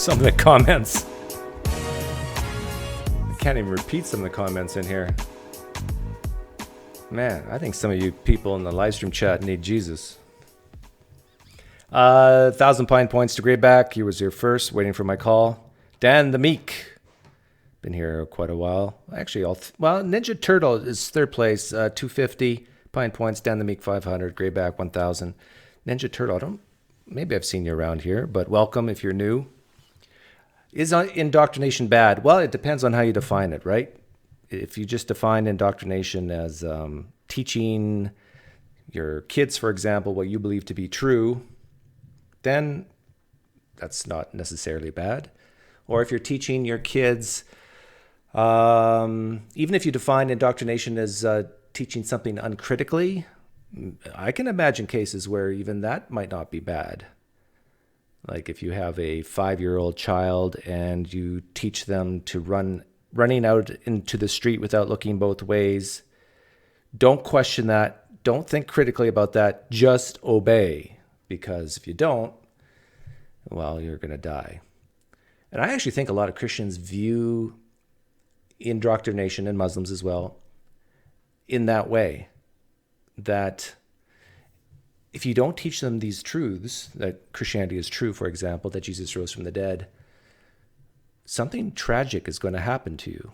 some of the comments. I can't even repeat some of the comments in here. Man, I think some of you people in the live stream chat need Jesus. 1,000 Pine Points to Greyback. He was here first, waiting for my call. Dan the Meek. Been here quite a while. Actually, Ninja Turtle is third place, 250 Pine Points. Dan the Meek, 500. Greyback, 1,000. Ninja Turtle, maybe I've seen you around here, but welcome if you're new. Is indoctrination bad? Well, it depends on how you define it, right? If you just define indoctrination as teaching your kids, for example, what you believe to be true, then that's not necessarily bad. Or if you're teaching your kids, even if you define indoctrination as teaching something uncritically, I can imagine cases where even that might not be bad. Like if you have a 5-year-old child and you teach them to running out into the street without looking both ways, don't question that. Don't think critically about that. Just obey. Because if you don't, well, you're going to die. And I actually think a lot of Christians view indoctrination, and Muslims as well, in that way. That if you don't teach them these truths, that Christianity is true, for example, that Jesus rose from the dead, something tragic is going to happen to you.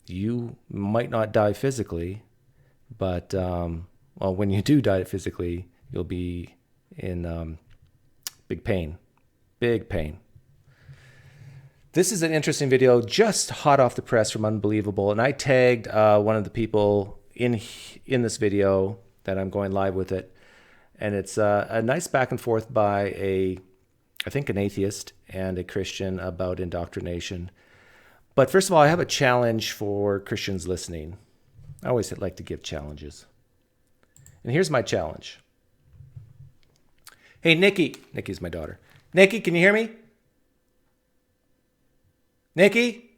You might not die physically, but when you do die physically, you'll be in big pain. Big pain. This is an interesting video, just hot off the press from Unbelievable, and I tagged one of the people in this video that I'm going live with it, and it's a nice back and forth by I think an atheist and a Christian about indoctrination. But first of all, I have a challenge for Christians listening. I always like to give challenges. And here's my challenge. Hey, Nikki. Nikki's my daughter. Nikki, can you hear me? Nikki?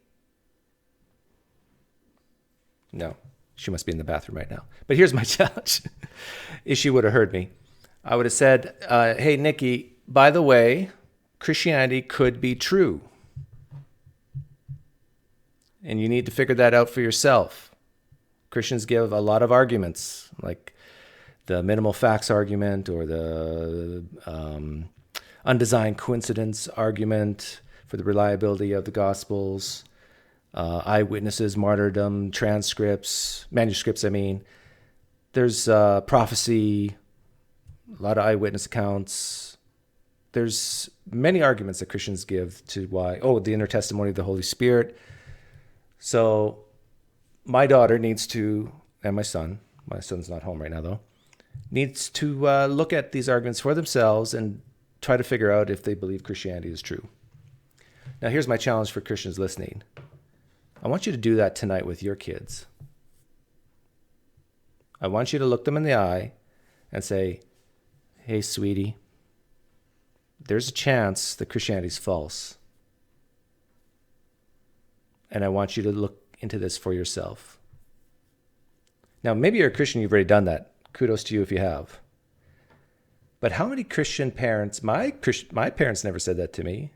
No, she must be in the bathroom right now. But here's my challenge. If she would have heard me, I would have said, hey, Nikki, by the way, Christianity could be true. And you need to figure that out for yourself. Christians give a lot of arguments, like the minimal facts argument or the undesigned coincidence argument for the reliability of the Gospels, eyewitnesses, martyrdom, manuscripts, I mean. There's prophecy, a lot of eyewitness accounts. There's many arguments that Christians give to why, the inner testimony of the Holy Spirit. So my daughter needs to, and my son's not home right now though, needs to look at these arguments for themselves and try to figure out if they believe Christianity is true. Now here's my challenge for Christians listening. I want you to do that tonight with your kids. I want you to look them in the eye and say, hey, sweetie, there's a chance that Christianity is false. And I want you to look into this for yourself. Now, maybe you're a Christian, you've already done that. Kudos to you if you have. But how many Christian parents, my parents never said that to me,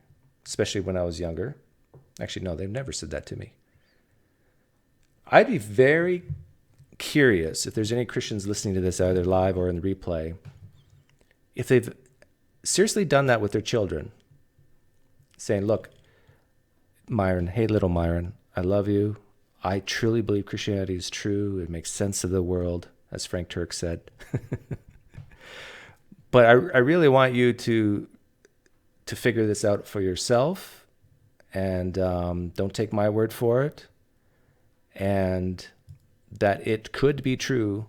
especially when I was younger. Actually, no, they've never said that to me. I'd be very curious if there's any Christians listening to this either live or in the replay, if they've seriously done that with their children, saying, look, Myron, hey, little Myron, I love you. I truly believe Christianity is true. It makes sense of the world, as Frank Turek said. But I really want you to figure this out for yourself, and don't take my word for it, and that it could be true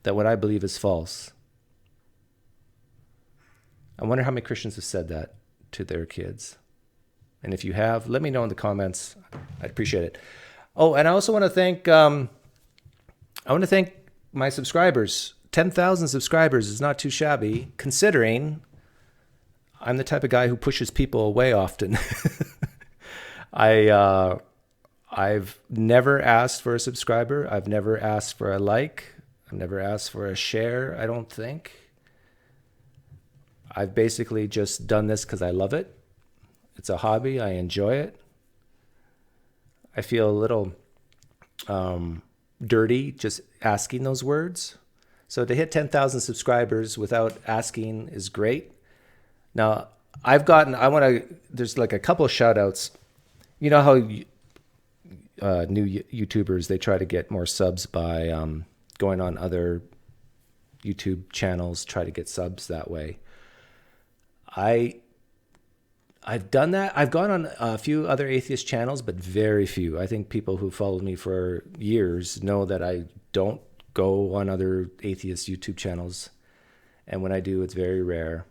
that what I believe is false. I wonder how many Christians have said that to their kids. And if you have, let me know in the comments. I'd appreciate it. Oh, and I also want to thank my subscribers. 10,000 subscribers is not too shabby, considering I'm the type of guy who pushes people away often. I've never asked for a subscriber. I've never asked for a like. I've never asked for a share, I don't think. I've basically just done this because I love it. It's a hobby. I enjoy it. I feel a little dirty just asking those words. So to hit 10,000 subscribers without asking is great. Now, there's like a couple of shout outs. You know how new YouTubers, they try to get more subs by going on other YouTube channels, try to get subs that way. I've done that. I've gone on a few other atheist channels, but very few. I think people who followed me for years know that I don't go on other atheist YouTube channels. And when I do, it's very rare.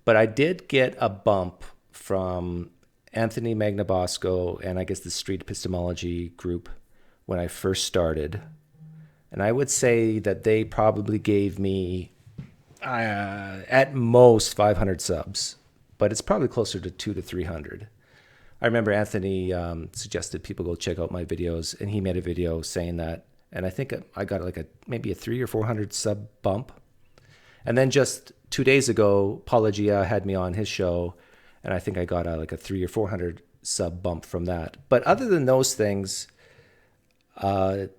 But I did get a bump from Anthony Magnabosco and I guess the Street Epistemology group when I first started. And I would say that they probably gave me at most 500 subs, but it's probably closer to 200 to 300. I remember Anthony suggested people go check out my videos, and he made a video saying that. And I think I got like maybe a 300 or 400 sub bump. And then just 2 days ago, Paulogia had me on his show, and I think I got like a 300 or 400 sub bump from that. But other than those things,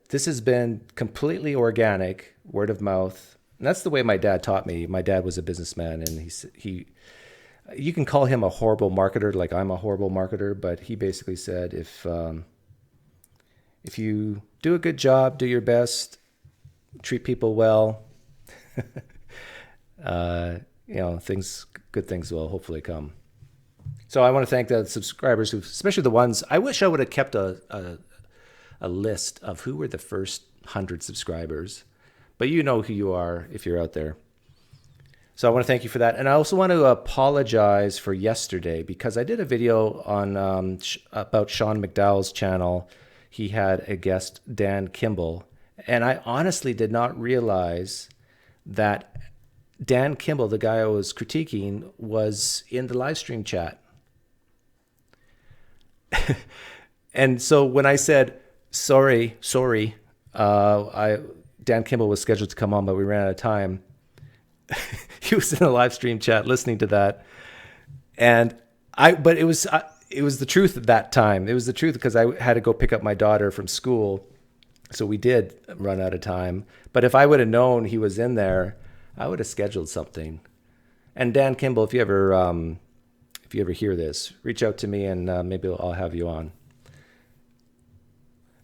this has been completely organic, word of mouth. And that's the way my dad taught me. My dad was a businessman, and you can call him a horrible marketer, like I'm a horrible marketer, but he basically said, if you do a good job, do your best, treat people well, good things will hopefully come. So I want to thank the subscribers, especially the ones, I wish I would have kept a list of who were the first 100 subscribers, but you know who you are if you're out there. So I want to thank you for that. And I also want to apologize for yesterday, because I did a video on about Sean McDowell's channel. He had a guest, Dan Kimball, and I honestly did not realize that Dan Kimball, the guy I was critiquing, was in the live stream chat. And so when I said, sorry, Dan Kimball was scheduled to come on, but we ran out of time. He was in the live stream chat listening to that. But it was the truth at that time. It was the truth because I had to go pick up my daughter from school. So we did run out of time. But if I would have known he was in there, I would have scheduled something. And Dan Kimball, if you ever hear this, reach out to me and maybe I'll have you on.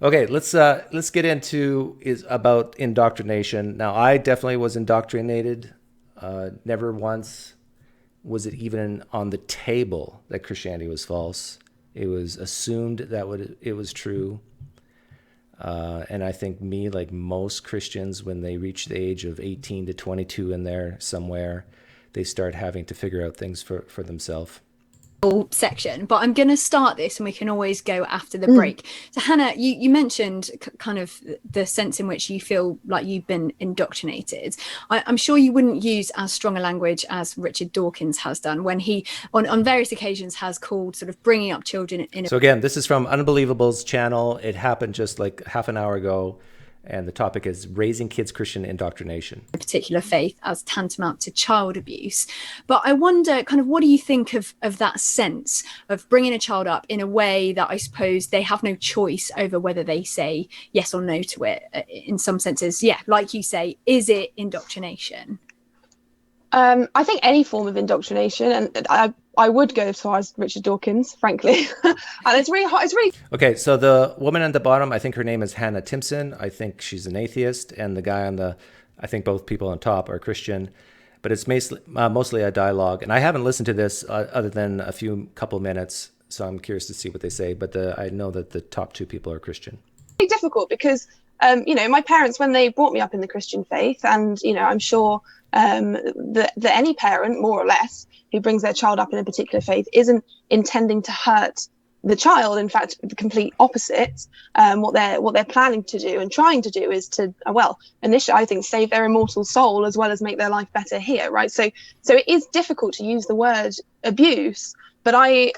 Okay, let's get into about indoctrination. Now, I definitely was indoctrinated. Never once was it even on the table that Christianity was false. It was assumed that it was true. And I think like most Christians, when they reach the age of 18 to 22 in there somewhere, they start having to figure out things for themselves. Section, but I'm going to start this and we can always go after the break. So Hannah, you mentioned kind of the sense in which you feel like you've been indoctrinated. I'm sure you wouldn't use as strong a language as Richard Dawkins has done when he on various occasions has called sort of bringing up children in So again, this is from Unbelievable's channel. It happened just like half an hour ago. And the topic is raising kids Christian indoctrination. A particular faith as tantamount to child abuse. But I wonder, kind of, what do you think of that sense of bringing a child up in a way that I suppose they have no choice over whether they say yes or no to it? In some senses, yeah, like you say, is it indoctrination? I think any form of indoctrination, and I would go as far as Richard Dawkins, frankly. And it's really hard. It's really okay. So the woman at the bottom, I think her name is Hannah Timson. I think she's an atheist, and the guy I think both people on top are Christian. But it's mostly a dialogue, and I haven't listened to this other than a couple minutes, so I'm curious to see what they say. But I know that the top two people are Christian. It's really difficult because my parents, when they brought me up in the Christian faith, and I'm sure that any parent, more or less, who brings their child up in a particular faith isn't intending to hurt the child. In fact, the complete opposite. What they're planning to do and trying to do is to, initially, I think, save their immortal soul as well as make their life better here, right? So it is difficult to use the word abuse, but I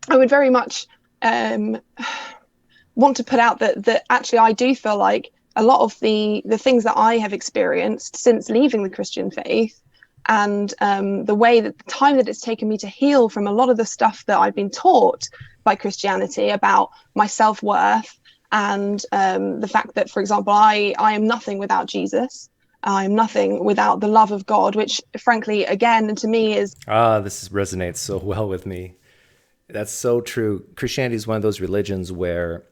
would very much want to put out that actually I do feel like a lot of the things that I have experienced since leaving the Christian faith and the time that it's taken me to heal from a lot of the stuff that I've been taught by Christianity about my self-worth, and the fact that, for example, I am nothing without Jesus. I'm nothing without the love of God, which frankly, again, to me is... This resonates so well with me. That's so true. Christianity is one of those religions where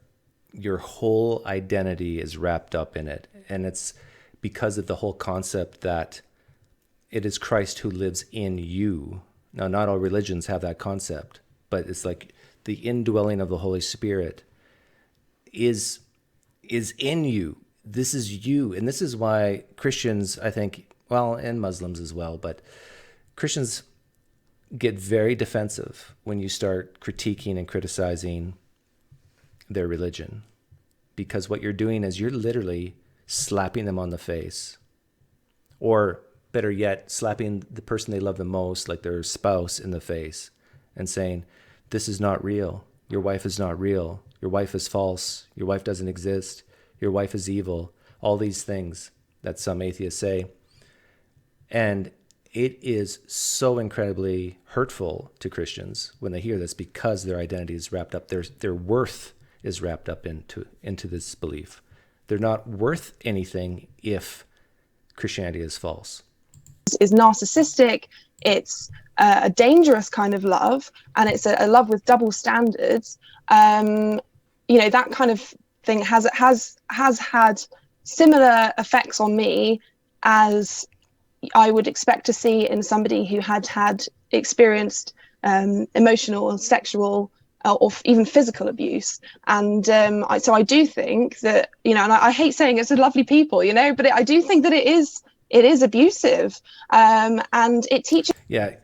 your whole identity is wrapped up in it. And it's because of the whole concept that it is Christ who lives in you. Now, not all religions have that concept, but it's like the indwelling of the Holy Spirit is in you. This is you. And this is why Christians, I think, well, and Muslims as well, but Christians get very defensive when you start critiquing and criticizing their religion, because what you're doing is you're literally slapping them on the face, or better yet, slapping the person they love the most, like their spouse, in the face and saying, this is not real. Your wife is not real. Your wife is false. Your wife doesn't exist. Your wife is evil. All these things that some atheists say. And it is so incredibly hurtful to Christians when they hear this, because their identity is wrapped up, their worth is wrapped up into this belief. They're not worth anything if Christianity is false. Is narcissistic. It's a dangerous kind of love, and it's a love with double standards. That kind of thing has had similar effects on me as I would expect to see in somebody who had experienced emotional, sexual, or even physical abuse. And so I do think that, and I hate saying it's a lovely people, but I do think that it is abusive, and it teaches. Yeah,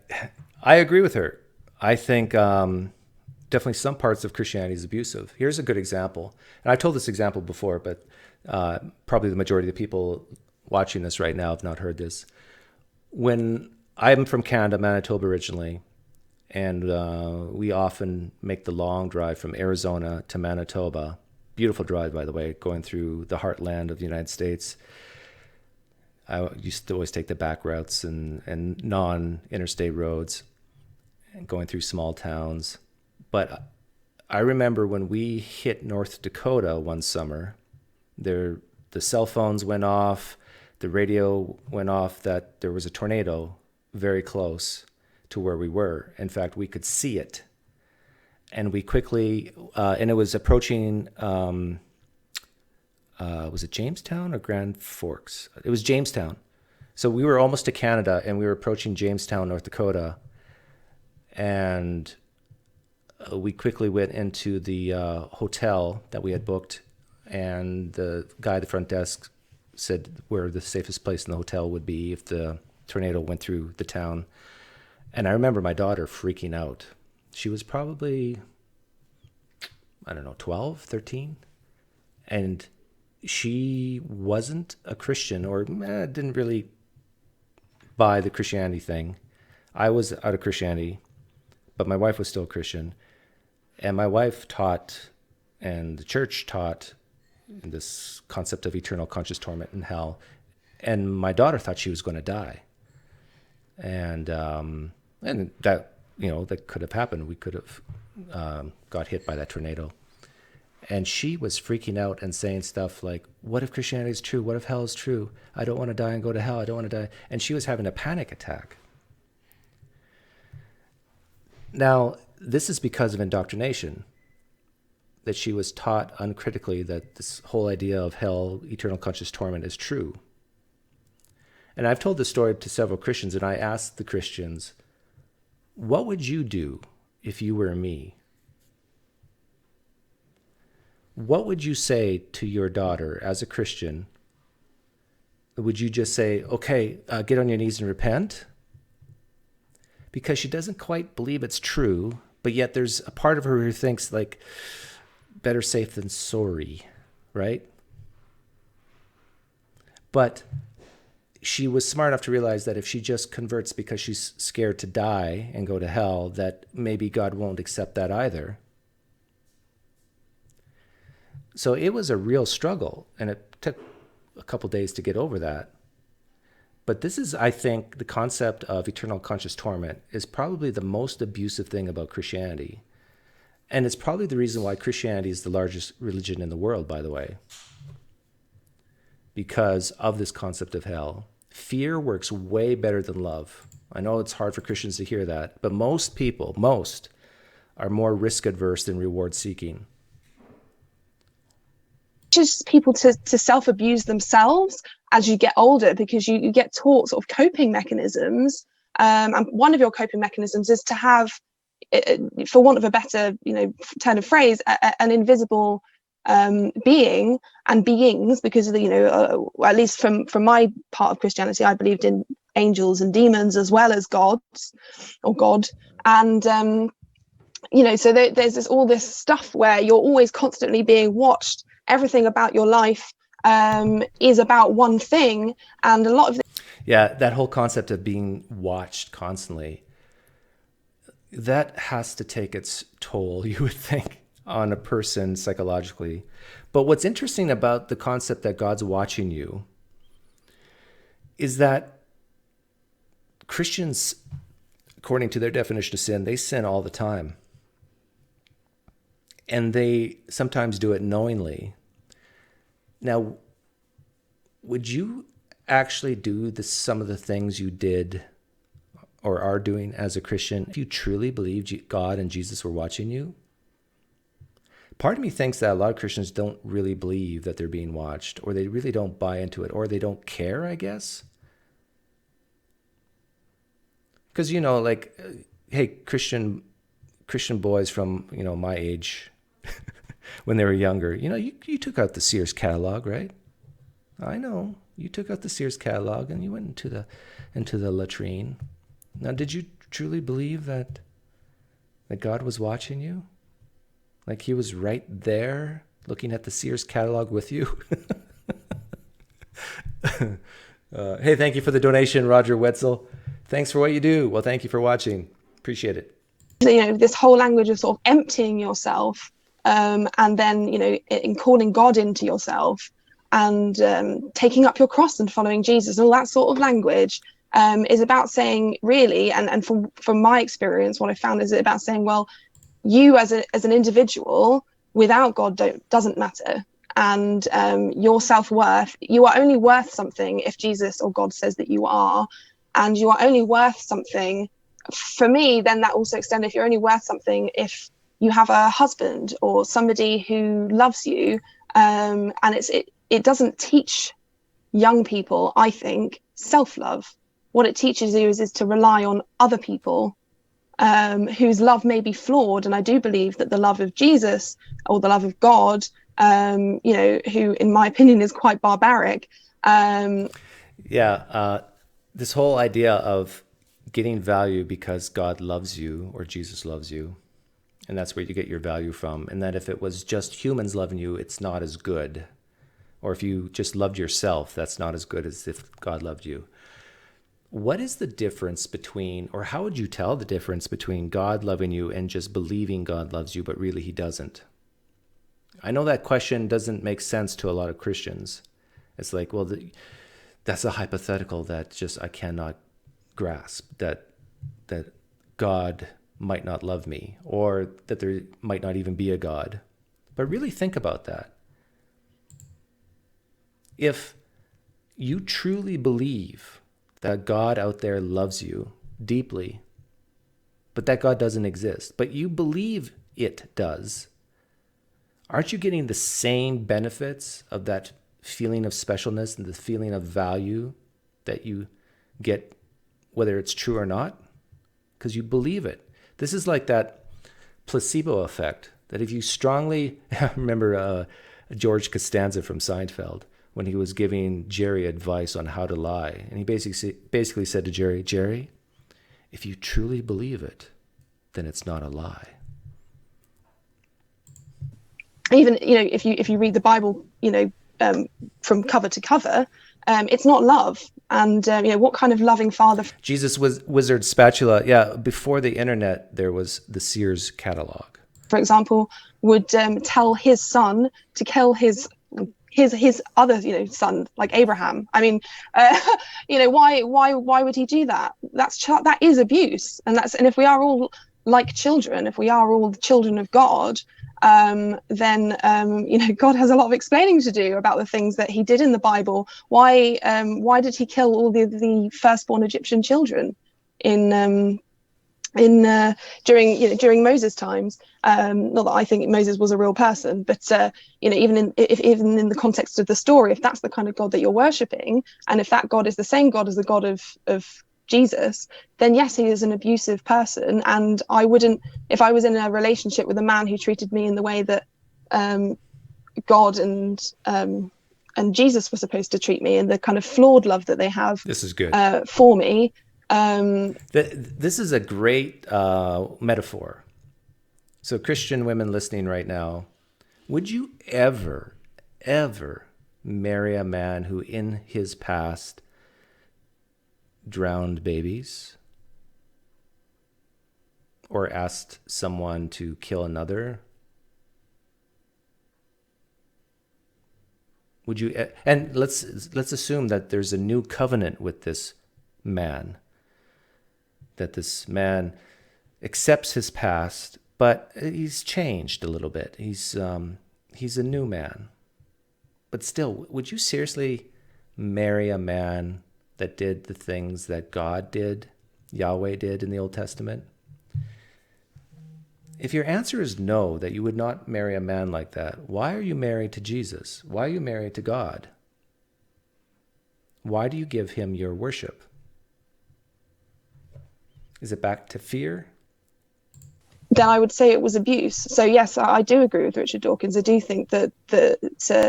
I agree with her. I think definitely some parts of Christianity is abusive. Here's a good example. And I've told this example before, but probably the majority of the people watching this right now have not heard this. When I'm from Canada, Manitoba originally, and we often make the long drive from Arizona to Manitoba. Beautiful drive, by the way, going through the heartland of the United States. I used to always take the back routes and non-interstate roads and going through small towns. But I remember when we hit North Dakota one summer, the cell phones went off, the radio went off that there was a tornado very close to where we were. In fact, we could see it. And we quickly, and it was approaching, was it Jamestown or Grand Forks? It was Jamestown. So we were almost to Canada, and we were approaching Jamestown, North Dakota. And we quickly went into the hotel that we had booked, and the guy at the front desk said where the safest place in the hotel would be if the tornado went through the town. And I remember my daughter freaking out. She was probably, 12, 13. And she wasn't a Christian, or didn't really buy the Christianity thing. I was out of Christianity, but my wife was still a Christian. And my wife taught, and the church taught, this concept of eternal conscious torment in hell. And my daughter thought she was going to die. And that, that could have happened. We could have got hit by that tornado. And she was freaking out and saying stuff like, what if Christianity is true? What if hell is true? I don't want to die and go to hell. I don't want to die. And she was having a panic attack. Now, this is because of indoctrination, that she was taught uncritically that this whole idea of hell, eternal conscious torment, is true. And I've told this story to several Christians, and I asked the Christians, what would you do if you were me? What would you say to your daughter as a Christian? Would you just say, okay, get on your knees and repent? Because she doesn't quite believe it's true, but yet there's a part of her who thinks, like, better safe than sorry, right? But she was smart enough to realize that if she just converts because she's scared to die and go to hell, that maybe God won't accept that either. So it was a real struggle, and it took a couple days to get over that. But this is, I think, the concept of eternal conscious torment is probably the most abusive thing about Christianity. And it's probably the reason why Christianity is the largest religion in the world, by the way, because of this concept of hell. Fear works way better than love. I know it's hard for Christians to hear that, but most people, are more risk adverse than reward seeking. Just people to self-abuse themselves as you get older, because you get taught sort of coping mechanisms. And one of your coping mechanisms is to have, for want of a better, turn of phrase, an invisible being and beings, because at least from my part of Christianity, I believed in angels and demons as well as gods or God. And so there's all this stuff where you're always constantly being watched. Everything about your life is about one thing, and a lot of that whole concept of being watched constantly, that has to take its toll, you would think, on a person psychologically. But what's interesting about the concept that God's watching you is that Christians, according to their definition of sin, they sin all the time. And they sometimes do it knowingly. Now, would you actually do some of the things you did or are doing as a Christian if you truly believed God and Jesus were watching you? Part of me thinks that a lot of Christians don't really believe that they're being watched, or they really don't buy into it, or they don't care, I guess. Because, hey, Christian boys from, my age, when they were younger, you took out the Sears catalog, right? I know. You took out the Sears catalog and you went into the latrine. Now, did you truly believe that God was watching you? Like he was right there looking at the Sears catalog with you? Hey, thank you for the donation, Roger Wetzel. Thanks for what you do. Well, thank you for watching. Appreciate it. This whole language of sort of emptying yourself, and then, in calling God into yourself, and taking up your cross and following Jesus, and all that sort of language is about saying, really, and from my experience, what I found is about saying, well, you as an individual without God doesn't matter. And your self-worth, you are only worth something if Jesus or God says that you are. And you are only worth something, for me, then that also extends, if you're only worth something if you have a husband or somebody who loves you. And it doesn't teach young people, I think, self-love. What it teaches you is to rely on other people whose love may be flawed. And I do believe that the love of Jesus or the love of God, who in my opinion is quite barbaric. This whole idea of getting value because God loves you or Jesus loves you, and that's where you get your value from. And that if it was just humans loving you, it's not as good. Or if you just loved yourself, that's not as good as if God loved you. What is the difference between, or how would you tell the difference between God loving you and just believing God loves you, but really he doesn't? I know that question doesn't make sense to a lot of Christians. It's like, well, that's a hypothetical that just I cannot grasp, that God might not love me, or that there might not even be a God. But really think about that. If you truly believe that God out there loves you deeply, but that God doesn't exist, but you believe it does, aren't you getting the same benefits of that feeling of specialness and the feeling of value that you get, whether it's true or not? Because you believe it. This is like that placebo effect, that if you strongly, I remember George Costanza from Seinfeld, when he was giving Jerry advice on how to lie. And he basically said to Jerry, if you truly believe it, then it's not a lie. Even, if you read the Bible, from cover to cover, it's not love. And, what kind of loving father? Jesus was wizard spatula. Yeah, before the internet, there was the Sears catalog. For example, would tell his son to kill his his other, son, like Abraham. I mean, why would he do that? That is abuse. And if we are all like children, if we are all the children of God, then God has a lot of explaining to do about the things that he did in the Bible. Why did he kill all the firstborn Egyptian children during Moses' times? Not that I think Moses was a real person, but even in the context of the story, if that's the kind of God that you're worshipping, and if that God is the same God as the God of Jesus, then yes, he is an abusive person. And I wouldn't, if I was in a relationship with a man who treated me in the way that God and Jesus were supposed to treat me, and the kind of flawed love that they have, this is good for me. This is a great metaphor. So Christian women listening right now, would you ever marry a man who in his past drowned babies or asked someone to kill another? Would you? And let's assume that there's a new covenant with this man, that this man accepts his past, but he's changed a little bit. He's a new man. But still, would you seriously marry a man that did the things that God did, Yahweh did in the Old Testament? If your answer is no, that you would not marry a man like that, why are you married to Jesus? Why are you married to God? Why do you give him your worship? Is it back to fear? Then I would say it was abuse. So yes, I do agree with Richard Dawkins. I do think that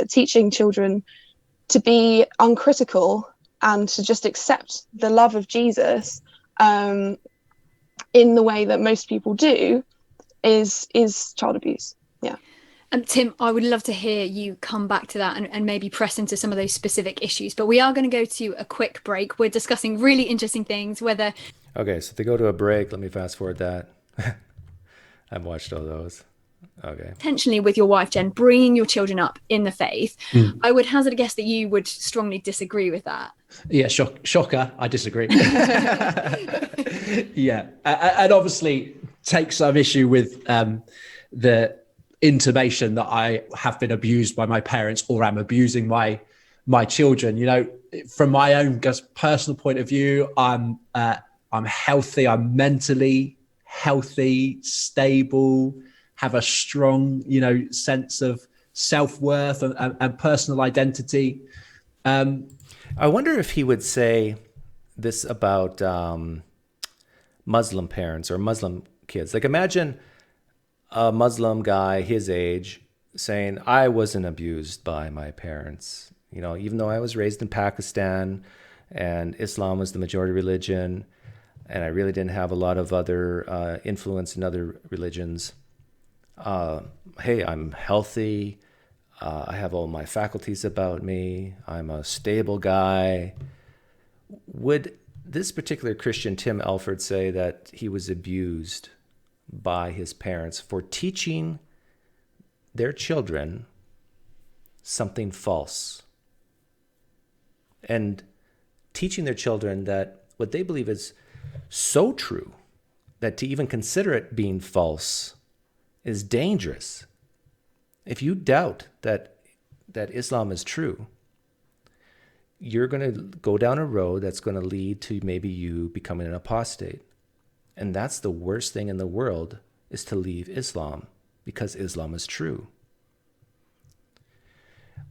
teaching children to be uncritical and to just accept the love of Jesus in the way that most people do is child abuse. Yeah. Tim, I would love to hear you come back to that and maybe press into some of those specific issues. But we are going to go to a quick break. We're discussing really interesting things, whether... Okay, so to go to a break, let me fast forward that. I've watched all those. Okay. Intentionally with your wife, Jen, bringing your children up in the faith. I would hazard a guess that you would strongly disagree with that. Yeah, shocker. I disagree. Yeah. And obviously take some issue with the intimation that I have been abused by my parents or am abusing my children. From my own personal point of view, I'm healthy. I'm mentally healthy, stable, have a strong, sense of self-worth and personal identity. I wonder if he would say this about Muslim parents or Muslim kids. Like, imagine a Muslim guy his age saying, I wasn't abused by my parents. Even though I was raised in Pakistan and Islam was the majority religion, and I really didn't have a lot of other influence in other religions. Hey, I'm healthy. I have all my faculties about me. I'm a stable guy. Would this particular Christian, Tim Alford, say that he was abused by his parents for teaching their children something false and teaching their children that what they believe is so true that to even consider it being false is dangerous? If you doubt that Islam is true, you're going to go down a road that's going to lead to maybe you becoming an apostate. And that's the worst thing in the world, is to leave Islam because Islam is true.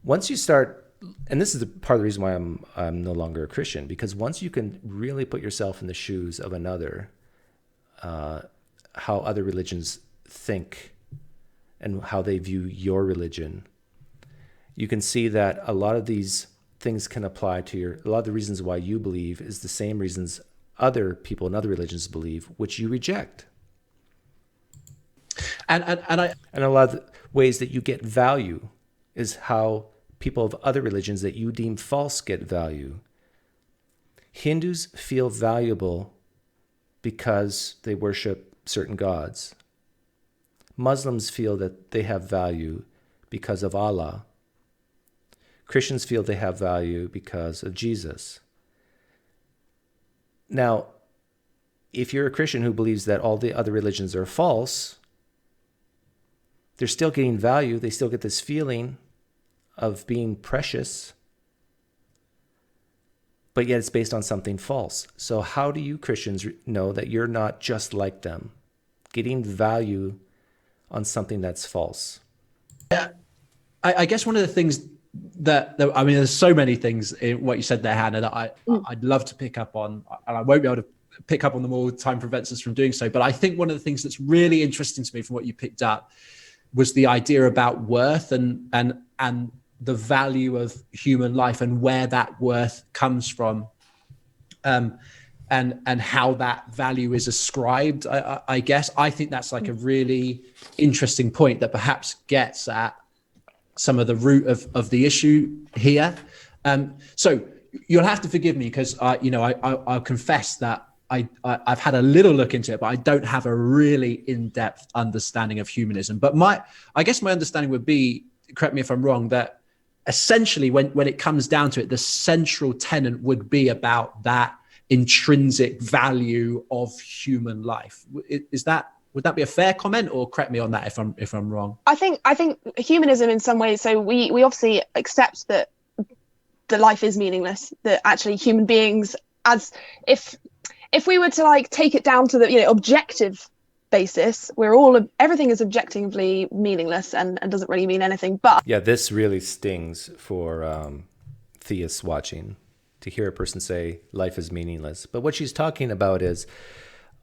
Once you start, and this is part of the reason why I'm no longer a Christian, because once you can really put yourself in the shoes of another, how other religions think and how they view your religion, you can see that a lot of these things can apply to a lot of the reasons why you believe is the same reasons other people in other religions believe, which you reject. And a lot of the ways that you get value is how people of other religions that you deem false get value. Hindus feel valuable because they worship certain gods. Muslims feel that they have value because of Allah. Christians feel they have value because of Jesus. Now, if you're a Christian who believes that all the other religions are false, they're still getting value. They still get this feeling of being precious, but yet it's based on something false. So how do you Christians know that you're not just like them, getting value on something that's false? I guess one of the things that I mean, there's so many things in what you said there, Hannah, that I'd love to pick up on, and I won't be able to pick up on them all. Time prevents us from doing so. But I think one of the things that's really interesting to me from what you picked up was the idea about worth and the value of human life and where that worth comes from, and how that value is ascribed. I guess I think that's like a really interesting point that perhaps gets at some of the root of the issue here. So you'll have to forgive me because I'll confess that I've had a little look into it, but I don't have a really in-depth understanding of humanism. But I guess my understanding would be, correct me if I'm wrong, that essentially when it comes down to it, the central tenet would be about that intrinsic value of human life. Would that be a fair comment, or correct me on that if I'm wrong? I think humanism in some ways, so we obviously accept that the life is meaningless, that actually human beings, as if we were to like take it down to the objective basis, everything is objectively meaningless and doesn't really mean anything. But yeah, this really stings for theists watching, to hear a person say life is meaningless. But what she's talking about is,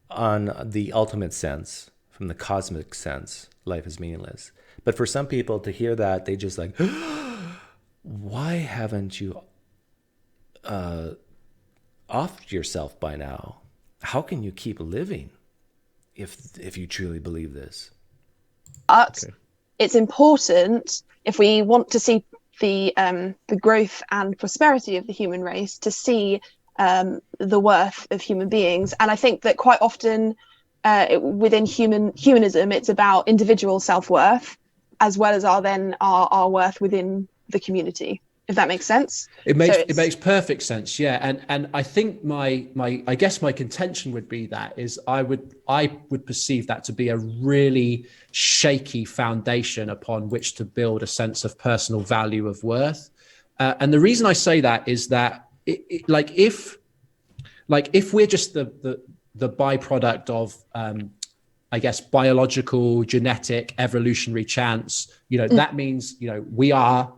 on the ultimate sense, from the cosmic sense, life is meaningless. But for some people to hear that, they just like, why haven't you offed yourself by now? How can you keep living if you truly believe this? But it's important, if we want to see the growth and prosperity of the human race, to see the worth of human beings. And I think that quite often within humanism, it's about individual self-worth as well as our worth within the community, if that makes sense. It makes perfect sense, yeah. And I think my I guess my contention would be that is I would perceive that to be a really shaky foundation upon which to build a sense of personal value of worth. And the reason I say that is that if we're just the byproduct of I guess biological, genetic, evolutionary chance, that means we are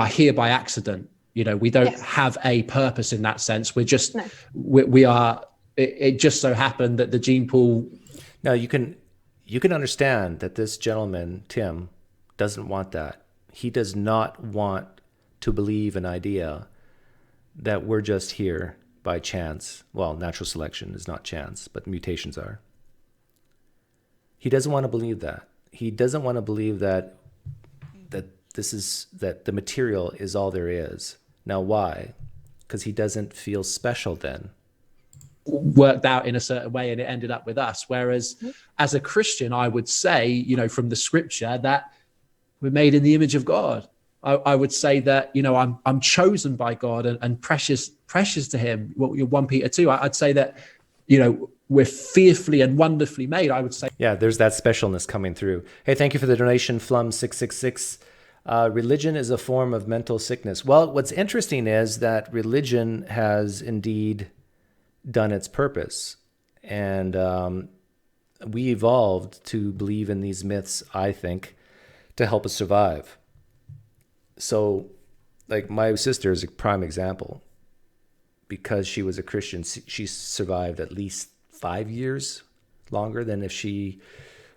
here by accident. We don't have a purpose in that sense. We're just we are. It just so happened that the gene pool. Now you can understand that this gentleman Tim doesn't want that. He does not want to believe an idea that we're just here by chance. Well, natural selection is not chance, but mutations are. He doesn't want to believe that. He doesn't want to believe that the material is all there is. Now, why? Because he doesn't feel special then. Worked out in a certain way and it ended up with us. Whereas as a Christian, I would say, from the scripture, that we're made in the image of God. I would say that, I'm chosen by God and precious to him. Well, 1 Peter 2, I'd say that, we're fearfully and wonderfully made, I would say. Yeah, there's that specialness coming through. Hey, thank you for the donation, Flum666. Religion is a form of mental sickness. Well, what's interesting is that religion has indeed done its purpose. And we evolved to believe in these myths, I think, to help us survive. So, like, my sister is a prime example. Because she was a Christian, she survived at least 5 years longer than if she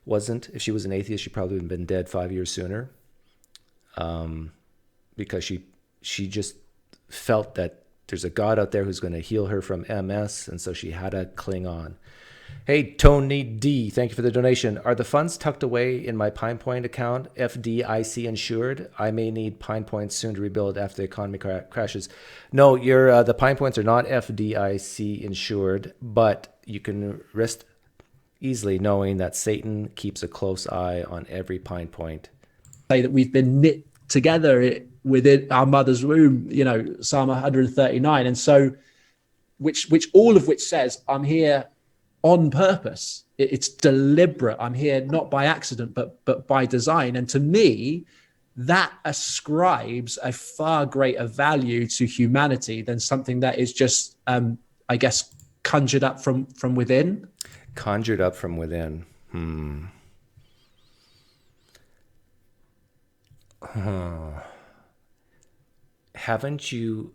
wasn't. If she was an atheist, she probably would have been dead 5 years sooner. Because she just felt that there's a God out there who's going to heal her from MS, and so she had to cling on. Hey, Tony D, thank you for the donation. Are the funds tucked away in my PinePoint account, FDIC insured? I may need PinePoints soon to rebuild after the economy crashes. No, the PinePoints are not FDIC insured, but you can rest easily knowing that Satan keeps a close eye on every PinePoint. Say that we've been knit together within our mother's womb, you know, Psalm 139. And so, which all of which says, I'm here on purpose. It's deliberate. I'm here not by accident, but by design. And to me, that ascribes a far greater value to humanity than something that is just, I guess, conjured up from within. Conjured up from within. Haven't you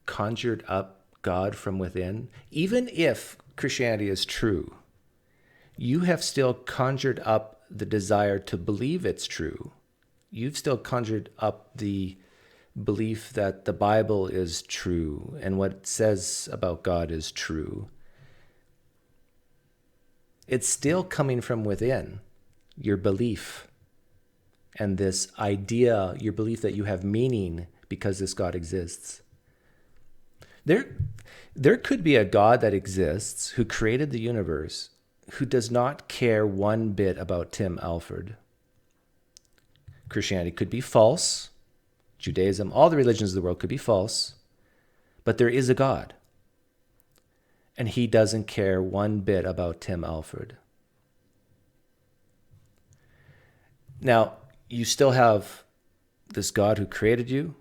conjured up God from within? Even if Christianity is true, you have still conjured up the desire to believe it's true. You've still conjured up the belief that the Bible is true and what it says about God is true. It's still coming from within, your belief and this idea, your belief that you have meaning because this God exists. There could be a God that exists who created the universe who does not care one bit about Tim Alford. Christianity could be false. Judaism, all the religions of the world could be false. But there is a God. And he doesn't care one bit about Tim Alford. Now, you still have this God who created you.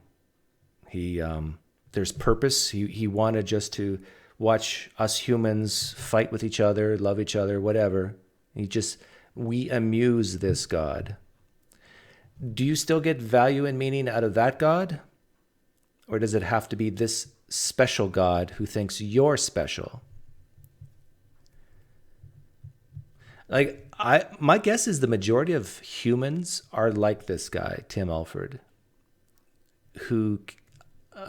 There's purpose. He wanted just to watch us humans fight with each other, love each other, whatever. We amuse this God. Do you still get value and meaning out of that God? Or does it have to be this special God who thinks you're special? My guess is the majority of humans are like this guy, Tim Alford, who,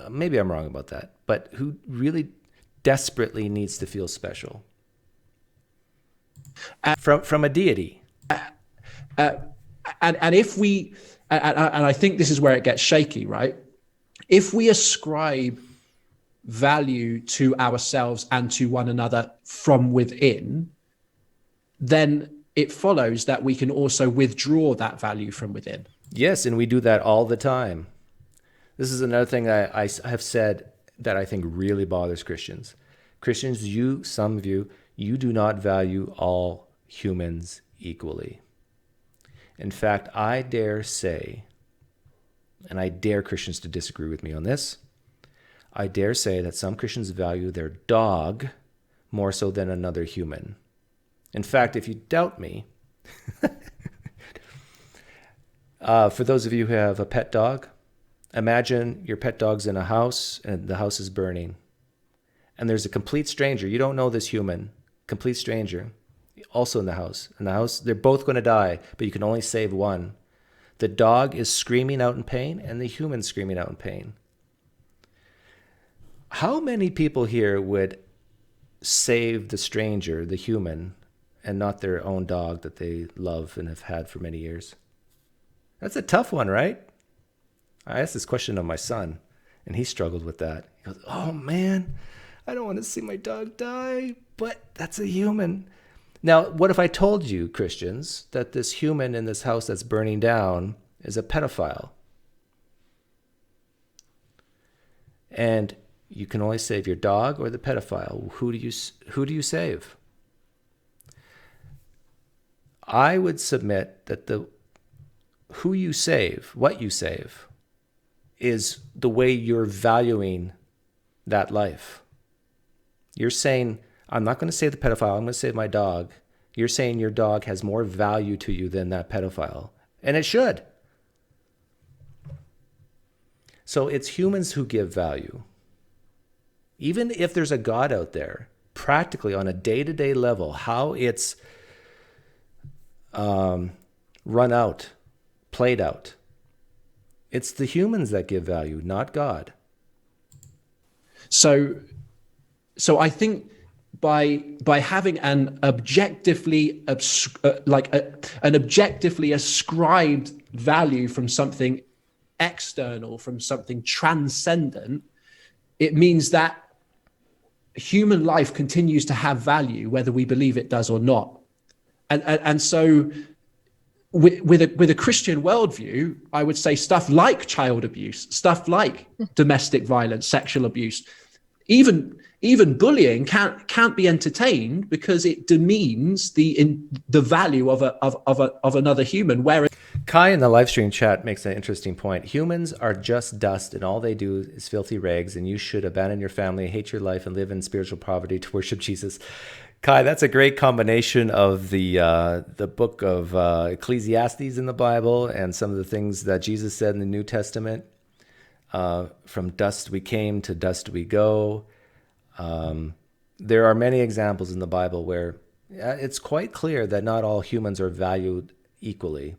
maybe I'm wrong about that, but who really desperately needs to feel special from a deity. And if we, and I think this is where it gets shaky, right? If we ascribe value to ourselves and to one another from within, then it follows that we can also withdraw that value from within. Yes, and we do that all the time. This is another thing I have said that I think really bothers Christians. Christians, some of you do not value all humans equally. In fact, I dare say, and I dare Christians to disagree with me on this, I dare say that some Christians value their dog more so than another human. In fact, if you doubt me, for those of you who have a pet dog, imagine your pet dog's in a house and the house is burning. And there's a complete stranger. You don't know this human, complete stranger, also in the house. In the house, they're both going to die, but you can only save one. The dog is screaming out in pain and the human's screaming out in pain. How many people here would save the stranger, the human, and not their own dog that they love and have had for many years? That's a tough one, right? I asked this question of my son, and he struggled with that. He goes, oh man, I don't want to see my dog die, but that's a human. Now, what if I told you, Christians, that this human in this house that's burning down is a pedophile? And you can only save your dog or the pedophile. Who do you save? I would submit that who you save, what you save, is the way you're valuing that life. You're saying, I'm not going to save the pedophile, I'm going to save my dog. You're saying your dog has more value to you than that pedophile. And it should. So it's humans who give value. Even if there's a God out there, practically on a day-to-day level, how it's run out, played out, it's the humans that give value, not God. So I think by having an objectively ascribed value from something external, from something transcendent, it means that human life continues to have value whether we believe it does or not. And so with a Christian worldview, I would say stuff like child abuse, stuff like domestic violence, sexual abuse, even bullying can't be entertained because it demeans the value of another human. Whereas Kai in the live stream chat makes an interesting point. Humans are just dust, and all they do is filthy rags, and you should abandon your family, hate your life, and live in spiritual poverty to worship Jesus. Kai, that's a great combination of the book of Ecclesiastes in the Bible and some of the things that Jesus said in the New Testament. From dust we came, to dust we go. There are many examples in the Bible where it's quite clear that not all humans are valued equally.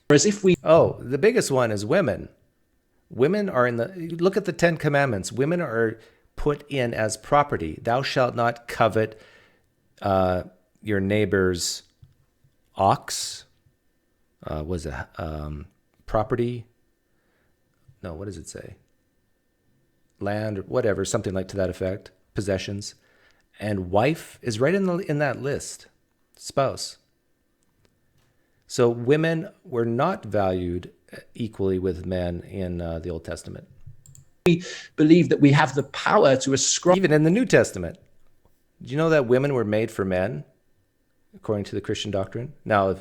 The biggest one is women. Women are look at the 10 Commandments. Women are put in as property. Thou shalt not covet your neighbor's ox. Property? No, what does it say? Land, or whatever, something like to that effect. Possessions. And wife is right in that list. Spouse. So women were not valued equally with men in the Old Testament. We believe that we have the power to ascribe. Even in the New Testament. Do you know that women were made for men, according to the Christian doctrine? Now,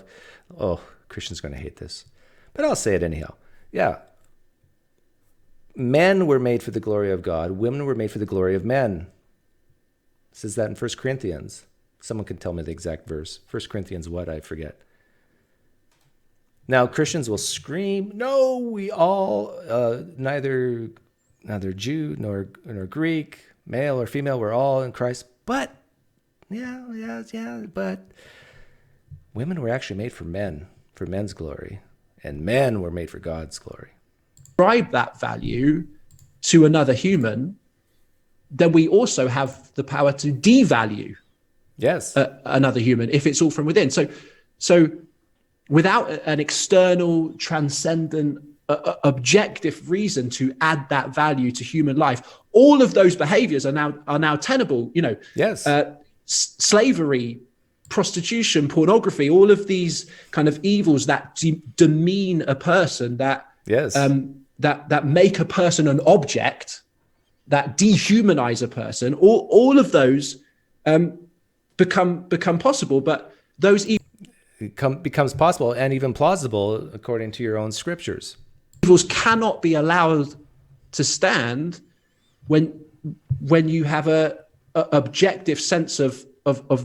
Christians are going to hate this, but I'll say it anyhow. Yeah. Men were made for the glory of God. Women were made for the glory of men. It says that in 1 Corinthians. Someone can tell me the exact verse. 1 Corinthians what? I forget. Now, Christians will scream, no, we all, neither Jew nor Greek, male or female, we're all in Christ. But, but women were actually made for men, for men's glory, and men were made for God's glory. Ascribe that value to another human, then we also have the power to devalue another human if it's all from within. So without an external, transcendent, objective reason to add that value to human life, all of those behaviors are now tenable. Slavery, prostitution, pornography, all of these kind of evils that demean a person, that make a person an object, that dehumanize a person. All of those become possible, but those becomes possible and even plausible according to your own scriptures. Evils cannot be allowed to stand when you have a objective sense of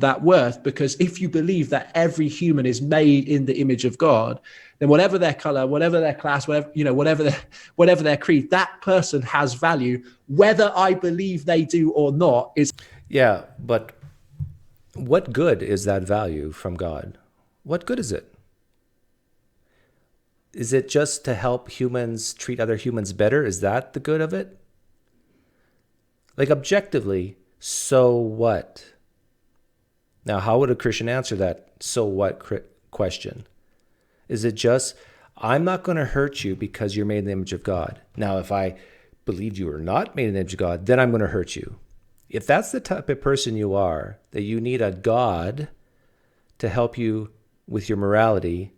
that worth, because if you believe that every human is made in the image of God, then whatever their color, whatever their class, whatever their creed, that person has value, whether I believe they do or not. But what good is that value from God? What good is it? Is it just to help humans treat other humans better? Is that the good of it? Like, objectively, so what? Now, how would a Christian answer that so what question? Is it just, I'm not going to hurt you because you're made in the image of God. Now, if I believed you were not made in the image of God, then I'm going to hurt you. If that's the type of person you are, that you need a God to help you with your morality,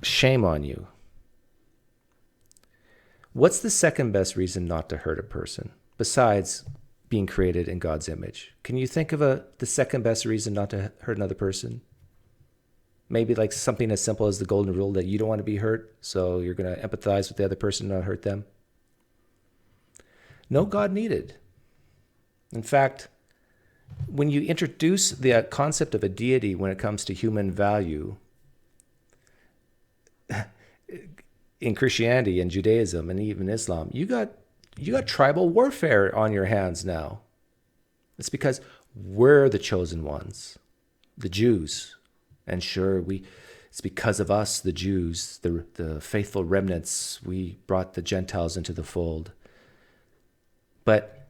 shame on you. What's the second best reason not to hurt a person besides being created in God's image? Can you think of the second best reason not to hurt another person? Maybe like something as simple as the golden rule that you don't want to be hurt, so you're going to empathize with the other person and not hurt them. No God needed. In fact, when you introduce the concept of a deity when it comes to human value, in Christianity and Judaism and even Islam, you got tribal warfare on your hands now. It's because we're the chosen ones, the Jews. And sure, it's because of us, the Jews, the faithful remnants, we brought the Gentiles into the fold. But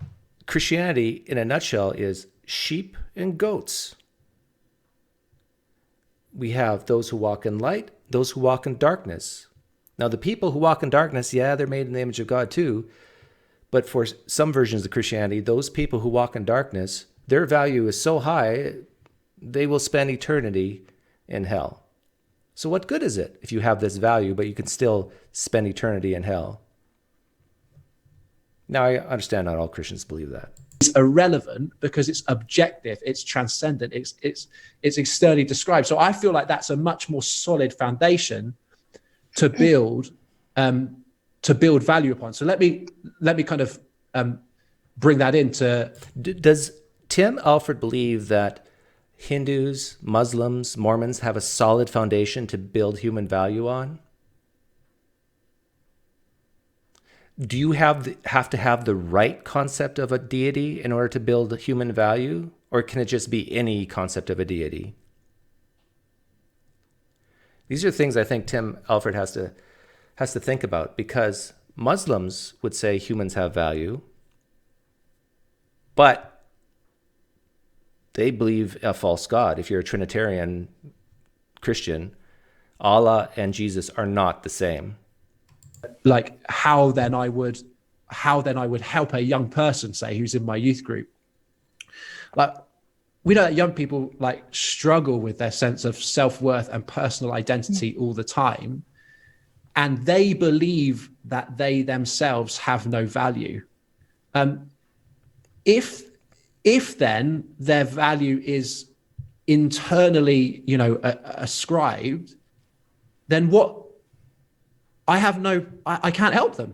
Christianity, in a nutshell, is sheep and goats. We have those who walk in light, those who walk in darkness. Now, the people who walk in darkness, they're made in the image of God too. But for some versions of Christianity, those people who walk in darkness, their value is so high, they will spend eternity in hell. So what good is it if you have this value, but you can still spend eternity in hell? Now, I understand not all Christians believe that. It's irrelevant because it's objective, it's transcendent, it's externally described. So I feel like that's a much more solid foundation to build value upon. So let me kind of bring that into. Does Tim Alford believe that Hindus, Muslims, Mormons have a solid foundation to build human value on? Do you have to have the right concept of a deity in order to build human value? Or can it just be any concept of a deity? These are things I think Tim Alford has to think about, because Muslims would say humans have value, but they believe a false God. If you're a Trinitarian Christian, Allah and Jesus are not the same. Like how then I would help a young person, say, who's in my youth group. Like, we know that young people like struggle with their sense of self-worth and personal identity all the time, and they believe that they themselves have no value. If then their value is internally, ascribed, then what? I can't help them.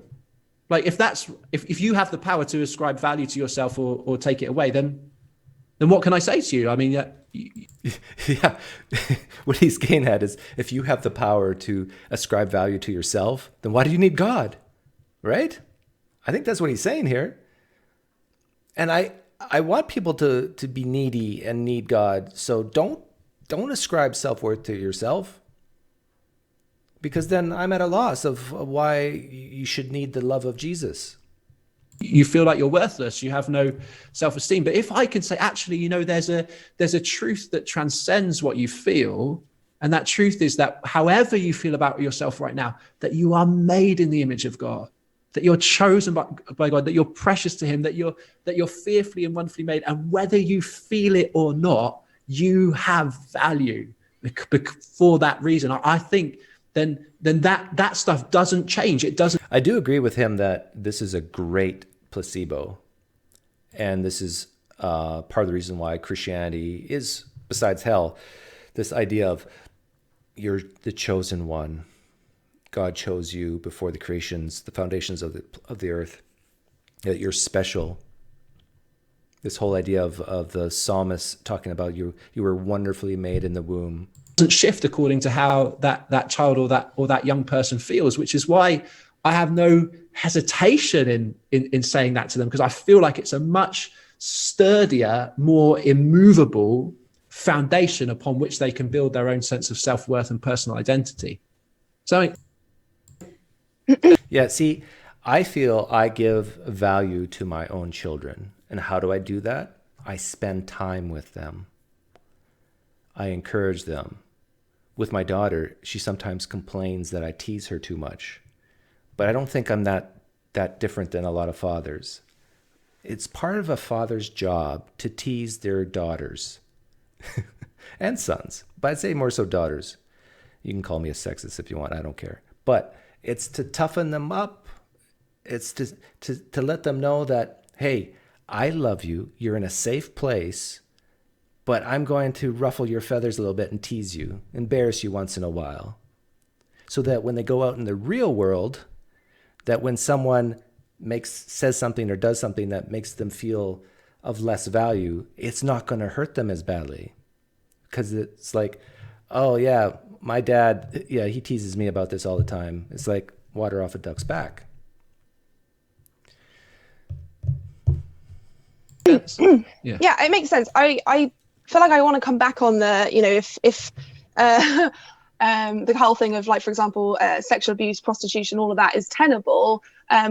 Like if you have the power to ascribe value to yourself or take it away, then what can I say to you? I mean, yeah. What he's getting at is, if you have the power to ascribe value to yourself, then why do you need God? Right? I think that's what he's saying here. And I want people to be needy and need God. So don't ascribe self-worth to yourself, because then I'm at a loss of why you should need the love of Jesus. You feel like you're worthless. You have no self-esteem. But if I can say, actually, there's a truth that transcends what you feel. And that truth is that however you feel about yourself right now, that you are made in the image of God, that you're chosen by God, that you're precious to him, that you're fearfully and wonderfully made. And whether you feel it or not, you have value for that reason. I think then that stuff doesn't change. It doesn't. I do agree with him that this is a great placebo. And this is part of the reason why Christianity is, besides hell, this idea of you're the chosen one. God chose you before the foundations of the earth, that you're special. This whole idea of the psalmist talking about you were wonderfully made in the womb. Doesn't shift according to how that child or that young person feels, which is why I have no hesitation in saying that to them, because I feel like it's a much sturdier, more immovable foundation upon which they can build their own sense of self-worth and personal identity. So yeah, see, I feel I give value to my own children. And how do I do that? I spend time with them. I encourage them. With my daughter, she sometimes complains that I tease her too much. But I don't think I'm that different than a lot of fathers. It's part of a father's job to tease their daughters and sons, but I'd say more so daughters. You can call me a sexist if you want, I don't care. But it's to toughen them up. It's to let them know that, hey, I love you. You're in a safe place, but I'm going to ruffle your feathers a little bit and tease you, embarrass you once in a while, so that when they go out in the real world, that when someone says something or does something that makes them feel of less value, it's not going to hurt them as badly. Because it's like, oh yeah, my dad, yeah, he teases me about this all the time. It's like water off a duck's back. Yeah, it makes sense. I feel like I want to come back on the, if the whole thing of, like, for example, sexual abuse, prostitution, all of that is tenable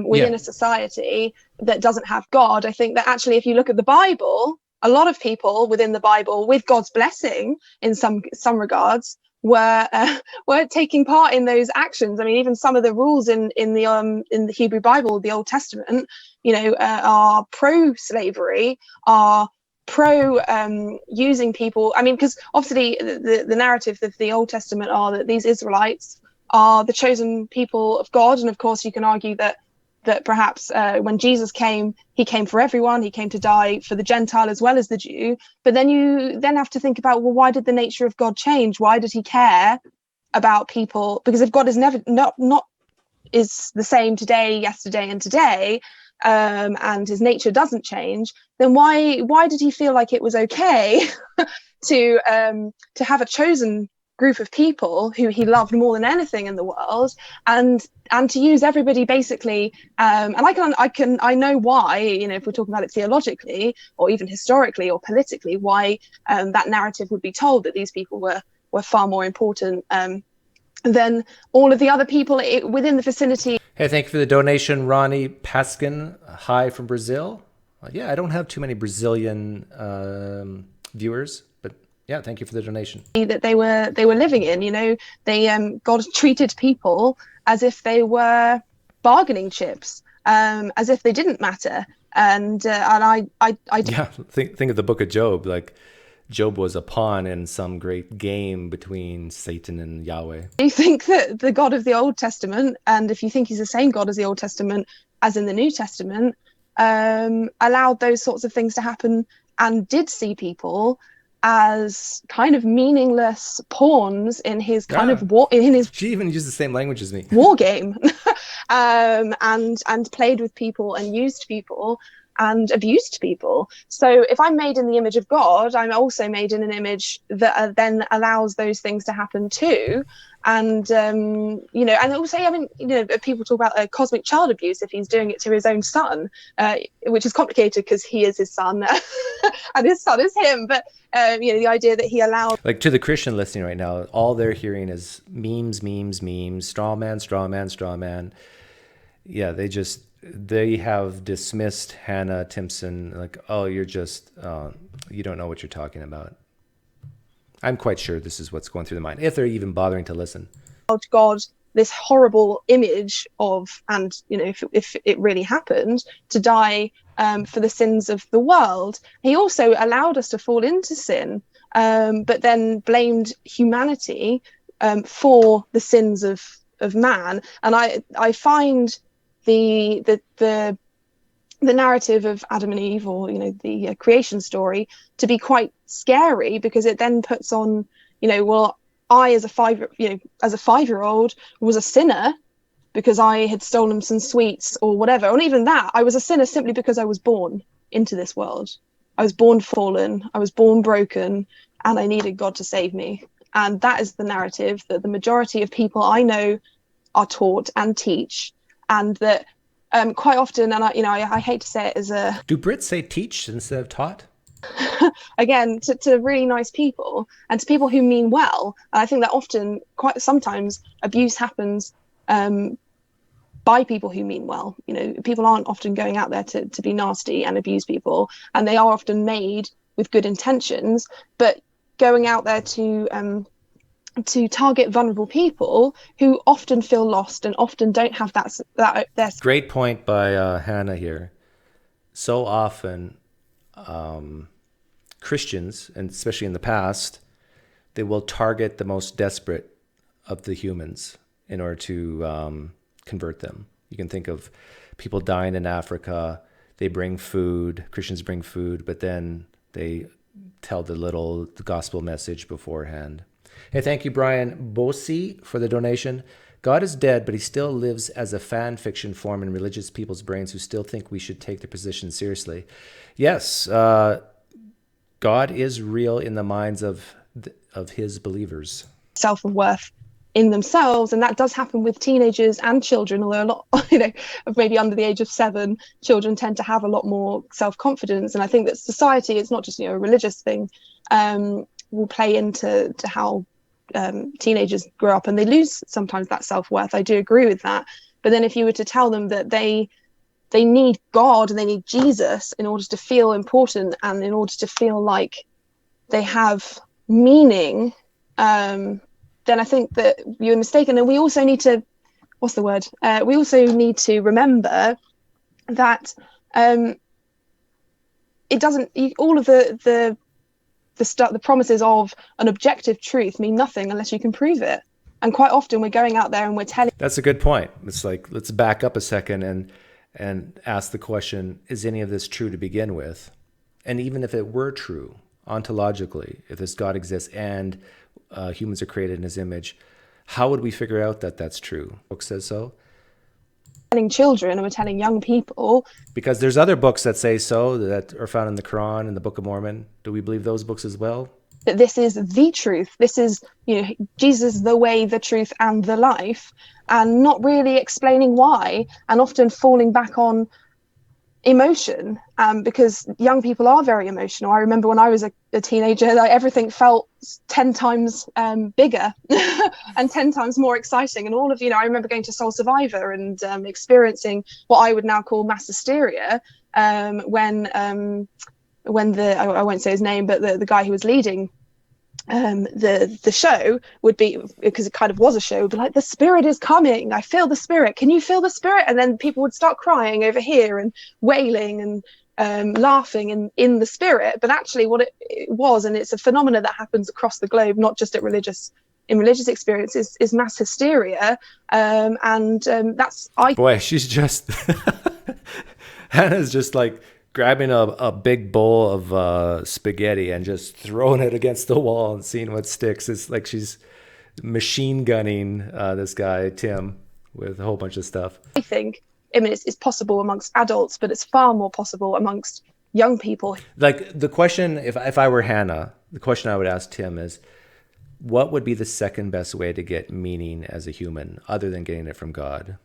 within a society that doesn't have God. I think that actually, if you look at the Bible, a lot of people within the Bible, with God's blessing in some regards, were taking part in those actions. I mean, even some of the rules in the Hebrew Bible, the Old Testament, are pro-slavery, are pro using people. I mean, because obviously the narrative of the Old Testament are that these Israelites are the chosen people of God, and of course you can argue that perhaps when Jesus came, he came for everyone. He came to die for the Gentile as well as the Jew. But then you then have to think about, well, why did the nature of God change? Why did he care about people? Because if God is never not is the same today, yesterday, and today, and his nature doesn't change, then why did he feel like it was okay to have a chosen group of people who he loved more than anything in the world, and to use everybody basically, and I know why, if we're talking about it theologically or even historically or politically, why that narrative would be told, that these people were far more important than all of the other people within the vicinity. Hey, thank you for the donation, Ronnie Paskin. Hi from Brazil. Yeah, I don't have too many Brazilian viewers, but yeah, thank you for the donation. That they were living in, God treated people as if they were bargaining chips, as if they didn't matter, and I yeah, think of the Book of Job. Like, Job was a pawn in some great game between Satan and Yahweh. You think that the God of the Old Testament, and if you think he's the same God as the Old Testament as in the New Testament, allowed those sorts of things to happen, and did see people as kind of meaningless pawns in his kind of war, in his. She even used the same language as me. War game, and played with people and used people and abused people. So if I'm made in the image of God, I'm also made in an image that then allows those things to happen too. And and also, I mean, people talk about cosmic child abuse if he's doing it to his own son, which is complicated because he is his son and his son is him. But the idea that he allowed, like, to the Christian listening right now, all they're hearing is memes, straw man. Yeah, they have dismissed Hannah Timson, like, oh, you're just, you don't know what you're talking about. I'm quite sure this is what's going through the mind, if they're even bothering to listen. God, this horrible image of, and if it really happened, to die for the sins of the world. He also allowed us to fall into sin, but then blamed humanity for the sins of man. And I find the narrative of Adam and Eve, or the creation story, to be quite scary, because it then puts on, well, I as a 5-year-old was a sinner because I had stolen some sweets or whatever. And even that, I was a sinner simply because I was born into this world. I was born fallen, I was born broken, and I needed God to save me. And that is the narrative that the majority of people I know are taught and teach. And that quite often, and I hate to say it as a... Do Brits say teach instead of taught? Again, to really nice people and to people who mean well. And I think that often, quite sometimes, abuse happens by people who mean well. People aren't often going out there to be nasty and abuse people, and they are often made with good intentions, but going out there to target vulnerable people who often feel lost and often don't have that. Great point by Hannah here. So often, Christians, and especially in the past, they will target the most desperate of the humans in order to convert them. You can think of people dying in Africa. They bring food. Christians bring food, but then they tell the gospel message beforehand. Hey, thank you, Brian Bosi, for the donation. God is dead, but he still lives as a fan fiction form in religious people's brains who still think we should take their position seriously. Yes, God is real in the minds of his believers. Self-worth in themselves, and that does happen with teenagers and children, although a lot of maybe under the age of 7, children tend to have a lot more self-confidence. And I think that society, it's not just a religious thing, will play into how teenagers grow up, and they lose sometimes that self-worth. I do agree with that. But then if you were to tell them that they need God and they need Jesus in order to feel important and in order to feel like they have meaning, then I think that you're mistaken. And we also need to, we also need to remember that it doesn't, all of the promises of an objective truth mean nothing unless you can prove it. And quite often we're going out there and we're telling. That's a good point. It's like, let's back up a second and ask the question, is any of this true to begin with? And even if it were true, ontologically, if this God exists and humans are created in his image, how would we figure out that that's true? Book says so. Telling children and we're telling young people. Because there's other books that say so, that are found in the Quran and the Book of Mormon. Do we believe those books as well? That this is the truth. This is, Jesus, the way, the truth, and the life, and not really explaining why, and often falling back on emotion, because young people are very emotional. I remember when I was a teenager, like, everything felt 10 times bigger and 10 times more exciting. And all of, I remember going to Soul Survivor and experiencing what I would now call mass hysteria when I won't say his name, but the guy who was leading the show would be, because it kind of was a show, would be like, the spirit is coming, I feel the spirit, can you feel the spirit? And then people would start crying over here and wailing and laughing in the spirit. But actually what it was, and it's a phenomenon that happens across the globe, not just in religious experiences, is mass hysteria. That's boy, she's just Hannah's just like grabbing a big bowl of spaghetti and just throwing it against the wall and seeing what sticks. It's like she's machine gunning this guy, Tim, with a whole bunch of stuff. I think, it's possible amongst adults, but it's far more possible amongst young people. Like the question, if I were Hannah, the question I would ask Tim is, what would be the second best way to get meaning as a human other than getting it from God?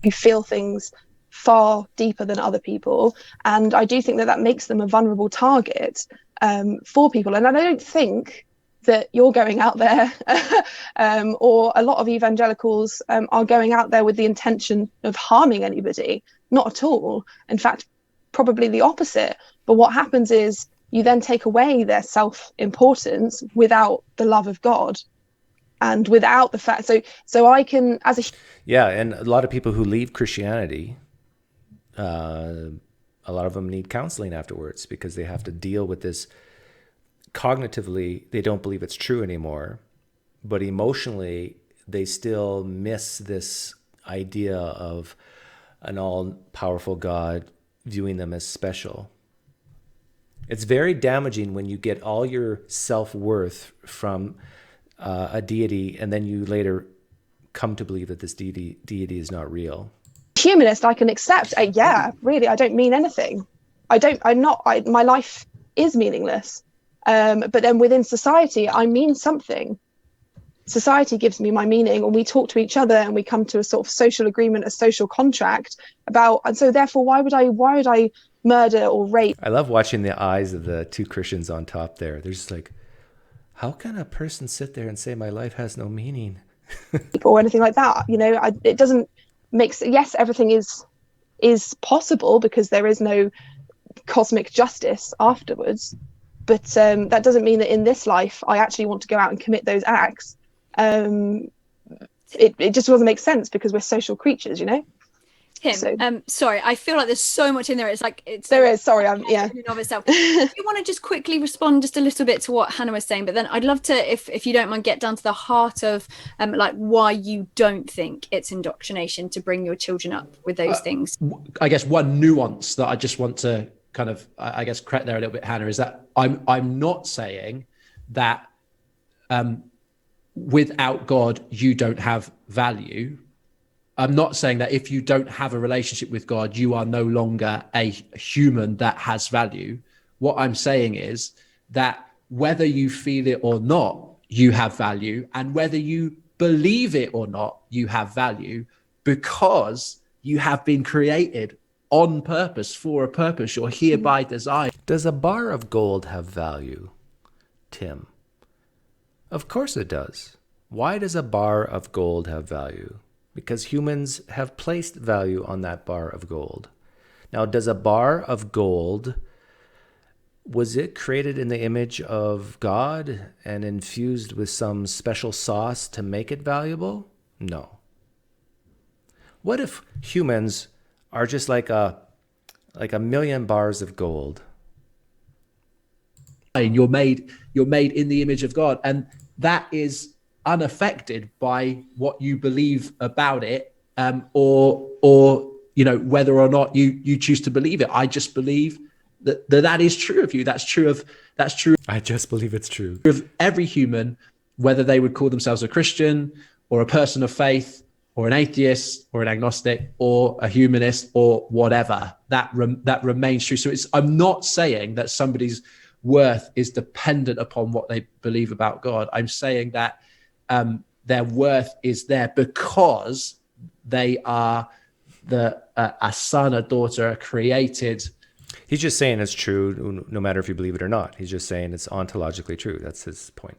You feel things far deeper than other people, and I do think that makes them a vulnerable target for people. And I don't think that you're going out there or a lot of evangelicals are going out there with the intention of harming anybody. Not at all. In fact, probably the opposite. But what happens is you then take away their self-importance without the love of God and without the fact. So I can, as a... Yeah, and a lot of people who leave Christianity, a lot of them need counseling afterwards because they have to deal with this. Cognitively, they don't believe it's true anymore, but emotionally, they still miss this idea of an all-powerful God viewing them as special. It's very damaging when you get all your self-worth from a deity, and then you later come to believe that this deity is not real. Humanist, I can accept. Really, I don't mean anything. My life is meaningless. But then within society, I mean something. Society gives me my meaning, and we talk to each other, and we come to a sort of social agreement, a social contract about. And so, therefore, why would I murder or rape? I love watching the eyes of the two Christians on top there. They're just like, how can a person sit there and say my life has no meaning? Or anything like that. It doesn't make sense. Yes, everything is possible because there is no cosmic justice afterwards. But that doesn't mean that in this life I actually want to go out and commit those acts. It just doesn't make sense because we're social creatures, Tim, sorry, I feel like there's so much in there. There is. Sorry, in of itself. If you want to just quickly respond just a little bit to what Hannah was saying, but then I'd love to, if you don't mind, get down to the heart of like why you don't think it's indoctrination to bring your children up with those things. I guess one nuance that I just want to kind of, I guess, correct there a little bit, Hannah, is that I'm not saying that without God you don't have value. I'm not saying that if you don't have a relationship with God, you are no longer a human that has value. What I'm saying is that whether you feel it or not, you have value, and whether you believe it or not, you have value, because you have been created on purpose, for a purpose. You're here by design. Does a bar of gold have value, Tim? Of course it does. Why does a bar of gold have value? Because humans have placed value on that bar of gold. Now, does a bar of gold, was it created in the image of God and infused with some special sauce to make it valuable? No. What if humans are just like a million bars of gold you're made in the image of God, and that is unaffected by what you believe about it, or whether or not you choose to believe it. I just believe that is true of you. That's true I just believe it's true of every human, whether they would call themselves a Christian or a person of faith or an atheist or an agnostic or a humanist or whatever. That remains true. So I'm not saying that somebody's worth is dependent upon what they believe about God. I'm saying that their worth is there because they are a son, a daughter, a created. He's just saying it's true no matter if you believe it or not. He's just saying it's ontologically true. That's his point.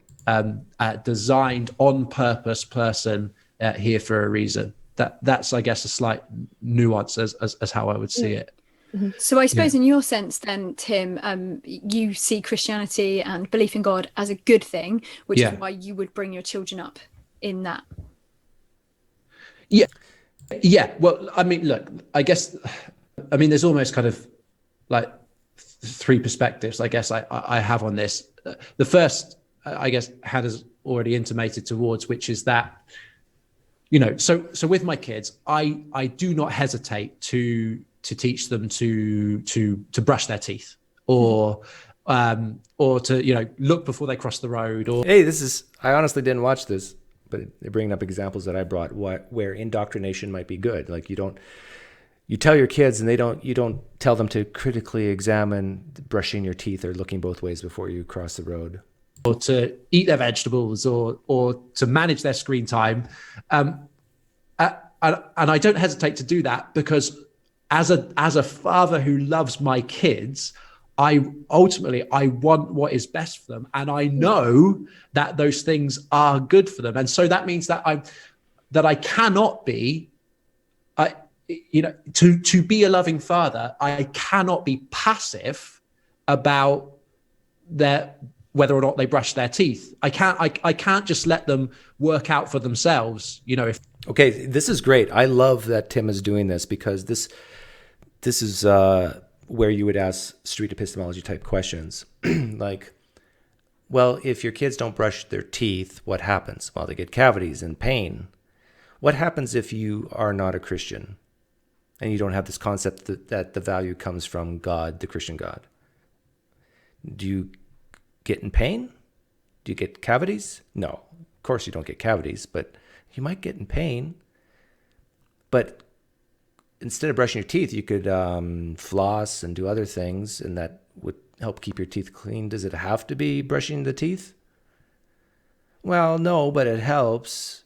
Designed on purpose person here for a reason. That's I guess a slight nuance as how I would see it. Mm-hmm. So I suppose in your sense then, Tim, you see Christianity and belief in God as a good thing, which is why you would bring your children up in that. Yeah. Well, I mean, look, there's almost kind of like three perspectives, I guess I have on this. The first, I guess, Hannah's already intimated towards, which is that, so with my kids, I do not hesitate to teach them to brush their teeth or to, look before they cross the road. Or hey, I honestly didn't watch this, but they're bringing up examples that I brought where indoctrination might be good. Like you tell your kids and you don't tell them to critically examine brushing your teeth or looking both ways before you cross the road, or to eat their vegetables, or to manage their screen time. And I don't hesitate to do that because as a father who loves my kids, I want what is best for them, and I know that those things are good for them, and so that means that I cannot be, to be a loving father, I cannot be passive about whether or not they brush their teeth. I can't just let them work out for themselves. Okay, this is great. I love that Tim is doing this because this is where you would ask street epistemology type questions. Like, well, if your kids don't brush their teeth, what happens? Well, they get cavities and pain. What happens if you are not a Christian and you don't have this concept that the value comes from God, the Christian God? Do you get in pain? Do you get cavities? No, of course you don't get cavities, but you might get in pain. But instead of brushing your teeth, you could floss and do other things, and that would help keep your teeth clean. Does it have to be brushing the teeth? Well, no, but it helps.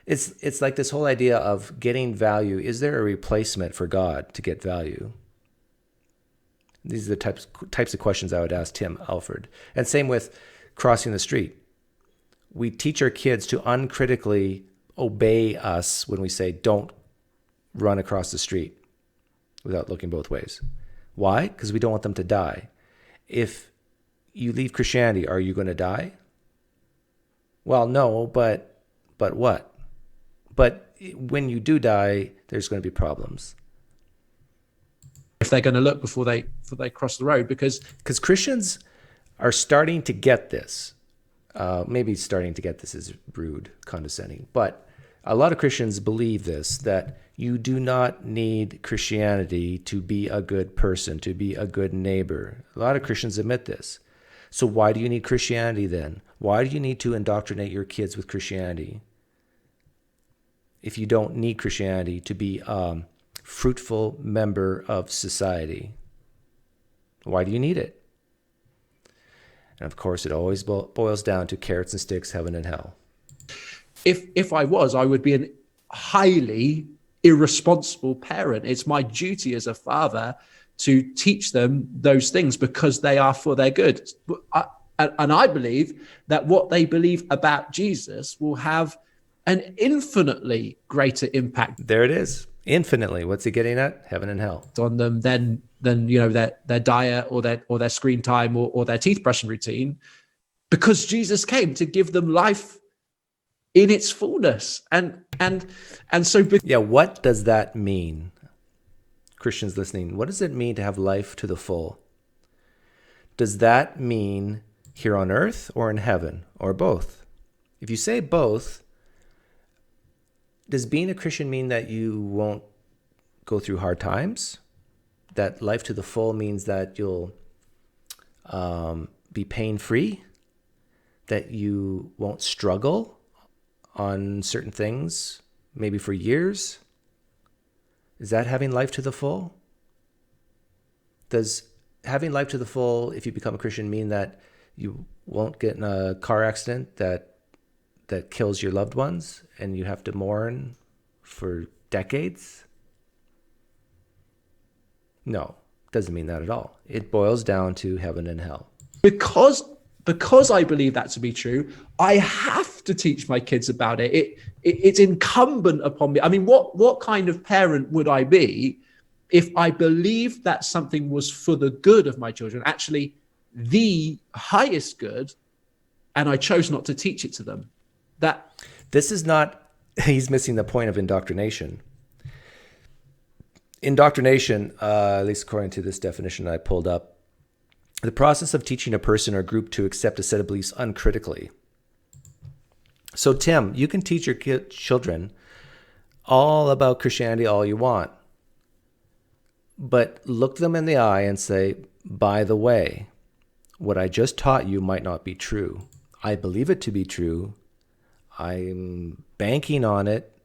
It's like this whole idea of getting value. Is there a replacement for God to get value? These are the types of questions I would ask Tim Alford. And same with crossing the street. We teach our kids to uncritically obey us when we say, don't run across the street without looking both ways. Why? Because we don't want them to die. If you leave Christianity, are you going to die? Well, no, but what? But when you do die, there's going to be problems. If they're going to look before they cross the road, because Christians are starting to get this. Maybe starting to get this is rude, condescending, but a lot of Christians believe this, that you do not need Christianity to be a good person, to be a good neighbor. A lot of Christians admit this. So why do you need Christianity then? Why do you need to indoctrinate your kids with Christianity if you don't need Christianity to be a fruitful member of society? Why do you need it? And of course, it always boils down to carrots and sticks, heaven and hell. If I was, I would be a highly irresponsible parent. It's my duty as a father to teach them those things because they are for their good. And I believe that what they believe about Jesus will have an infinitely greater impact. There it is. Infinitely. What's he getting at? Heaven and hell. On them than their diet or their screen time or their teeth brushing routine, because Jesus came to give them life in its fullness. And so what does that mean? Christians listening, what does it mean to have life to the full? does that mean here on earth or in heaven or both? If you say both, does being a Christian mean that you won't go through hard times? That life to the full means that you'll be pain-free? That you won't struggle on certain things, maybe for years? Is that having life to the full? Does having life to the full, if you become a Christian, mean that you won't get in a car accident that kills your loved ones and you have to mourn for decades? No, doesn't mean that at all. It boils down to heaven and hell. Because I believe that to be true, I have to teach my kids about it. It's incumbent upon me. I mean, what kind of parent would I be if I believed that something was for the good of my children, actually the highest good, and I chose not to teach it to them? This is not, he's missing the point of indoctrination. Indoctrination, at least according to this definition I pulled up, the process of teaching a person or group to accept a set of beliefs uncritically. So, Tim, you can teach your children all about Christianity all you want, but look them in the eye and say, by the way, what I just taught you might not be true. I believe it to be true. I'm banking on it.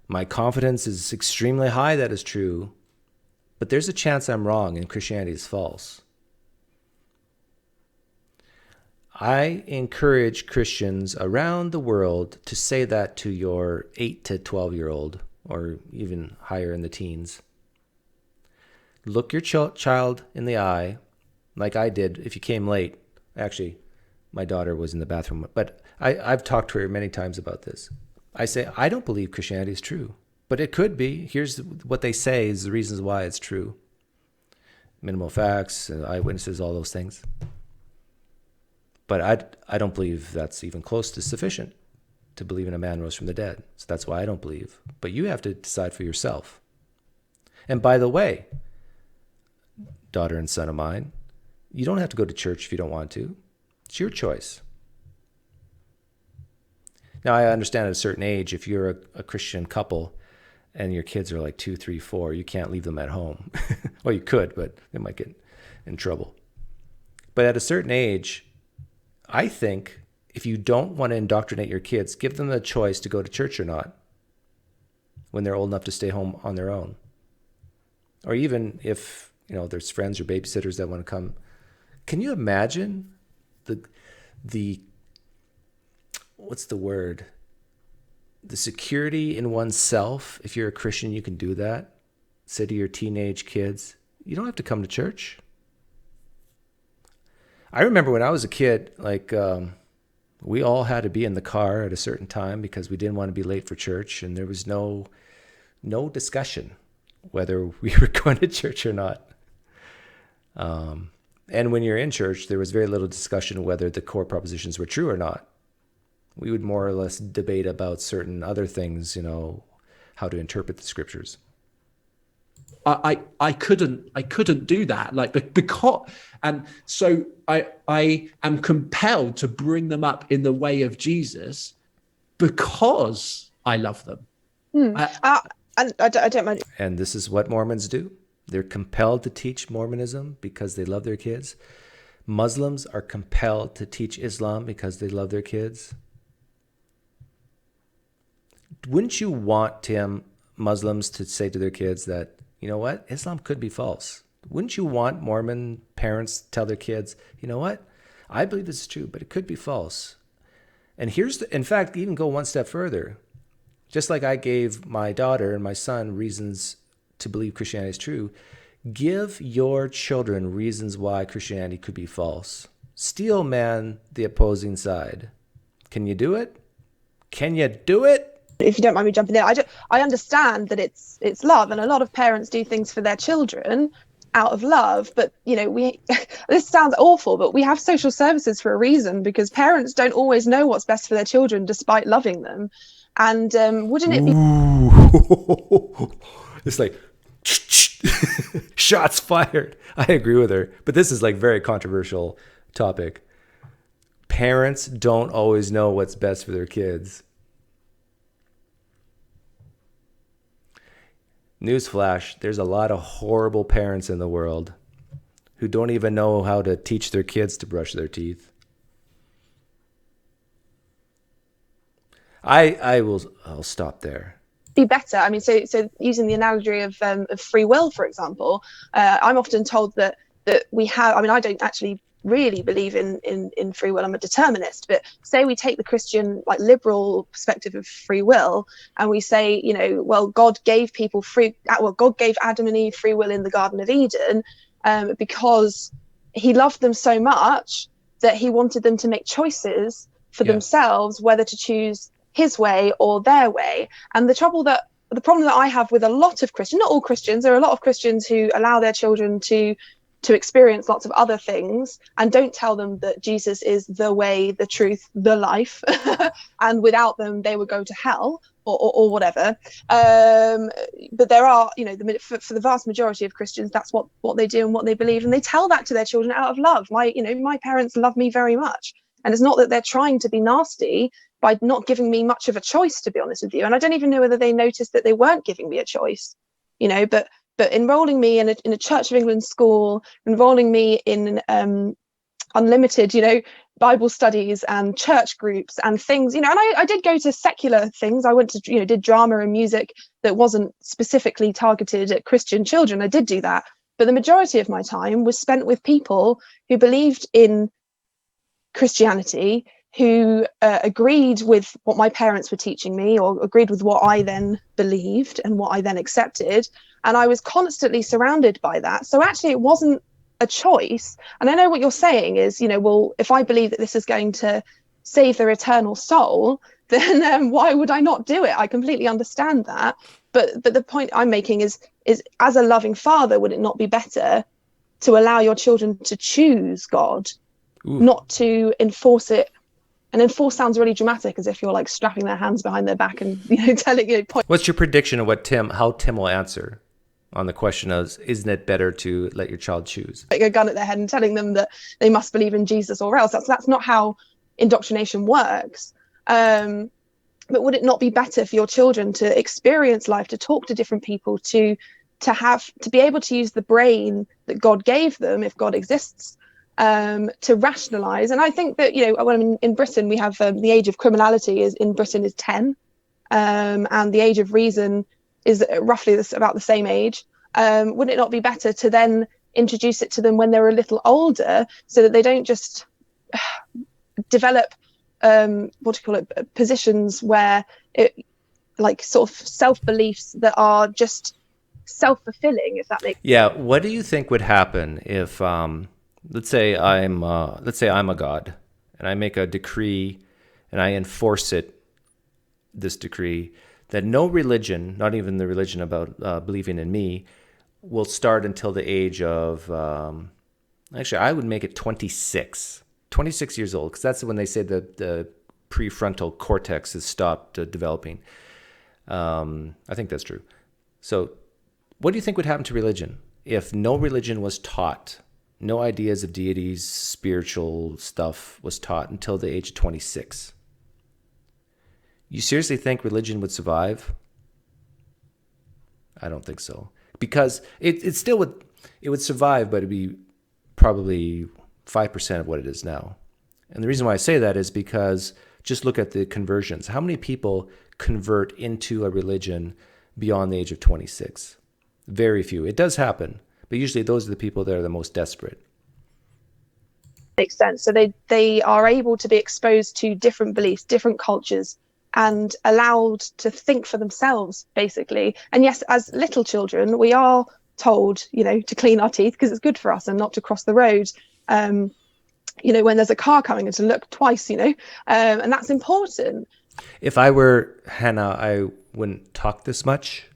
My confidence is extremely high that is true, but there's a chance I'm wrong and Christianity is false. I encourage Christians around the world to say that to your 8 to 12-year-old, or even higher in the teens. Look your child in the eye, like I did if you came late. Actually, my daughter was in the bathroom, but I've talked to her many times about this. I say, I don't believe Christianity is true, but it could be. Here's what they say is the reasons why it's true. Minimal facts, eyewitnesses, all those things. But I don't believe that's even close to sufficient to believe in a man rose from the dead. So that's why I don't believe. But you have to decide for yourself. And by the way, daughter and son of mine, you don't have to go to church if you don't want to. It's your choice. Now, I understand at a certain age, if you're a Christian couple and your kids are like 2, 3, 4, you can't leave them at home. Well, you could, but they might get in trouble. But at a certain age, I think if you don't want to indoctrinate your kids, give them the choice to go to church or not when they're old enough to stay home on their own. Or even if, there's friends or babysitters that want to come. Can you imagine the what's the word? The security in oneself. If you're a Christian, you can do that. Say to your teenage kids, you don't have to come to church. I remember when I was a kid, we all had to be in the car at a certain time because we didn't want to be late for church, and there was no discussion whether we were going to church or not. And when you're in church, there was very little discussion whether the core propositions were true or not. We would more or less debate about certain other things, how to interpret the scriptures. I couldn't do that, because, and so I am compelled to bring them up in the way of Jesus because I love them. I don't mind. And this is what Mormons do. They're compelled to teach Mormonism because they love their kids. Muslims are compelled to teach Islam because they love their kids. Wouldn't you want, Tim, Muslims to say to their kids that, you know what, Islam could be false? Wouldn't you want Mormon parents to tell their kids, you know what, I believe this is true, but it could be false. And in fact, even go one step further. Just like I gave my daughter and my son reasons to believe Christianity is true, give your children reasons why Christianity could be false. Steel man the opposing side. Can you do it? Can you do it? If you don't mind me jumping in, I understand that it's love, and a lot of parents do things for their children out of love, but we this sounds awful, but we have social services for a reason, because parents don't always know what's best for their children despite loving them. And wouldn't it be it's like Shots fired. I agree with her, but this is like very controversial topic. Parents don't always know what's best for their kids. Newsflash, there's a lot of horrible parents in the world who don't even know how to teach their kids to brush their teeth. I'll stop there. Be better. I mean, so using the analogy of free will, for example, I'm often told that we have. I mean, I don't actually really believe in free will. I'm a determinist. But say we take the Christian, like, liberal perspective of free will, and we say, you know, well, God gave God gave Adam and Eve free will in the Garden of Eden, because He loved them so much that He wanted them to make choices for themselves, whether to choose His way or their way. And the problem that I have with a lot of Christians, not all Christians, there are a lot of Christians who allow their children to experience lots of other things and don't tell them that Jesus is the way, the truth, the life, and without them they would go to hell or whatever. But there are, you know, for the vast majority of Christians, that's what they do and what they believe, and they tell that to their children out of love. My parents love me very much, and it's not that they're trying to be nasty by not giving me much of a choice, to be honest with you. And I don't even know whether they noticed that they weren't giving me a choice, you know, but enrolling me in a Church of England school, enrolling me in unlimited, you know, Bible studies and church groups and things, you know, and I did go to secular things. I went to, you know, did drama and music that wasn't specifically targeted at Christian children. I did do that. But the majority of my time was spent with people who believed in Christianity, who agreed with what my parents were teaching me, or agreed with what I then believed and what I then accepted. And I was constantly surrounded by that. So actually it wasn't a choice. And I know what you're saying is, you know, well, if I believe that this is going to save their eternal soul, then why would I not do it? I completely understand that. But the point I'm making is as a loving father, would it not be better to allow your children to choose God, not to enforce it? And enforce sounds really dramatic, as if you're like strapping their hands behind their back and, you know, telling you. What's your prediction of how Tim will answer on the question of, isn't it better to let your child choose? Like a gun at their head and telling them that they must believe in Jesus or else. That's not how indoctrination works. But would it not be better for your children to experience life, to talk to different people, to be able to use the brain that God gave them, if God exists, to rationalize? And I think that, you know, when in Britain we have the age of criminality is 10, and the age of reason is roughly about the same age. Wouldn't it not be better to then introduce it to them when they're a little older, so that they don't just develop positions where it, like, sort of self-beliefs that are just self-fulfilling, if that makes sense. Yeah. What do you think would happen if let's say I'm a god, and I make a decree and I enforce this decree, that no religion, not even the religion about believing in me, will start until the age of, actually, I would make it 26 years old, because that's when they say that the prefrontal cortex has stopped developing. I think that's true. So what do you think would happen to religion if no religion was taught? No ideas of deities, spiritual stuff was taught until the age of 26. You seriously think religion would survive? I don't think so. Because it still would, it would survive, but it'd be probably 5% of what it is now. And the reason why I say that is because just look at the conversions. How many people convert into a religion beyond the age of 26? Very few. It does happen. But usually those are the people that are the most desperate. Makes sense. So they are able to be exposed to different beliefs, different cultures, and allowed to think for themselves, basically. And yes, as little children, we are told, you know, to clean our teeth because it's good for us, and not to cross the road, you know, when there's a car coming, and to look twice, you know, and that's important. If I were Hannah, I wouldn't talk this much.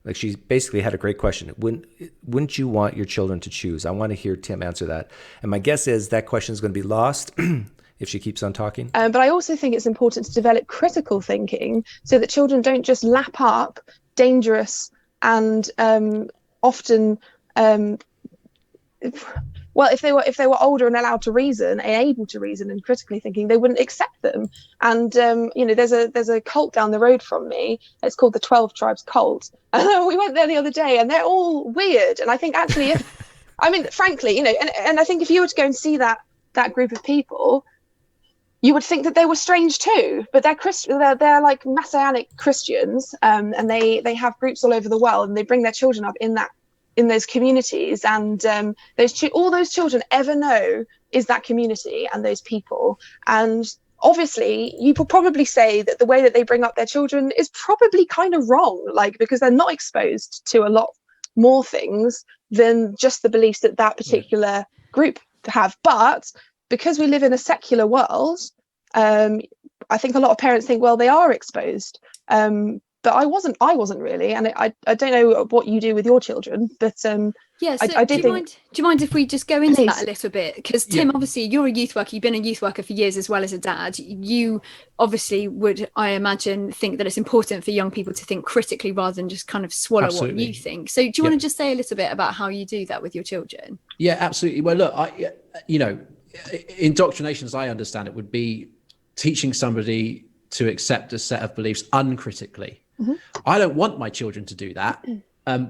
Like, she basically had a great question. Wouldn't you want your children to choose? I want to hear Tim answer that. And my guess is that question is going to be lost if she keeps on talking. But I also think it's important to develop critical thinking, so that children don't just lap up dangerous and often, well, if they were older and allowed to reason, and able to reason and critically thinking, they wouldn't accept them. And there's a cult down the road from me. It's called the 12 Tribes Cult. We went there the other day, and they're all weird. And I think actually, frankly, and I think if you were to go and see that group of people, you would think that they were strange too. But they're Christian. They're like Messianic Christians, and they have groups all over the world, and they bring their children up in those communities, and all those children ever know is that community and those people. And obviously you could probably say that the way that they bring up their children is probably kind of wrong, like, because they're not exposed to a lot more things than just the beliefs that particular group have. But because we live in a secular world, I think a lot of parents think, well, they are exposed. But I wasn't really, and I don't know what you do with your children, but yeah. So I do you mind if we just go into that a little bit? Because Tim, obviously, you're a youth worker. You've been a youth worker for years as well as a dad. You obviously would, I imagine, think that it's important for young people to think critically rather than just kind of swallow what you think. So do you want to just say a little bit about how you do that with your children? Yeah, absolutely. Well, look, indoctrination, as I understand it, would be teaching somebody to accept a set of beliefs uncritically. Mm-hmm. I don't want my children to do that.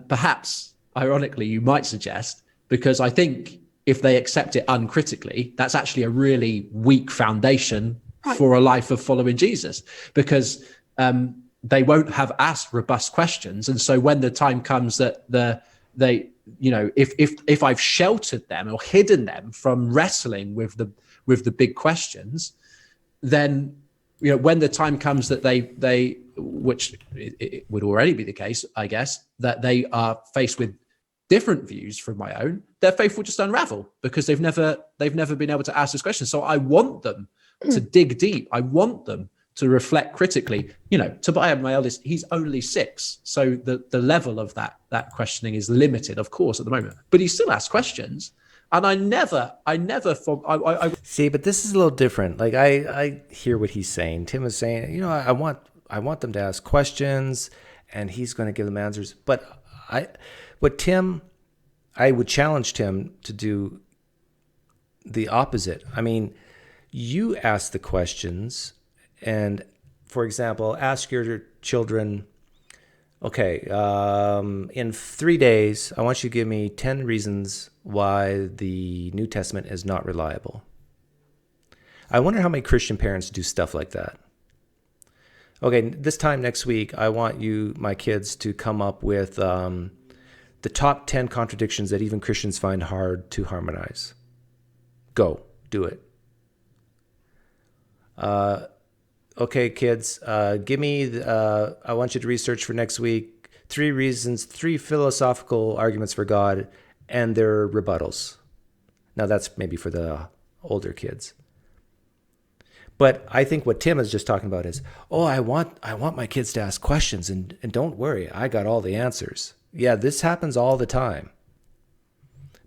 Perhaps, ironically, you might suggest, because I think if they accept it uncritically, that's actually a really weak foundation for a life of following Jesus, because they won't have asked robust questions. And so when the time comes that if I've sheltered them or hidden them from wrestling with the big questions, then when the time comes that they which it would already be the case, I guess, that they are faced with different views from my own, their faith will just unravel, because they've never been able to ask this question. So I want them to dig deep. I want them to reflect critically. Tobiah, my eldest, he's only 6, so the level of that questioning is limited, of course, at the moment. But he still asks questions. And I never see, but this is a little different. Like I hear what he's saying. Tim is saying, I want them to ask questions, and he's going to give them answers. But I would challenge Tim to do the opposite. I mean, you ask the questions, and for example, ask your children, okay, in 3 days, I want you to give me 10 reasons why the New Testament is not reliable. I wonder how many Christian parents do stuff like that. Okay, this time next week, I want my kids, to come up with the top 10 contradictions that even Christians find hard to harmonize. Go, do it. Okay, kids, give me, I want you to research for next week 3 philosophical arguments for God and their rebuttals. Now that's maybe for the older kids. But I think what Tim is just talking about is, I want my kids to ask questions, and don't worry, I got all the answers. Yeah, this happens all the time.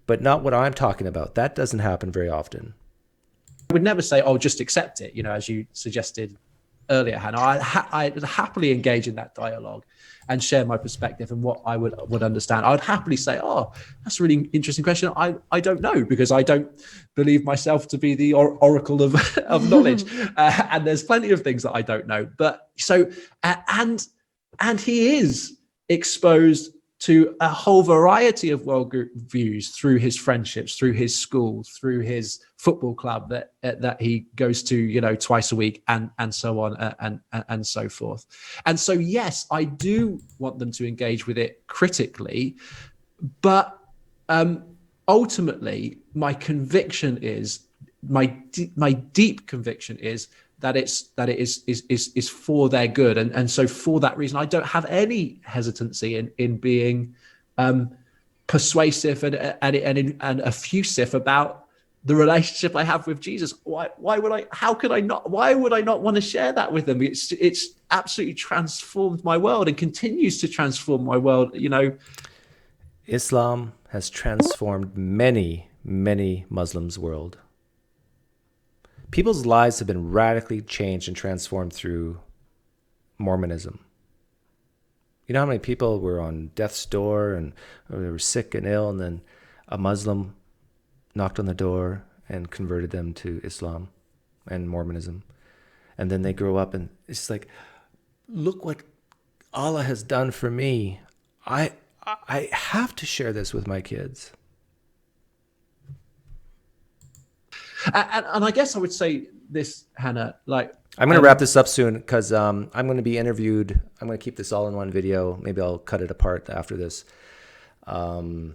But not what I'm talking about. That doesn't happen very often. I would never say, just accept it, as you suggested earlier, Hannah. I'd happily engage in that dialogue and share my perspective and what I would understand. I would happily say, that's a really interesting question. I don't know, because I don't believe myself to be the oracle of knowledge. And there's plenty of things that I don't know. But so, and he is exposed to a whole variety of world views through his friendships, through his school, through his football club that he goes to, twice a week, and so on and so forth. And so, yes, I do want them to engage with it critically, but ultimately, my conviction is, my deep conviction is that it is for their good, and so for that reason, I don't have any hesitancy in being persuasive and effusive about the relationship I have with Jesus. Why would I? How could I not? Why would I not want to share that with them? It's absolutely transformed my world and continues to transform my world. Islam has transformed many Muslims' world. People's lives have been radically changed and transformed through Mormonism. You know how many people were on death's door and or they were sick and ill, and then a Muslim knocked on the door and converted them to Islam and Mormonism. And then they grow up and it's like, look what Allah has done for me. I have to share this with my kids. And I guess I would say this, Hannah, like, I'm going to wrap this up soon because I'm going to be interviewed. I'm going to keep this all in one video. Maybe I'll cut it apart after this. Yeah.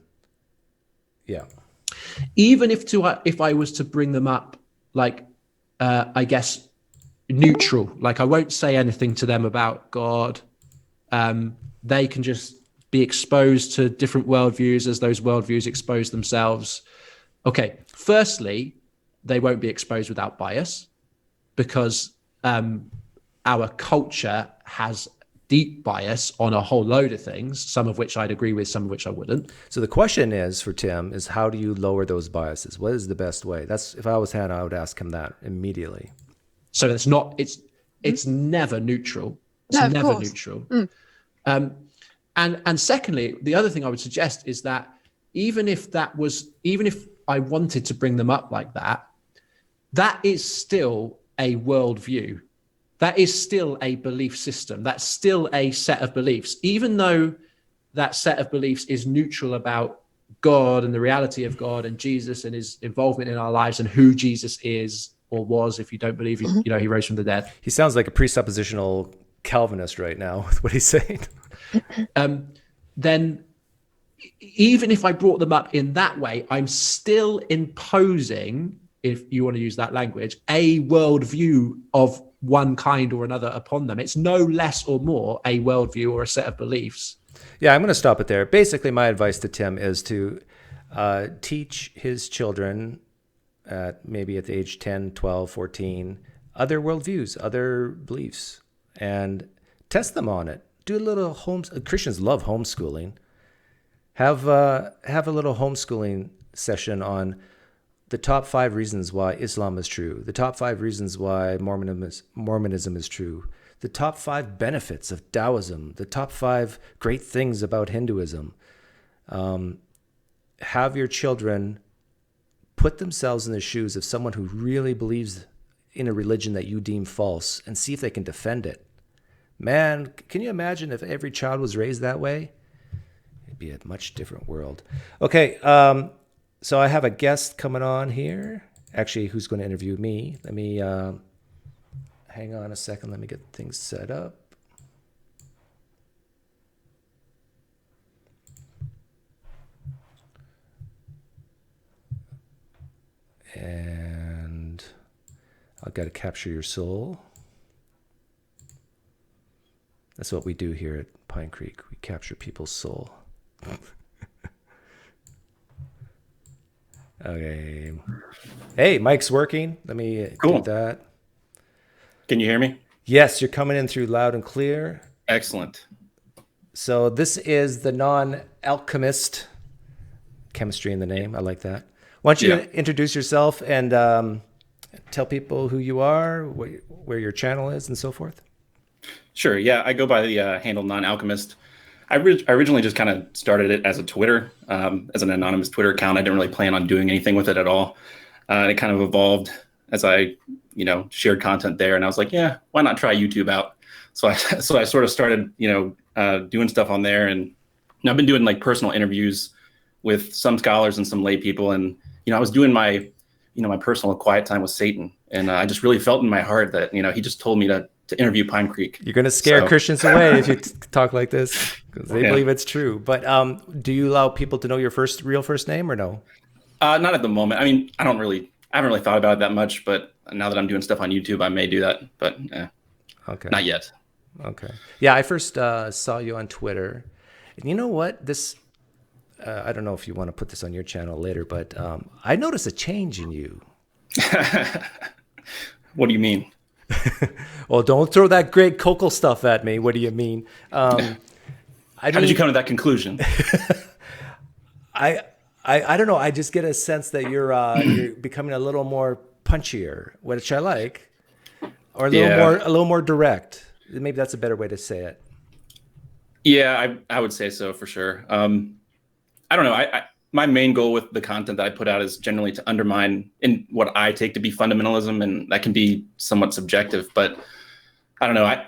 Even if I was to bring them up, like, I guess, neutral, like I won't say anything to them about God. They can just be exposed to different worldviews as those worldviews expose themselves. Okay, firstly, they won't be exposed without bias because our culture has deep bias on a whole load of things, some of which I'd agree with, some of which I wouldn't. So the question is for Tim is how do you lower those biases? What is the best way? That's if I was Hannah, I would ask him that immediately. So it's never neutral. It's No, of never course. neutral. And secondly, the other thing I would suggest is that even if I wanted to bring them up like that, that is still a worldview. That is still a belief system. That's still a set of beliefs. Even though that set of beliefs is neutral about God and the reality of God and Jesus and his involvement in our lives and who Jesus is or was, if you don't believe he rose from the dead. He sounds like a presuppositional Calvinist right now with what he's saying. Then even if I brought them up in that way, I'm still imposing, if you want to use that language, a worldview of one kind or another upon them. It's no less or more a worldview or a set of beliefs. Yeah, I'm going to stop it there. Basically, my advice to Tim is to teach his children maybe at the age 10, 12, 14, other worldviews, other beliefs, and test them on it. Do a little Christians love homeschooling. Have a little homeschooling session on the top 5 reasons why Islam is true, the top 5 reasons why Mormonism is true, the top 5 benefits of Taoism, the top 5 great things about Hinduism. Have your children put themselves in the shoes of someone who really believes in a religion that you deem false and see if they can defend it. Man, can you imagine if every child was raised that way? It'd be a much different world. Okay, so I have a guest coming on here, actually, who's going to interview me. Let me hang on a second. Let me get things set up. And I've got to capture your soul. That's what we do here at PineCreek. We capture people's soul. Okay. Hey, mic's working. Let me do that. Can you hear me? Yes, you're coming in through loud and clear. Excellent. So this is the Non-Alchemist. Chemistry in the name. I like that. Why don't you introduce yourself and tell people who you are, where your channel is, and so forth? Sure. Yeah, I go by the handle Non-Alchemist. I originally just kind of started it as a Twitter, as an anonymous Twitter account. I didn't really plan on doing anything with it at all. It kind of evolved as I, shared content there, and I was like, yeah, why not try YouTube out? So I sort of started, doing stuff on there, and I've been doing like personal interviews with some scholars and some lay people, and I was doing my, my personal quiet time with Satan, and I just really felt in my heart that he just told me to interview PineCreek. You're going to scare Christians away if you talk like this, because they believe it's true. But do you allow people to know your real first name or no? Not at the moment. I mean, I haven't really thought about it that much, but now that I'm doing stuff on YouTube, I may do that, but okay, not yet. Okay. Yeah, I first saw you on Twitter. And you know what? This, I don't know if you want to put this on your channel later, but I noticed a change in you. What do you mean? Well, don't throw that Greg Kokel stuff at me. What do you mean? How did you come to that conclusion? I don't know. I just get a sense that you're becoming a little more punchier, which I like, or a little more direct. Maybe that's a better way to say it. Yeah, I would say so for sure. I don't know. My main goal with the content that I put out is generally to undermine in what I take to be fundamentalism, and that can be somewhat subjective. But I don't know.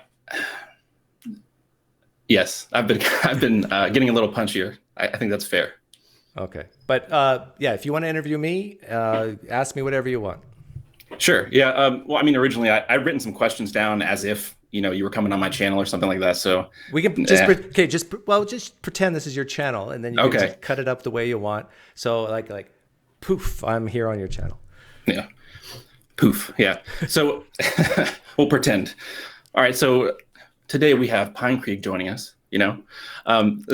Yes, I've been getting a little punchier. I think that's fair. Okay, but yeah, if you want to interview me, ask me whatever you want. Sure. Yeah. Well, I mean, originally I'd written some questions down as if you were coming on my channel or something like that. So we can just just pretend this is your channel, and then you can just cut it up the way you want. So like, poof, I'm here on your channel. Yeah. Poof. Yeah. So we'll pretend. All right. So today we have PineCreek joining us.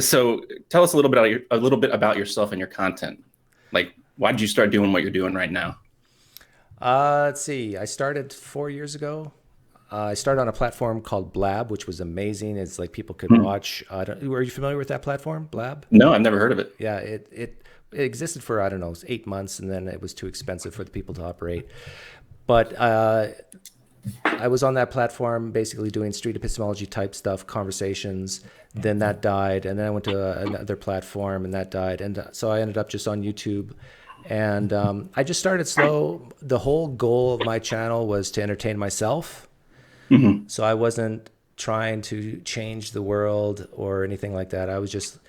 So tell us a little bit about yourself and your content. Like, why did you start doing what you're doing right now? Let's see. I started 4 years ago. I started on a platform called Blab, which was amazing. It's like people could watch. Are you familiar with that platform, Blab? No, I've never heard of it. Yeah, it existed for, 8 months, and then it was too expensive for the people to operate. But I was on that platform basically doing street epistemology type stuff, conversations. Then that died, and then I went to another platform, and that died. And so I ended up just on YouTube. And I just started slow. The whole goal of my channel was to entertain myself. Mm-hmm. So I wasn't trying to change the world or anything like that. I was just,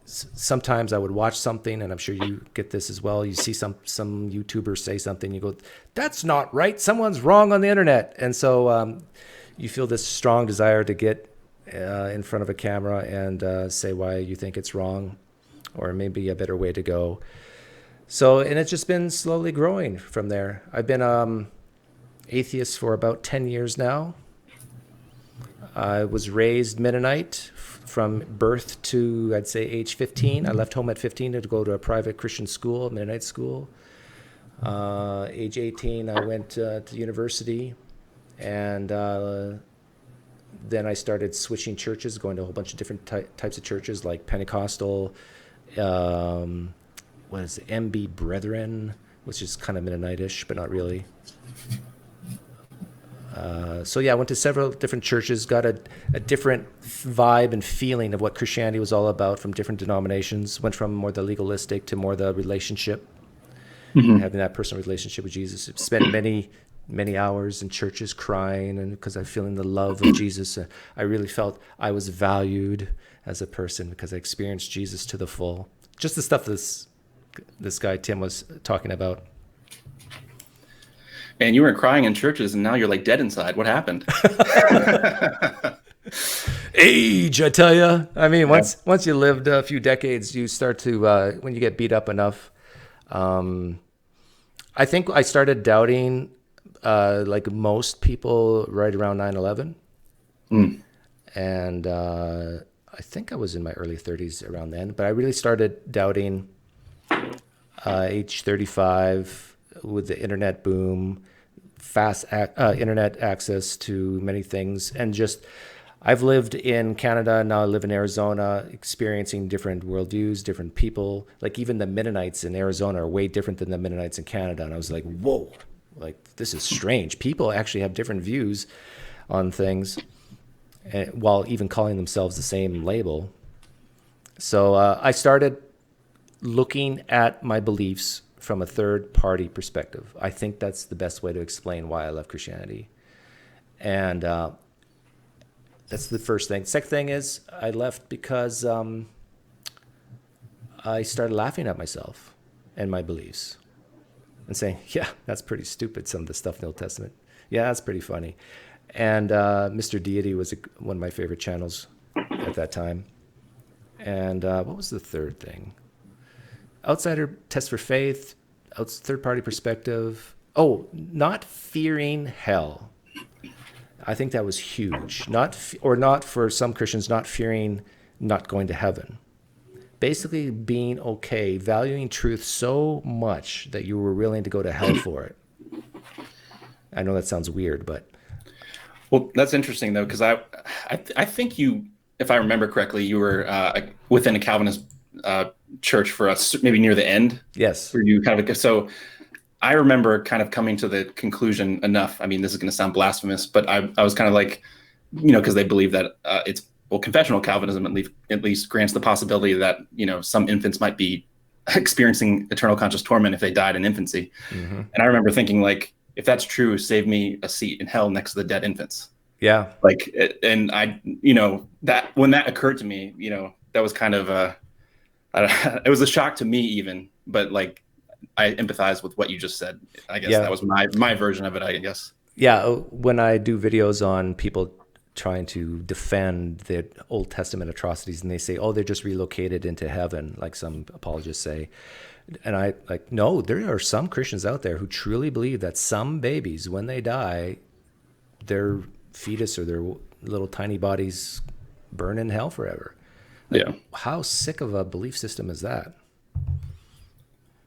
sometimes I would watch something, and I'm sure you get this as well. You see some YouTuber say something, you go, that's not right. Someone's wrong on the internet. And so you feel this strong desire to get in front of a camera and say why you think it's wrong, or maybe a better way to go. So, and it's just been slowly growing from there. I've been atheist for about 10 years now. I was raised Mennonite from birth to, I'd say, age 15. I left home at 15 to go to a private Christian school, Mennonite school. Age 18, I went to university, and then I started switching churches, going to a whole bunch of different types of churches, like Pentecostal, MB Brethren, which is kind of Mennonite-ish, but not really. So yeah, I went to several different churches, got a different vibe and feeling of what Christianity was all about from different denominations. Went from more the legalistic to more the relationship, having that personal relationship with Jesus. Spent many hours in churches crying, and because I'm feeling the love of Jesus, I really felt I was valued as a person because I experienced Jesus to the full. Just the stuff this guy Tim was talking about. And you were crying in churches, and now you're like dead inside. What happened? Age, I tell you. I mean, once you lived a few decades, you start to when you get beat up enough. I think I started doubting, like most people, right around 9/11, and I think I was in my early 30s around then. But I really started doubting age 35 with the internet boom, fast internet access to many things, and just I've lived in Canada, now I live in Arizona, experiencing different worldviews, different people. Like even the Mennonites in Arizona are way different than the Mennonites in Canada, and I was like, whoa, like this is strange. People actually have different views on things, while even calling themselves the same label. So I started looking at my beliefs from a third-party perspective. I think that's the best way to explain why I left Christianity. And that's the first thing. Second thing is I left because I started laughing at myself and my beliefs and saying, yeah, that's pretty stupid, some of the stuff in the Old Testament. Yeah, that's pretty funny. And Mr. Deity was one of my favorite channels at that time. And what was the third thing? Outsider test for faith, third-party perspective. Oh, not fearing hell. I think that was huge. Not for some Christians, not fearing not going to heaven. Basically being okay, valuing truth so much that you were willing to go to hell for it. I know that sounds weird, but... Well, that's interesting, though, because I think you, if I remember correctly, you were within a Calvinist church for us, maybe near the end. Yes. Where you kind of, so I remember kind of coming to the conclusion enough. I mean, this is going to sound blasphemous, but I was kind of like, because they believe that it's confessional Calvinism at least grants the possibility that, some infants might be experiencing eternal conscious torment if they died in infancy. Mm-hmm. And I remember thinking, like, if that's true, save me a seat in hell next to the dead infants. Yeah. Like, and I, that when that occurred to me, that was kind of it was a shock to me even, but like, I empathize with what you just said. I guess that was my version of it, I guess. Yeah. When I do videos on people trying to defend the Old Testament atrocities and they say, oh, they're just relocated into heaven, like some apologists say. And I like, no, there are some Christians out there who truly believe that some babies, when they die, their fetus or their little tiny bodies burn in hell forever. Like, yeah. How sick of a belief system is that?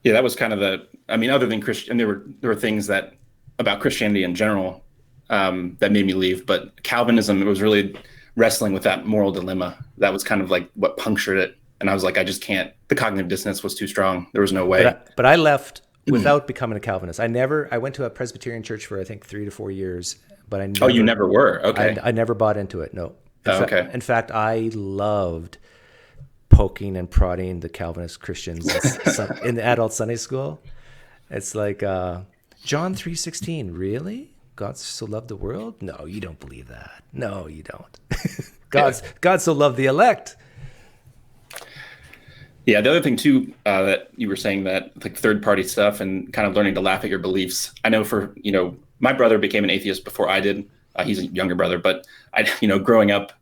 Yeah, that was kind of other than Christian, there were things that about Christianity in general that made me leave, but Calvinism, it was really wrestling with that moral dilemma. That was kind of like what punctured it. And I was like, I just can't, the cognitive dissonance was too strong. There was no way. But I left without becoming a Calvinist. I went to a Presbyterian church for, I think, 3 to 4 years, but I never. Oh, you never were? Okay. I never bought into it. No. Okay. In fact, I loved poking and prodding the Calvinist Christians in the adult Sunday school. It's like, John 3:16, really? God so loved the world? No, you don't believe that. No, you don't. God so loved the elect. Yeah, the other thing too, that you were saying, that like third-party stuff and kind of learning to laugh at your beliefs. I know my brother became an atheist before I did. He's a younger brother, but growing up,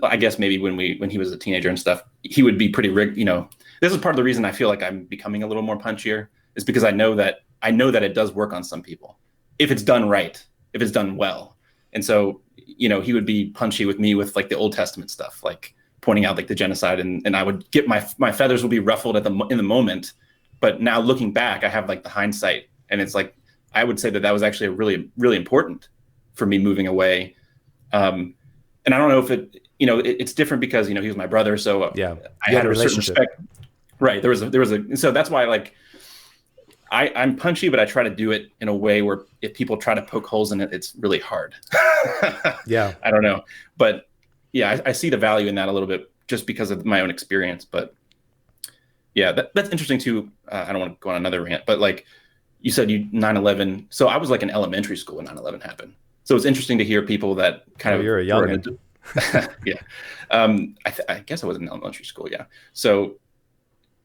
I guess maybe when he was a teenager and stuff, he would be pretty rigged. This is part of the reason I feel like I'm becoming a little more punchier, is because I know that it does work on some people if it's done right, if it's done well. And so, he would be punchy with me with like the Old Testament stuff, like pointing out like the genocide, and I would get my feathers would be ruffled in the moment. But now looking back, I have like the hindsight, and it's like, I would say that was actually really, really important for me moving away. And I don't know if it's different because, he was my brother. So yeah, I had a certain respect. Right. There was so that's why, like, I'm punchy, but I try to do it in a way where if people try to poke holes in it, it's really hard. Yeah. I don't know. But yeah, I see the value in that a little bit just because of my own experience. But yeah, that's interesting too. I don't want to go on another rant, but like you said, 9/11. So I was like in elementary school when 9/11 happened. So it's interesting to hear people that kind of. You're a youngin'. Yeah. I guess I was in elementary school. Yeah. So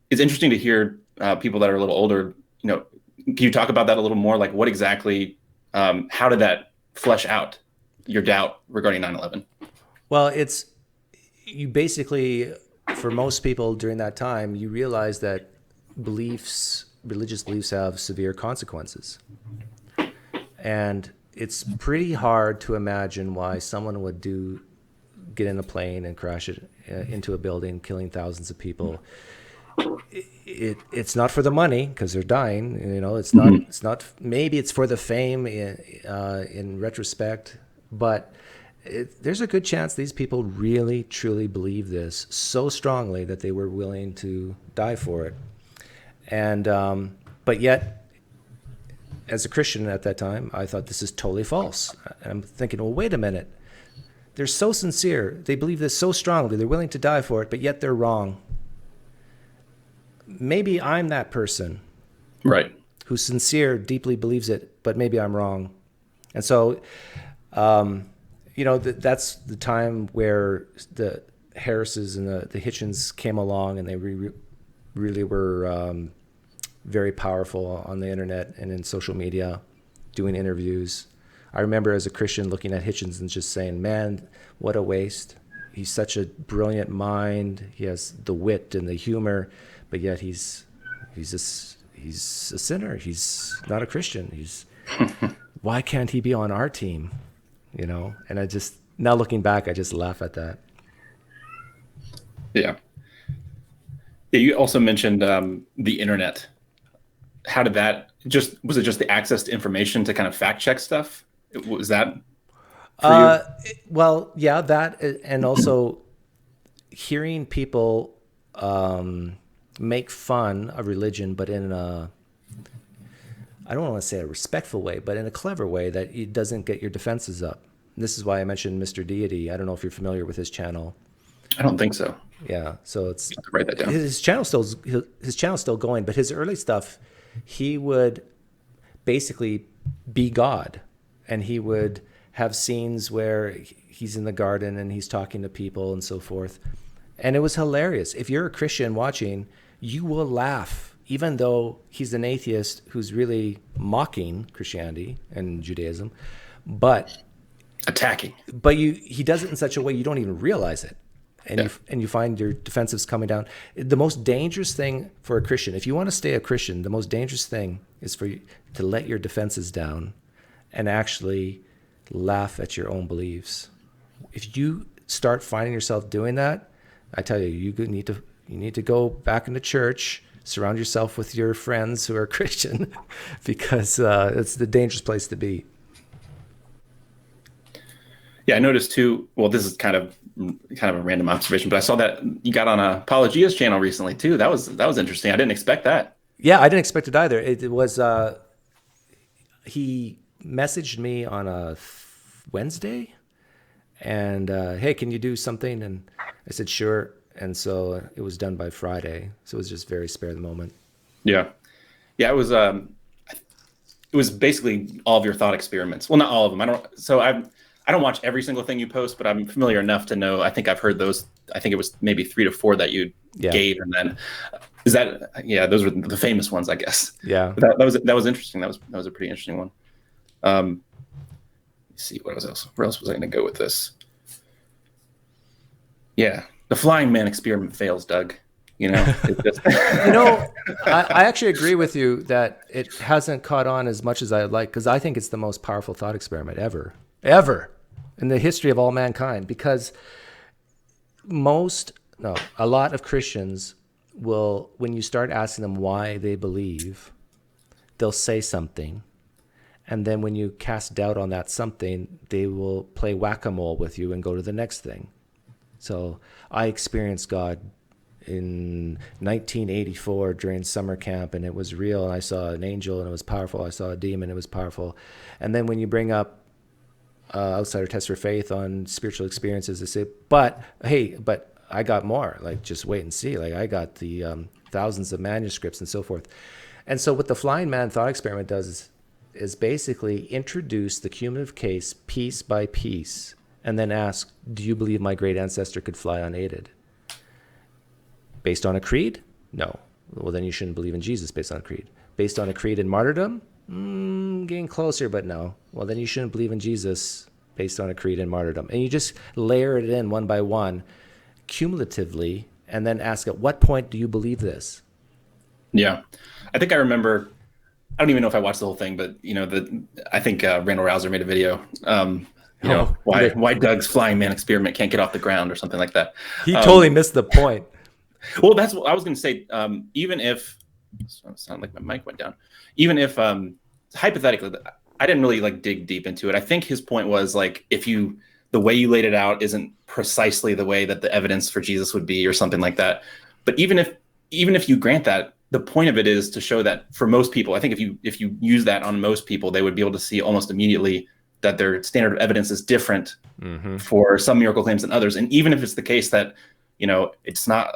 it's interesting to hear people that are a little older. Can you talk about that a little more? Like, what exactly, how did that flesh out your doubt regarding 9/11? Well, you basically, for most people during that time, you realize that religious beliefs have severe consequences. And it's pretty hard to imagine why someone would get in a plane and crash it into a building, killing thousands of people. It's not for the money because they're dying. It's not. It's not. Maybe it's for the fame in retrospect, but there's a good chance these people really, truly believe this so strongly that they were willing to die for it. And but yet, as a Christian at that time, I thought this is totally false. And I'm thinking, well, wait a minute. They're so sincere. They believe this so strongly. They're willing to die for it, but yet they're wrong. Maybe I'm that person, right? Who's sincere, deeply believes it, but maybe I'm wrong. And so, that's the time where the Harrises and the Hitchens came along, and they really were very powerful on the internet and in social media, doing interviews. I remember as a Christian looking at Hitchens and just saying, man, what a waste. He's such a brilliant mind. He has the wit and the humor, but yet he's a sinner. He's not a Christian. Why can't he be on our team? And I just, now looking back, I just laugh at that. Yeah. You also mentioned the internet. How did that was it just the access to information to kind of fact check stuff? Was that for you? Well, yeah, that, and also hearing people make fun of religion, but in I don't want to say a respectful way, but in a clever way that it doesn't get your defenses up. This is why I mentioned Mr. Deity. I don't know if you're familiar with his channel. I don't think so. Yeah, so it's I'll have to write that down. his channel's still going, but his early stuff, he would basically be God, and he would have scenes where he's in the garden and he's talking to people and so forth, and it was hilarious. If you're a Christian watching, you will laugh, even though he's an atheist who's really mocking Christianity and Judaism, but Attacking. he does it in such a way you don't even realize it. And you find your defensives coming down. The most dangerous thing for a Christian, if you want to stay a Christian, the most dangerous thing is for you to let your defenses down and actually laugh at your own beliefs. If you start finding yourself doing that, I tell you, you need to go back into church, surround yourself with your friends who are Christian, because it's the dangerous place to be. Yeah, I noticed too. Well, this is kind of a random observation, but I saw that you got on Apologia's channel recently too. That was interesting. I didn't expect that. Yeah, I didn't expect it either. It was he messaged me on a Wednesday, and hey, can you do something? And I said sure. And so it was done by Friday. So it was just very spare the moment. Yeah, it was. It was basically all of your thought experiments. Well, not all of them. I don't watch every single thing you post, but I'm familiar enough to know. I think I've heard those. I think it was maybe 3 to 4 that you gave, and then those were the famous ones, I guess. Yeah, that was interesting. That was a pretty interesting one. Let's see what else. Where else was I going to go with this? Yeah, the flying man experiment fails, Doug. I actually agree with you that it hasn't caught on as much as I'd like, because I think it's the most powerful thought experiment ever in the history of all mankind, because a lot of Christians will, when you start asking them why they believe, they'll say something, and then when you cast doubt on that something, they will play whack-a-mole with you and go to the next thing. So I experienced God in 1984 during summer camp, and it was real, and I saw an angel and it was powerful. I saw a demon, it was powerful. And then when you bring up outsider test for faith on spiritual experiences, they say, but I got more. Like, just wait and see. Like, I got the thousands of manuscripts and so forth. And so what the flying man thought experiment does is basically introduce the cumulative case piece by piece, and then ask, do you believe my great ancestor could fly unaided? Based on a creed? No. Well, then you shouldn't believe in Jesus based on a creed. Based on a creed and martyrdom? Getting closer, but no. Well, then you shouldn't believe in Jesus based on a creed and martyrdom. And you just layer it in one by one, cumulatively, and then ask, at what point do you believe this? Yeah. I think I remember, I don't even know if I watched the whole thing, but I think Randall Rouser made a video, why Doug's flying man experiment can't get off the ground or something like that. He totally missed the point. Well, that's what I was going to say. Even if, it sounded like my mic went down. Even if, hypothetically, I didn't really dig deep into it. I think his point was the way you laid it out isn't precisely the way that the evidence for Jesus would be, or something like that. But even if you grant that, the point of it is to show that for most people, I think if you use that on most people, they would be able to see almost immediately that their standard of evidence is different for some miracle claims than others. And even if it's the case that it's not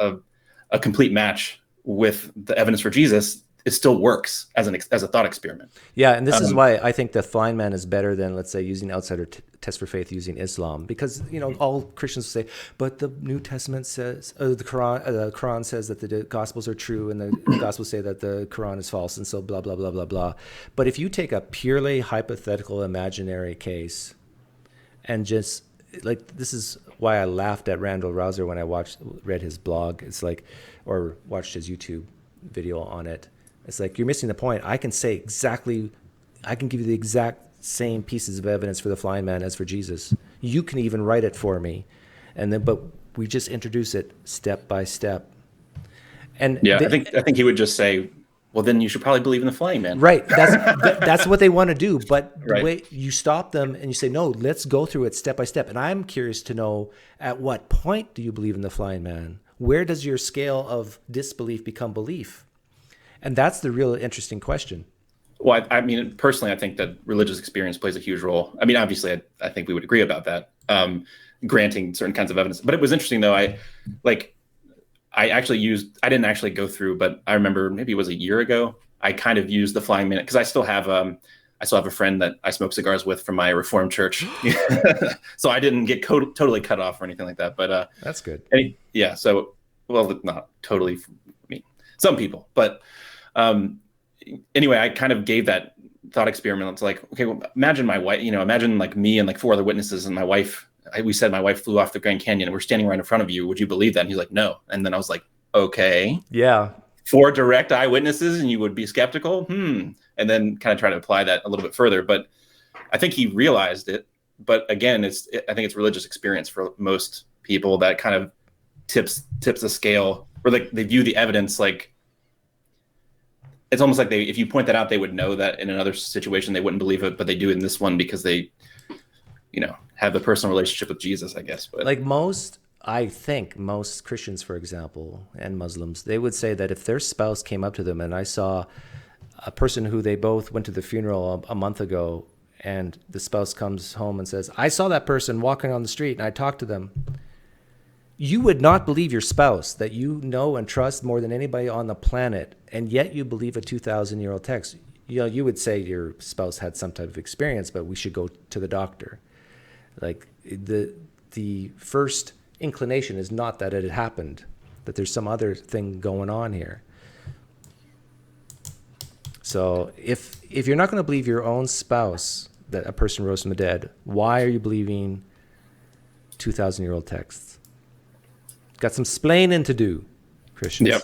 a complete match with the evidence for Jesus, it still works as a thought experiment. Yeah, and this is why I think the flying man is better than, let's say, using outsider test for faith using Islam, because all Christians say, but the New Testament says, the Quran says that the Gospels are true, and the Gospels say that the Quran is false, and so blah blah blah blah blah. But if you take a purely hypothetical, imaginary case, and just this is why I laughed at Randall Rouser when I read his blog. It's or watched his YouTube video on it. It's you're missing the point. I can give you the exact same pieces of evidence for the flying man as for Jesus. You can even write it for me. But we just introduce it step by step. And yeah, I think he would just say, well, then you should probably believe in the flying man. Right. That's what they want to do. But the right. way you stop them and you say, no, let's go through it step by step. And I'm curious to know, at what point do you believe in the flying man? Where does your scale of disbelief become belief? And that's the real interesting question. Well, I mean, personally, I think that religious experience plays a huge role. I mean, obviously, I think we would agree about that, granting certain kinds of evidence. But it was interesting, though. I didn't actually go through, but I remember maybe it was a year ago. I kind of used the flying minute because I still have a friend that I smoke cigars with from my Reformed church, so I didn't get totally cut off or anything like that. But that's good. Yeah. So, well, not totally. I mean, some people, but anyway, I kind of gave that thought experiment. It's like, okay, well, imagine my wife. Imagine like me and like 4 other witnesses, and my wife. We said my wife flew off the Grand Canyon, and we're standing right in front of you. Would you believe that? And he's like, no. And then I was like, okay. Yeah. 4 direct eyewitnesses, and you would be skeptical. And then kind of try to apply that a little bit further. But I think he realized it. But again, I think it's religious experience for most people that kind of tips the scale, or like they view the evidence like it's almost like if you point that out, they would know that in another situation they wouldn't believe it, but they do it in this one because they, have the personal relationship with Jesus, I guess. But like I think most Christians, for example, and Muslims, they would say that if their spouse came up to them and I saw a person who they both went to the funeral a month ago, and the spouse comes home and says, I saw that person walking on the street and I talked to them. You would not believe your spouse that you know and trust more than anybody on the planet, and yet you believe a 2,000-year-old text. You would say your spouse had some type of experience, but we should go to the doctor. Like the first inclination is not that it had happened, that there's some other thing going on here. So if you're not going to believe your own spouse that a person rose from the dead, why are you believing 2,000-year-old texts? Got some splaining to do, Christians. Yep.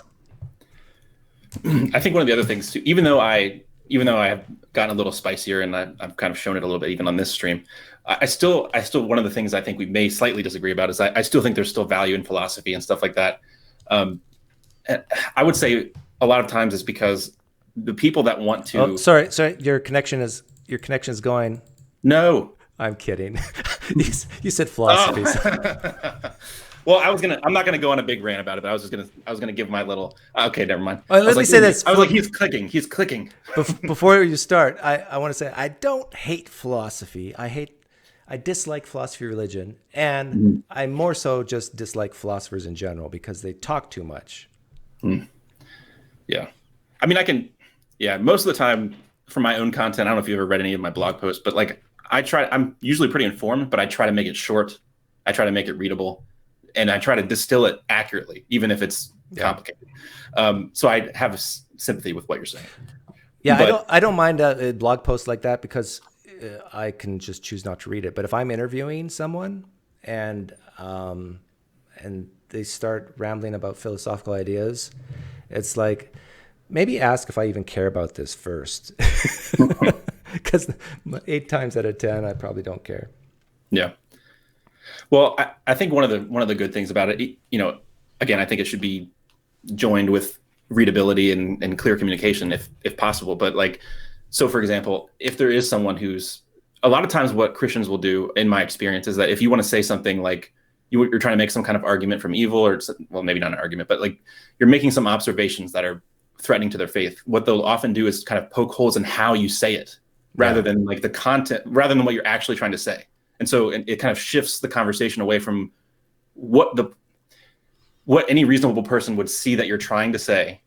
I think one of the other things too, even though I have gotten a little spicier and I've kind of shown it a little bit even on this stream, I still one of the things I think we may slightly disagree about is I still think there's still value in philosophy and stuff like that. I would say a lot of times it's because the people that want to. Oh, sorry, your connection is going. No, I'm kidding. You said philosophy. Well, I'm not gonna go on a big rant about it, but I was gonna give my little. Okay, never mind. Let me say this. I was like, he's clicking. Before you start, I want to say I don't hate philosophy. I dislike philosophy religion, and I more so just dislike philosophers in general because they talk too much. Yeah, I mean, most of the time for my own content, I don't know if you've ever read any of my blog posts, but like I'm usually pretty informed, but I try to make it short. I try to make it readable, and I try to distill it accurately, even if it's complicated. So I have sympathy with what you're saying. Yeah, but I don't mind a blog post like that because I can just choose not to read it. But if I'm interviewing someone and they start rambling about philosophical ideas, it's like, maybe ask if I even care about this first. Because 8 times out of 10, I probably don't care. Yeah. Well, I think one of the good things about it, again, I think it should be joined with readability and clear communication if possible. But like, so for example, if there is someone who's, a lot of times what Christians will do, in my experience, is that if you want to say something like you're trying to make some kind of argument from evil, or well, maybe not an argument, but like you're making some observations that are threatening to their faith, what they'll often do is kind of poke holes in how you say it rather than like the content, rather than what you're actually trying to say. And so it kind of shifts the conversation away from what any reasonable person would see that you're trying to say.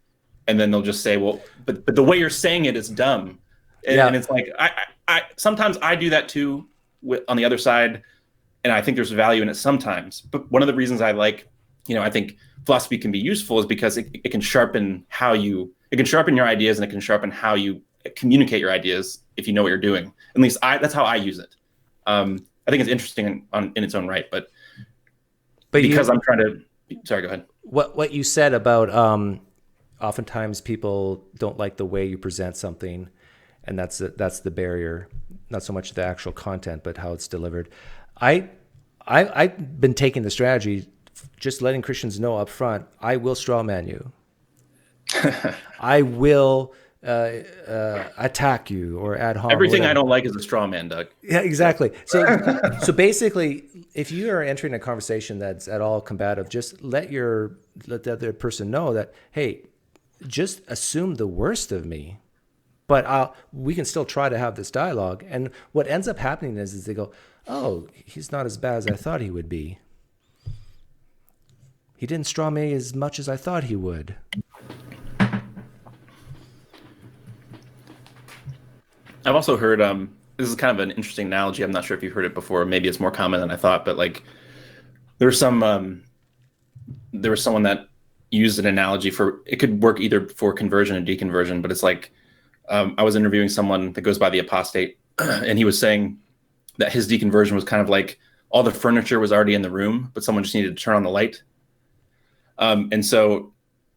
And then they'll just say, well, but the way you're saying it is dumb. And it's like, I sometimes I do that too on the other side. And I think there's value in it sometimes. But one of the reasons I like, I think philosophy can be useful is because it can sharpen it can sharpen your ideas, and it can sharpen how you communicate your ideas if you know what you're doing. At least that's how I use it. I think it's interesting in its own right, but because I'm trying to. Sorry, go ahead. What you said about oftentimes people don't like the way you present something, and that's the barrier. Not so much the actual content, but how it's delivered. I've been taking the strategy, just letting Christians know up front, I will straw man you. I will attack you or add harm. Everything I don't like is a straw man, Doug. Yeah, exactly. So basically, if you are entering a conversation that's at all combative, just let the other person know that, hey, just assume the worst of me. but we can still try to have this dialogue. And what ends up happening is they go, oh, he's not as bad as I thought he would be. He didn't straw me as much as I thought he would. I've also heard, this is kind of an interesting analogy. I'm not sure if you've heard it before. Maybe it's more common than I thought, but like there was someone that used an analogy for, it could work either for conversion and deconversion, but it's like, I was interviewing someone that goes by the apostate, and he was saying that his deconversion was kind of like all the furniture was already in the room, but someone just needed to turn on the light. And so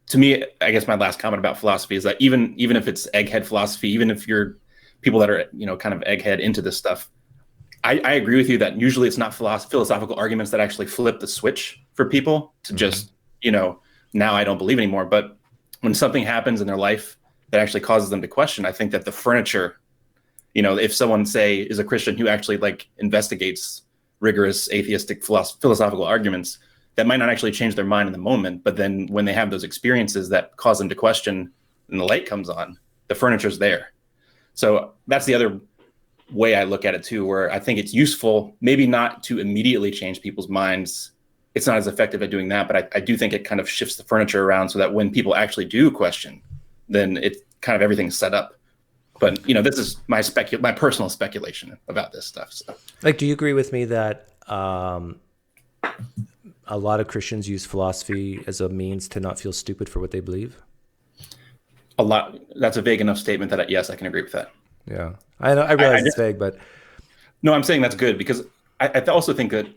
to me, I guess my last comment about philosophy is that even if it's egghead philosophy, even if you're people that are, kind of egghead into this stuff, I agree with you that usually it's not philosophical arguments that actually flip the switch for people to just, now I don't believe anymore. But when something happens in their life that actually causes them to question, I think that the furniture, if someone, say, is a Christian who actually like investigates rigorous atheistic philosophical arguments, that might not actually change their mind in the moment. But then when they have those experiences that cause them to question and the light comes on, the furniture's there. So that's the other way I look at it too, where I think it's useful, maybe not to immediately change people's minds. It's not as effective at doing that, but I do think it kind of shifts the furniture around so that when people actually do question, then it's kind of everything's set up. But this is my personal speculation about this stuff. So, like, do you agree with me that a lot of Christians use philosophy as a means to not feel stupid for what they believe? A lot. That's a vague enough statement that yes, I can agree with that. Yeah, I know. I realize it's vague, but no, I'm saying that's good because I also think that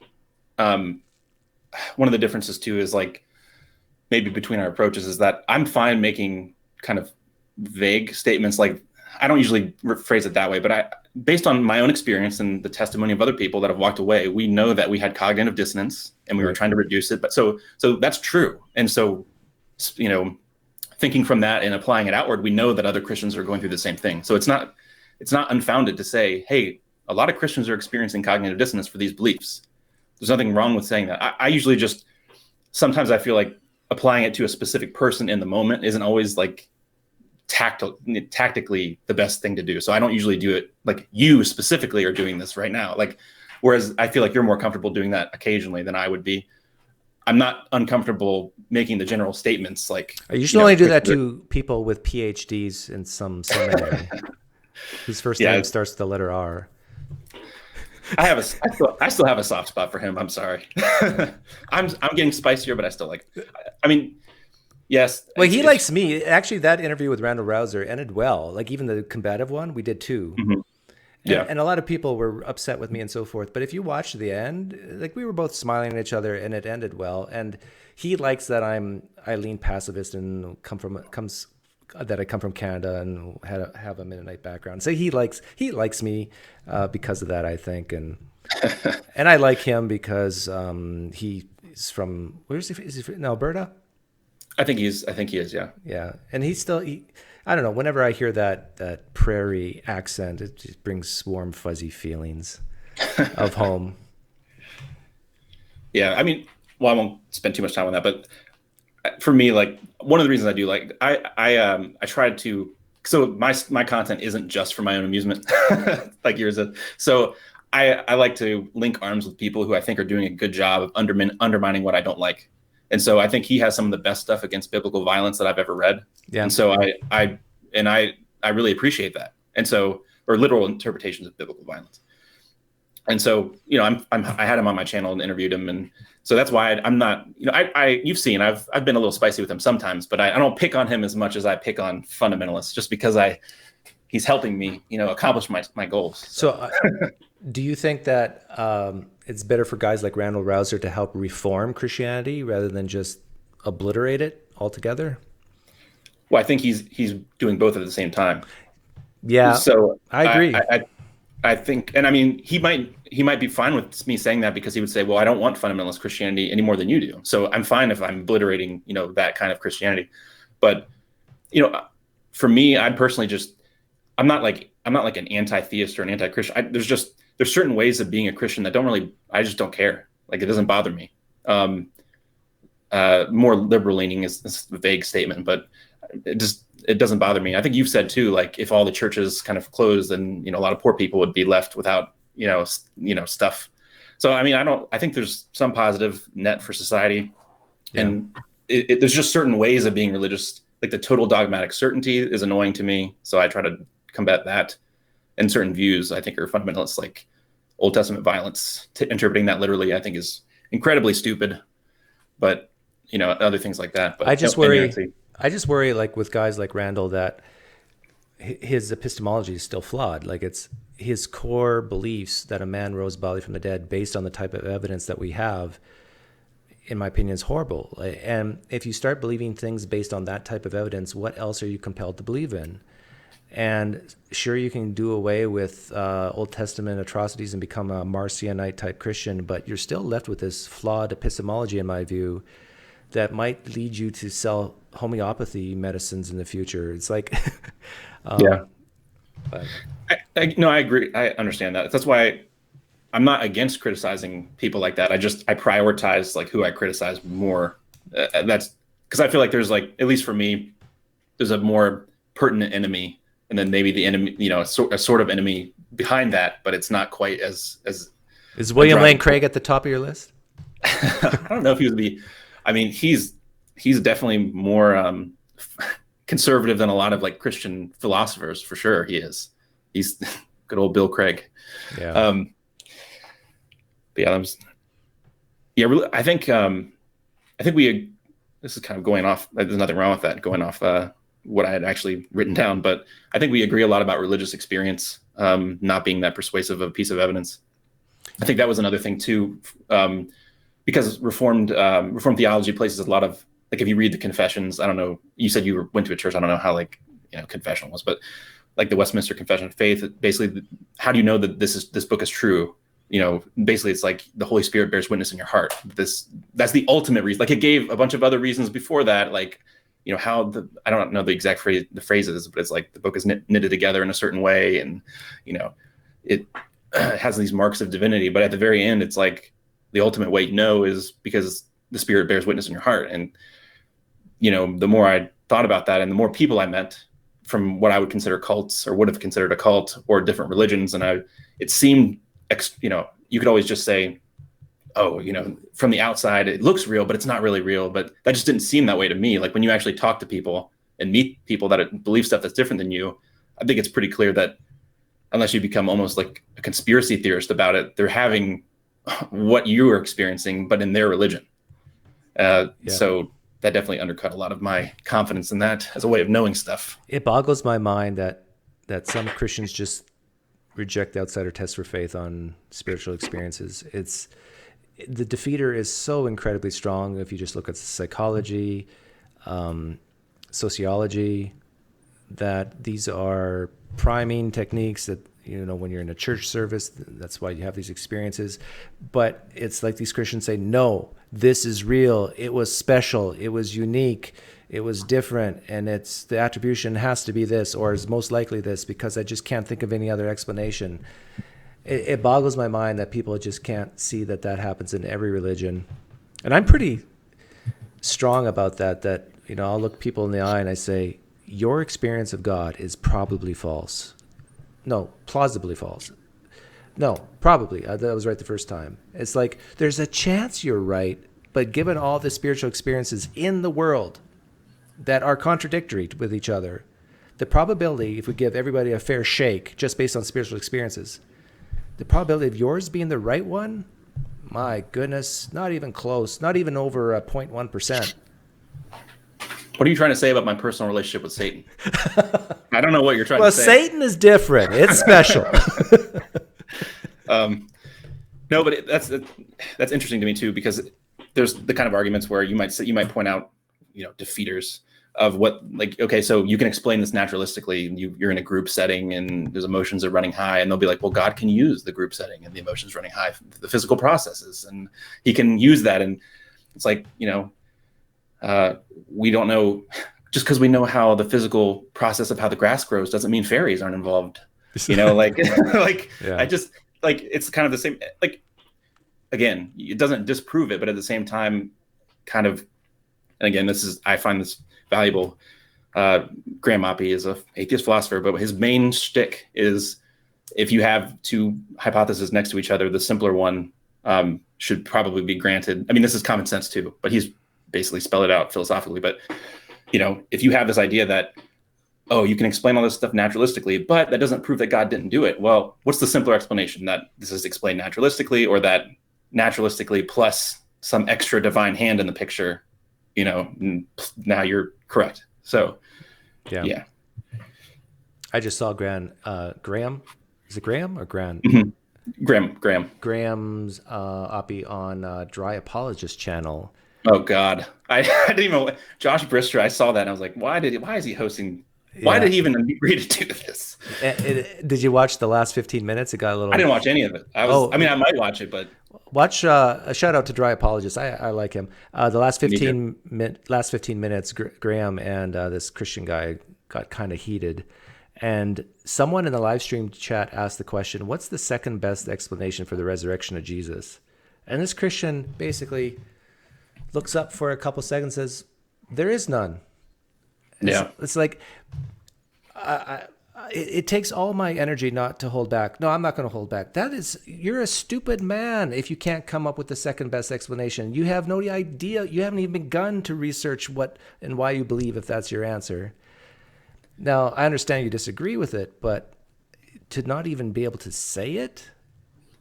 one of the differences too is like maybe between our approaches is that I'm fine making kind of vague statements. Like I don't usually phrase it that way, but based on my own experience and the testimony of other people that have walked away, we know that we had cognitive dissonance and we were trying to reduce it. But so that's true. And so, thinking from that and applying it outward, we know that other Christians are going through the same thing. So it's not unfounded to say, hey, a lot of Christians are experiencing cognitive dissonance for these beliefs. There's nothing wrong with saying that. I usually sometimes I feel like applying it to a specific person in the moment isn't always like tactically the best thing to do. So I don't usually do it like you specifically are doing this right now. Like, whereas I feel like you're more comfortable doing that occasionally than I would be. I'm not uncomfortable making the general statements like. I usually only do that to people with PhDs in some seminary whose first name starts with the letter R. I still have a soft spot for him. I'm sorry. I'm getting spicier, but I still like it. I mean, yes. Well, he likes me. Actually, that interview with Randall Rouser ended well. Like even the combative one, we did too. Mm-hmm. Yeah. And a lot of people were upset with me and so forth. But if you watch the end, like we were both smiling at each other and it ended well. And he likes that I lean pacifist and that I come from Canada and have a Mennonite background. So he likes me because of that, I think. And and I like him because he's from, is he from Alberta? I think he is. Yeah. Yeah. And I don't know. Whenever I hear that prairie accent, it just brings warm, fuzzy feelings of home. Yeah, I mean, well, I won't spend too much time on that, but for me, like one of the reasons I do like I tried to. So my content isn't just for my own amusement, like yours is. So I like to link arms with people who I think are doing a good job of undermining what I don't like. And so I think he has some of the best stuff against biblical violence that I've ever read. Yeah. And so I really appreciate that. And so, or literal interpretations of biblical violence. And so, I had him on my channel and interviewed him. And so that's why I'm not, you've seen, I've been a little spicy with him sometimes, but I don't pick on him as much as I pick on fundamentalists just because he's helping me, accomplish my goals. So do you think that it's better for guys like Randall Rouser to help reform Christianity rather than just obliterate it altogether? Well, I think he's doing both at the same time. Yeah, so I agree. I think, and I mean, he might be fine with me saying that because he would say, well, I don't want fundamentalist Christianity any more than you do. So I'm fine if I'm obliterating, that kind of Christianity. But, for me, I personally I'm not like an anti-theist or an anti-Christian. There's certain ways of being a Christian that I just don't care. Like, it doesn't bother me. More liberal leaning is a vague statement, but it doesn't bother me. I think you've said too, like if all the churches kind of closed, then, a lot of poor people would be left without, stuff. So, I mean, I think there's some positive net for society. Yeah. And there's just certain ways of being religious. Like the total dogmatic certainty is annoying to me. So I try to combat that. And certain views I think are fundamentalists, like Old Testament violence, interpreting that literally, I think is incredibly stupid. But, other things like that. But I just worry like with guys like Randall that his epistemology is still flawed. Like it's his core beliefs that a man rose bodily from the dead based on the type of evidence that we have, in my opinion, is horrible. And if you start believing things based on that type of evidence, what else are you compelled to believe in? And sure, you can do away with Old Testament atrocities and become a Marcionite type Christian, but you're still left with this flawed epistemology, in my view, that might lead you to sell homeopathy medicines in the future. It's like, yeah. But I agree. I understand that. That's why I'm not against criticizing people like that. I prioritize like who I criticize more. That's because I feel like there's like, at least for me, there's a more pertinent enemy, and then maybe the enemy, a sort of enemy behind that, but it's not quite as. Is William Lane Craig at the top of your list? I don't know if he would be. I mean, he's definitely more conservative than a lot of like Christian philosophers, for sure. He's good old Bill Craig. Yeah. But yeah, really, I think this is kind of going off. There's nothing wrong with that, going off what I had actually written down. But I think we agree a lot about religious experience not being that persuasive of a piece of evidence. I think that was another thing too, because Reformed theology places a lot of, like, if you read the Confessions, I don't know, you said you went to a church, I don't know how confession was, but like the Westminster Confession of Faith, basically, how do you know that this book is true? Basically it's like the Holy Spirit bears witness in your heart. That's the ultimate reason. Like it gave a bunch of other reasons before that, like, I don't know the exact phrases, but it's like the book is knitted together in a certain way, and it has these marks of divinity. But at the very end, it's like the ultimate way is because the Spirit bears witness in your heart. And the more I thought about that, and the more people I met from what I would consider cults, or would have considered a cult, or different religions, and it seemed, you could always just say, oh, from the outside it looks real, but it's not really real. But that just didn't seem that way to me. Like when you actually talk to people and meet people that believe stuff that's different than you, I think it's pretty clear that unless you become almost like a conspiracy theorist about it, they're having what you are experiencing, but in their religion. So that definitely undercut a lot of my confidence in that as a way of knowing stuff. It boggles my mind that some Christians just reject the outsider test for faith on spiritual experiences. The defeater is so incredibly strong. If you just look at psychology, sociology, that these are priming techniques that, when you're in a church service, that's why you have these experiences. But it's like these Christians say, no, this is real. It was special. It was unique. It was different. And the attribution has to be this, or is most likely this, because I just can't think of any other explanation. It boggles my mind that people just can't see that happens in every religion. And I'm pretty strong about that, I'll look people in the eye and I say, your experience of God is probably false. No, plausibly false. No, probably. That was right the first time. It's like, there's a chance you're right, but given all the spiritual experiences in the world that are contradictory with each other, the probability, if we give everybody a fair shake just based on spiritual experiences, the probability of yours being the right one, my goodness, not even close, not even over 0.1%. What are you trying to say about my personal relationship with Satan? I don't know what you're trying to say. Well, Satan is different. It's special. No, but that's interesting to me too, because there's the kind of arguments where you might point out, defeaters of what, like, okay, so you can explain this naturalistically. You're in a group setting and there's emotions are running high, and they'll be like, well, God can use the group setting and the emotions running high, the physical processes, and he can use that. And it's like, we don't know, just because we know how the physical process of how the grass grows doesn't mean fairies aren't involved. Like, yeah. I just, like, it's kind of the same, like, again, it doesn't disprove it, but at the same time, kind of, and again, I find this valuable. Graham Oppy is a atheist philosopher, but his main shtick is if you have two hypotheses next to each other, the simpler one should probably be granted. I mean, this is common sense too, but he's basically spelled it out philosophically. But, if you have this idea that, oh, you can explain all this stuff naturalistically, but that doesn't prove that God didn't do it. Well, what's the simpler explanation? That this is explained naturalistically, or that naturalistically plus some extra divine hand in the picture, now you're correct. So, yeah. I just saw Graham. Is it Graham or Graham? Mm-hmm. Graham. Graham's Oppy on Dry Apologist channel. Oh God, I didn't even. Josh Brister. I saw that and I was like, why is he hosting? Why did he even agree to do this? Did you watch the last 15 minutes? It got a little. I didn't watch any of it. I might watch it, but watch. A shout out to Dry Apologist. I like him. The last 15 minutes, Graham and this Christian guy got kind of heated. And someone in the live stream chat asked the question, what's the second best explanation for the resurrection of Jesus? And this Christian basically looks up for a couple seconds and says, there is none. It's like, it takes all my energy not to hold back. No, I'm not going to hold back. You're a stupid man if you can't come up with the second best explanation. You have no idea. You haven't even begun to research what and why you believe if that's your answer. Now, I understand you disagree with it, but to not even be able to say it,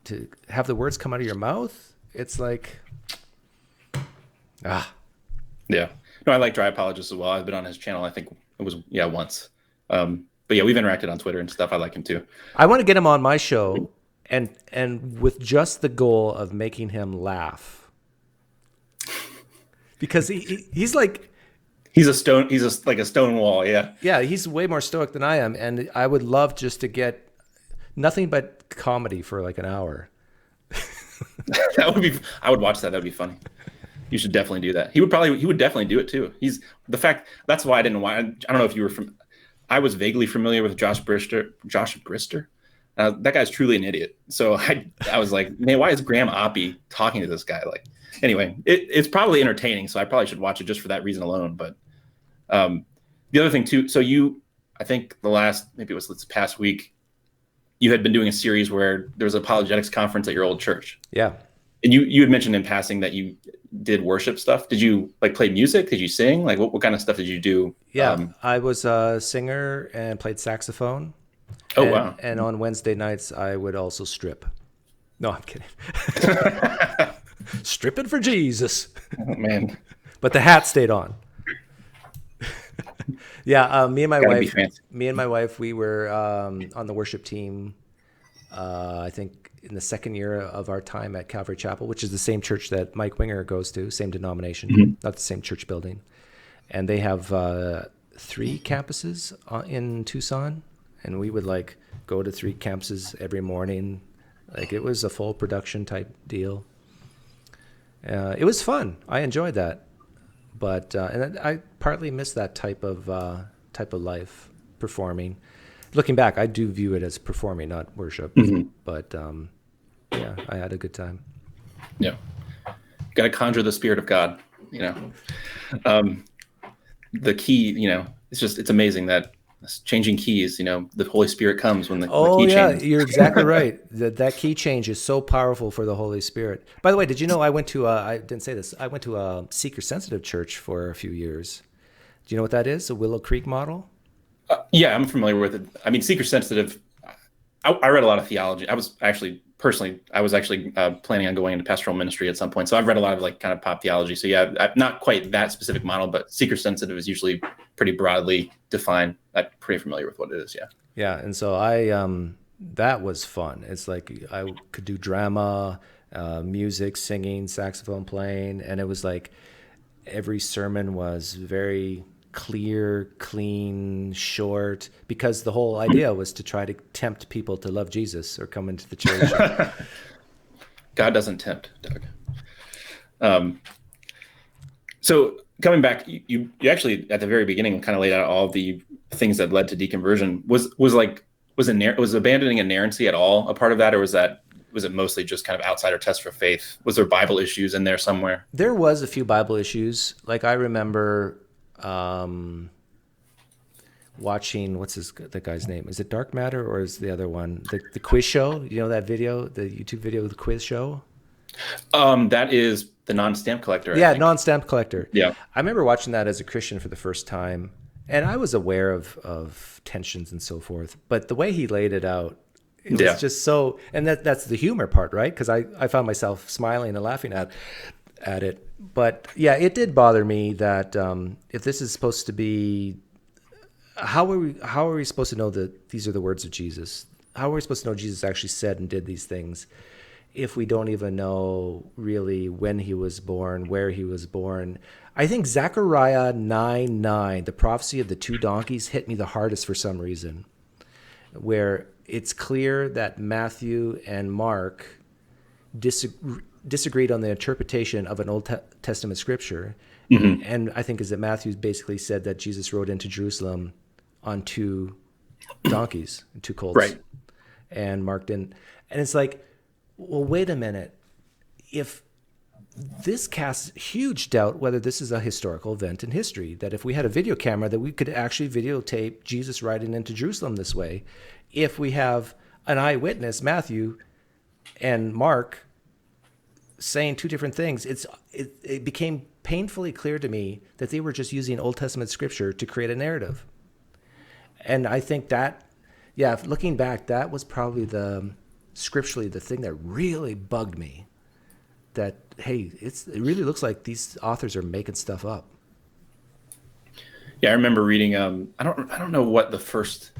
to have the words come out of your mouth, it's like, Yeah. No, I like Dry Apologist as well. I've been on his channel. I think it was, once. But yeah, we've interacted on Twitter and stuff. I like him too. I want to get him on my show and with just the goal of making him laugh. Because he's like... He's like a stone wall, yeah. Yeah, he's way more stoic than I am, and I would love just to get nothing but comedy for like an hour. I would watch that. That'd be funny. You should definitely do that. He would definitely do it too. That's why I didn't want. I don't know if you were I was vaguely familiar with Josh Brister. That guy's truly an idiot. So I was like, man, why is Graham Oppy talking to this guy? Like, anyway, it's probably entertaining. So I probably should watch it just for that reason alone. But the other thing too. So I think maybe it was this past week, you had been doing a series where there was an apologetics conference at your old church. Yeah. And you had mentioned in passing that you did worship stuff. Did you play music? Did you sing? Like what kind of stuff did you do? Yeah, I was a singer and played saxophone. Oh, wow. And on Wednesday nights, I would also strip. No, I'm kidding. Stripping for Jesus. Oh, man. But the hat stayed on. Yeah, me and my wife, we were on the worship team, I think, in the second year of our time at Calvary Chapel, which is the same church that Mike Winger goes to, same denomination, not the same church building. And they have 3 campuses in Tucson, and we would go to 3 campuses every morning. It was a full production type deal. It was fun. I enjoyed that, but and I partly miss that type of life, performing. Looking back, I do view it as performing, not worship. But yeah, I had a good time. Yeah, got to conjure the spirit of God. The key. It's amazing that changing keys. The Holy Spirit comes when the key changes. You're exactly right. That key change is so powerful for the Holy Spirit. By the way, did you know I went to I didn't say this. I went to a seeker sensitive church for a few years. Do you know what that is? A Willow Creek model? Yeah, I'm familiar with it. I mean, seeker sensitive. I read a lot of theology. I was actually planning on going into pastoral ministry at some point. So I've read a lot of kind of pop theology. So yeah, not quite that specific model, but seeker sensitive is usually pretty broadly defined. I'm pretty familiar with what it is. Yeah. Yeah, and so that was fun. It's like I could do drama, music, singing, saxophone playing, and it was like every sermon was very clear, clean, short, because the whole idea was to try to tempt people to love Jesus or come into the church. God doesn't tempt, Doug. So coming back, you actually at the very beginning kind of laid out all the things that led to deconversion. Was abandoning inerrancy at all a part of that, or was it mostly just kind of outsider test for faith? Was there Bible issues in there somewhere? There was a few Bible issues. I remember watching, what's that guy's name? Is it Dark Matter or is the other one the quiz show? You know that video, the YouTube video of the quiz show? That is the non-stamp collector. Yeah, non-stamp collector. Yeah. I remember watching that as a Christian for the first time, and I was aware of tensions and so forth, but the way he laid it out, it was just so, and that's the humor part, right? Because I found myself smiling and laughing at it. But yeah, it did bother me that if this is supposed to be, how are we supposed to know that these are the words of Jesus? How are we supposed to know Jesus actually said and did these things if we don't even know really when he was born, where he was born? I think Zechariah 9:9, the prophecy of the two donkeys, hit me the hardest for some reason, where it's clear that Matthew and Mark disagreed on the interpretation of an Old Testament scripture. Mm-hmm. And I think is that Matthew basically said that Jesus rode into Jerusalem on two donkeys, two colts. Right. And Mark didn't. And it's like, well, wait a minute. If this casts huge doubt whether this is a historical event in history, that if we had a video camera that we could actually videotape Jesus riding into Jerusalem this way, if we have an eyewitness, Matthew and Mark, saying two different things, it became painfully clear to me that they were just using Old Testament scripture to create a narrative. And I think that, yeah, looking back, that was probably scripturally the thing that really bugged me. That, hey, it really looks like these authors are making stuff up. Yeah, I remember reading. I don't know what the first.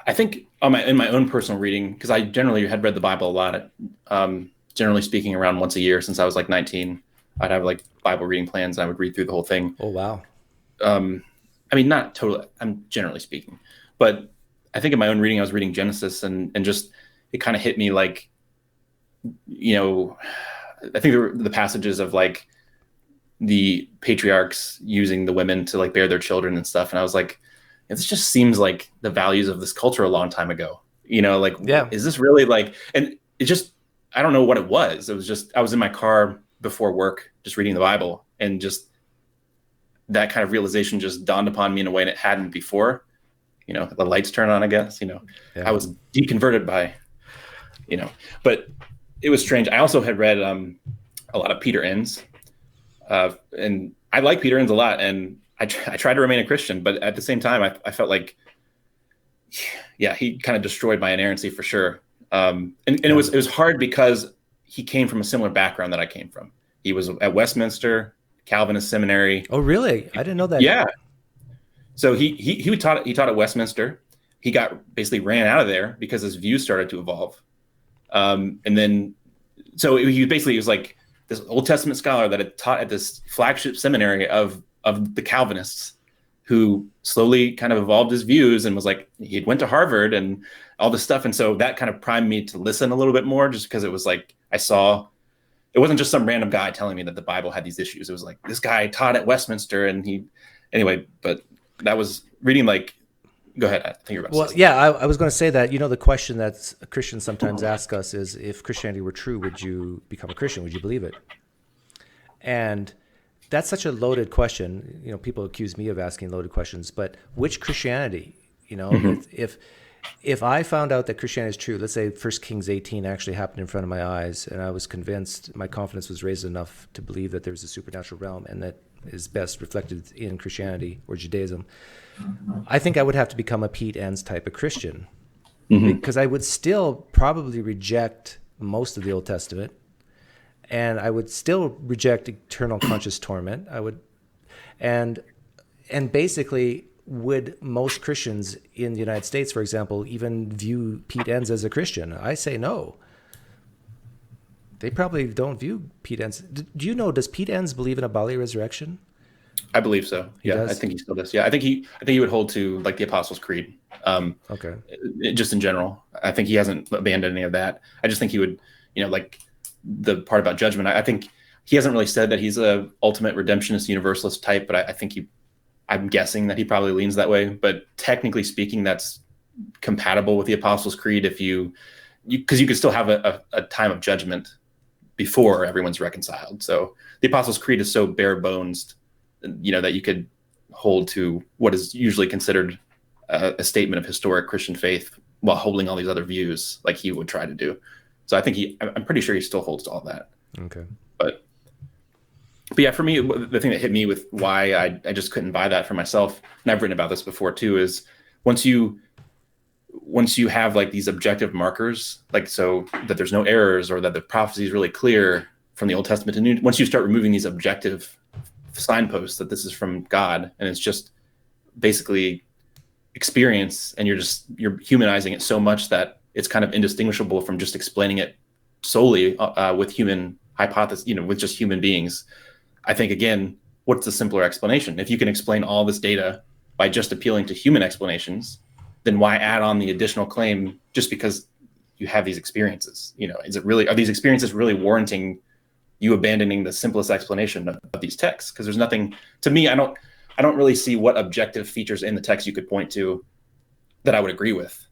I think in my own personal reading, because I generally had read the Bible a lot. Generally speaking, around once a year since I was like 19, I'd have like Bible reading plans. And I would read through the whole thing. Oh wow. I mean, not totally. I'm generally speaking, but I think in my own reading, I was reading Genesis, and just it kind of hit me like, you know, I think the passages of like the patriarchs using the women to like bear their children and stuff, and I was like, it just seems like the values of this culture a long time ago. You know, like, yeah, is this really like? And it just, I don't know what it was. It was just, I was in my car before work, just reading the Bible, and just that kind of realization just dawned upon me in a way that it hadn't before. You know, the lights turn on, I guess, you know, yeah. I was deconverted by, you know, but it was strange. I also had read a lot of Peter Enns, and I like Peter Enns a lot. And I tried to remain a Christian, but at the same time, I felt like, yeah, he kind of destroyed my inerrancy for sure. And it was hard because he came from a similar background that I came from. He was at Westminster Calvinist seminary. Oh, really? I didn't know that. Yeah. So he taught at Westminster. He basically ran out of there because his views started to evolve. And then, so he was like this Old Testament scholar that had taught at this flagship seminary of the Calvinists, who slowly kind of evolved his views and was like, he went to Harvard and all this stuff. And so that kind of primed me to listen a little bit more, just because it was like, I saw, it wasn't just some random guy telling me that the Bible had these issues. It was like, this guy taught at Westminster, and anyway, but that was reading like, go ahead. I think you're about to say something. Yeah, I was going to say that, you know, the question that Christians sometimes ask us is, if Christianity were true, would you become a Christian? Would you believe it? And that's such a loaded question. You know, people accuse me of asking loaded questions, but which Christianity? You know, mm-hmm. if I found out that Christianity is true, let's say 1 Kings 18 actually happened in front of my eyes, and I was convinced, my confidence was raised enough to believe that there's a supernatural realm, and that is best reflected in Christianity or Judaism, I think I would have to become a Pete Enns type of Christian, mm-hmm. because I would still probably reject most of the Old Testament, and I would still reject eternal conscious torment. I would, and basically, would most Christians in the United States, for example, even view Pete Enns as a Christian? I say no. They probably don't view Pete Enns. Do you know, does Pete Enns believe in a bodily resurrection? I believe so. Yeah, I think he still does. Yeah, I think he would hold to like the Apostles' Creed. Okay. Just in general, I think he hasn't abandoned any of that. I just think he would, you know, like the part about judgment. I think he hasn't really said that he's a ultimate redemptionist universalist type, but I think I'm guessing that he probably leans that way. But technically speaking, that's compatible with the Apostles' Creed if because you could still have a time of judgment before everyone's reconciled. So the Apostles' Creed is so bare bones, you know, that you could hold to what is usually considered a statement of historic Christian faith while holding all these other views like he would try to do. So I think I'm pretty sure he still holds to all that. Okay. But yeah, for me, the thing that hit me with why I just couldn't buy that for myself, and I've written about this before too, is once you have like these objective markers, like so that there's no errors or that the prophecy is really clear from the Old Testament to New, once you start removing these objective signposts that this is from God and it's just basically experience, and you're humanizing it so much that it's kind of indistinguishable from just explaining it solely with human hypothesis, with just human beings. I think, again, what's the simpler explanation? If you can explain all this data by just appealing to human explanations, then why add on the additional claim just because you have these experiences? Are these experiences really warranting you abandoning the simplest explanation of these texts? Because there's nothing, to me, I don't really see what objective features in the text you could point to that I would agree with,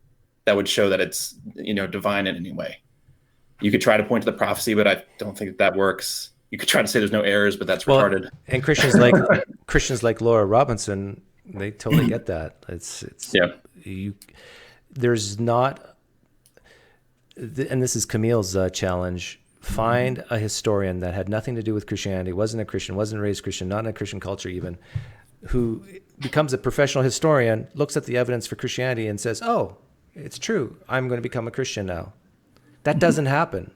that would show that it's, divine in any way. You could try to point to the prophecy, but I don't think that works. You could try to say there's no errors, but that's retarded. And Christians like Laura Robinson, they totally get that. There's not, and this is Camille's challenge. Find a historian that had nothing to do with Christianity, wasn't a Christian, wasn't raised Christian, not in a Christian culture even, who becomes a professional historian, looks at the evidence for Christianity and says, oh, it's true, I'm going to become a Christian now. That doesn't happen.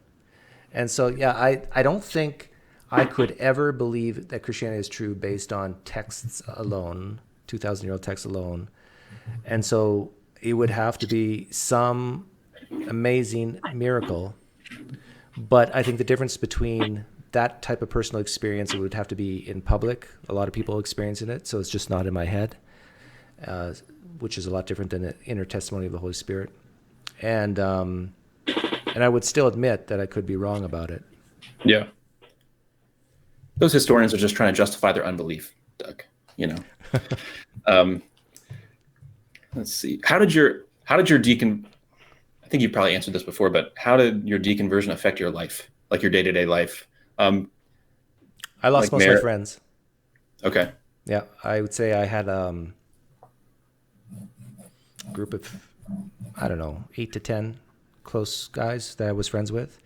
And so, I don't think I could ever believe that Christianity is true based on texts alone, 2,000-year-old texts alone. And so it would have to be some amazing miracle. But I think the difference between that type of personal experience, it would have to be in public, a lot of people experiencing it, so it's just not in my head, which is a lot different than the inner testimony of the Holy Spirit. And I would still admit that I could be wrong about it. Yeah. Those historians are just trying to justify their unbelief, Doug, Let's see. How did your deacon, I think you probably answered this before, but how did your deconversion affect your life, like your day-to-day life? I lost most of my friends. Okay. Yeah, I would say I had a group of, 8 to 10 close guys that I was friends with.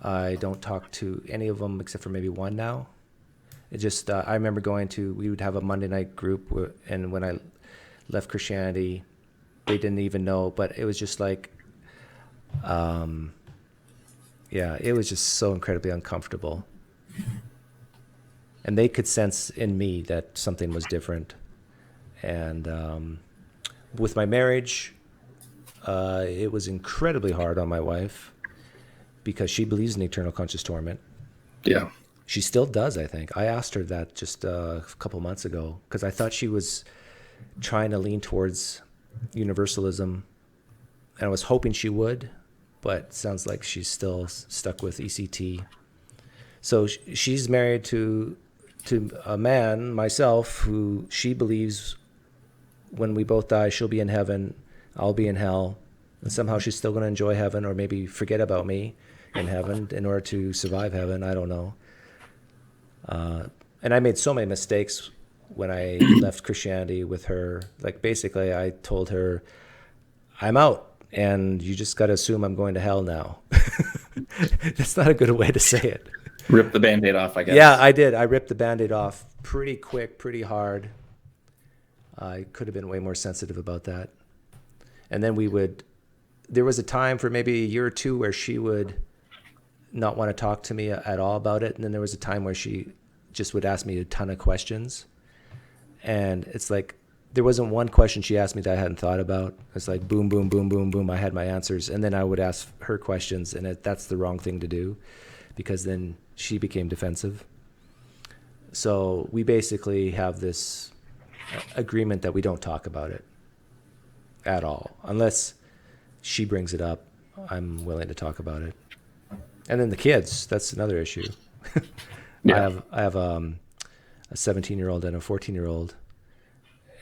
I don't talk to any of them except for maybe one now. It just, I remember we would have a Monday night group, and when I left Christianity, they didn't even know, but it was just like, it was just so incredibly uncomfortable. And they could sense in me that something was different. And with my marriage, it was incredibly hard on my wife because she believes in eternal conscious torment. Yeah. She still does, I think. I asked her that just a couple months ago because I thought she was trying to lean towards universalism, and I was hoping she would, but it sounds like she's still stuck with ECT. So she's married to a man, myself, who she believes when we both die, she'll be in heaven, I'll be in hell, and somehow she's still going to enjoy heaven or maybe forget about me in heaven in order to survive heaven. I don't know. And I made so many mistakes when I left Christianity with her. Like, basically, I told her, I'm out, and you just got to assume I'm going to hell now. That's not a good way to say it. Rip the Band-Aid off, I guess. Yeah, I did. I ripped the Band-Aid off pretty quick, pretty hard. I could have been way more sensitive about that. And then there was a time for maybe a year or two where she would not want to talk to me at all about it. And then there was a time where she just would ask me a ton of questions. And it's like, there wasn't one question she asked me that I hadn't thought about. It's like boom, boom, boom, boom, boom. I had my answers. And then I would ask her questions, and that's the wrong thing to do because then she became defensive. So we basically have this agreement that we don't talk about it at all. Unless she brings it up, I'm willing to talk about it. And then the kids, that's another issue. Yeah. I have a 17-year-old and a 14-year-old,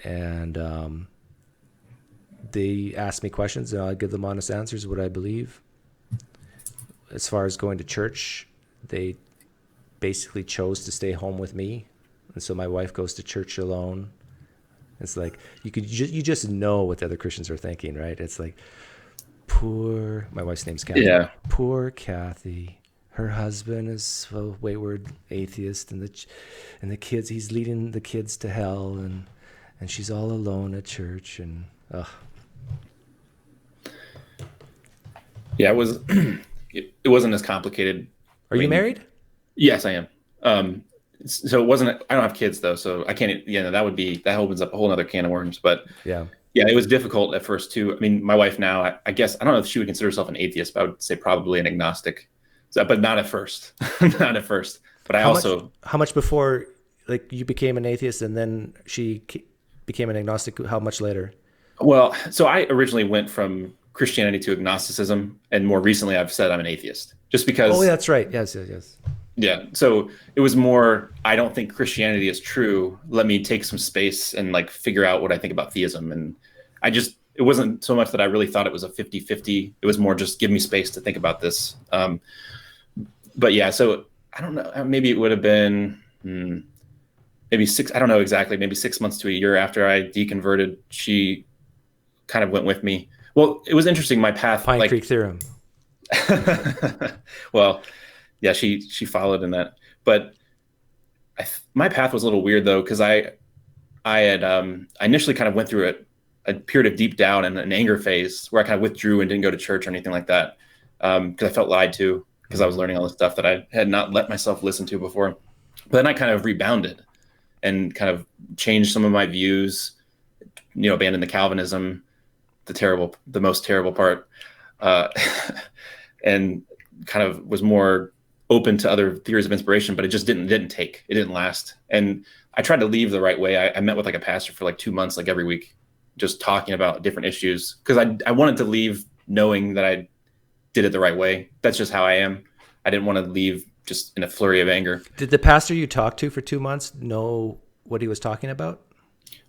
and they ask me questions, and I give them honest answers of what I believe. As far as going to church, they basically chose to stay home with me. And so my wife goes to church alone. It's like you just know what the other Christians are thinking, right? It's like, poor, my wife's name's Kathy. Yeah. Poor Kathy. Her husband is a wayward atheist, and the kids, he's leading the kids to hell, and she's all alone at church, and Yeah, it was. It wasn't as complicated. Are you married? Yes, I am. So it wasn't. I don't have kids though, so I can't. Yeah, that opens up a whole other can of worms. But Yeah, it was difficult at first too. I mean, my wife now, I guess I don't know if she would consider herself an atheist, but I would say probably an agnostic. So, but not at first. Not at first. But how much before like you became an atheist and then she became an agnostic? How much later? Well, so I originally went from Christianity to agnosticism, and more recently I've said I'm an atheist, just because. Oh, yeah, that's right. Yes. Yeah. So it was more, I don't think Christianity is true. Let me take some space and like figure out what I think about theism. And it wasn't so much that I really thought it was a 50-50. It was more just give me space to think about this. But yeah, so I don't know, maybe it would have been maybe I don't know exactly, maybe 6 months to a year after I deconverted, she kind of went with me. Well, it was interesting. My path, PineCreek theorem. Well, yeah, she followed in that, but my path was a little weird though, because I initially kind of went through a period of deep doubt and an anger phase where I kind of withdrew and didn't go to church or anything like that, because I felt lied to, because I was learning all this stuff that I had not let myself listen to before. But then I kind of rebounded and kind of changed some of my views, abandoned the Calvinism, the most terrible part, and kind of was more open to other theories of inspiration, but it just didn't last. And I tried to leave the right way. I met with like a pastor for like 2 months, like every week, just talking about different issues, because I wanted to leave knowing that I did it the right way. That's just how I am. I didn't want to leave just in a flurry of anger. Did the pastor you talked to for 2 months know what he was talking about?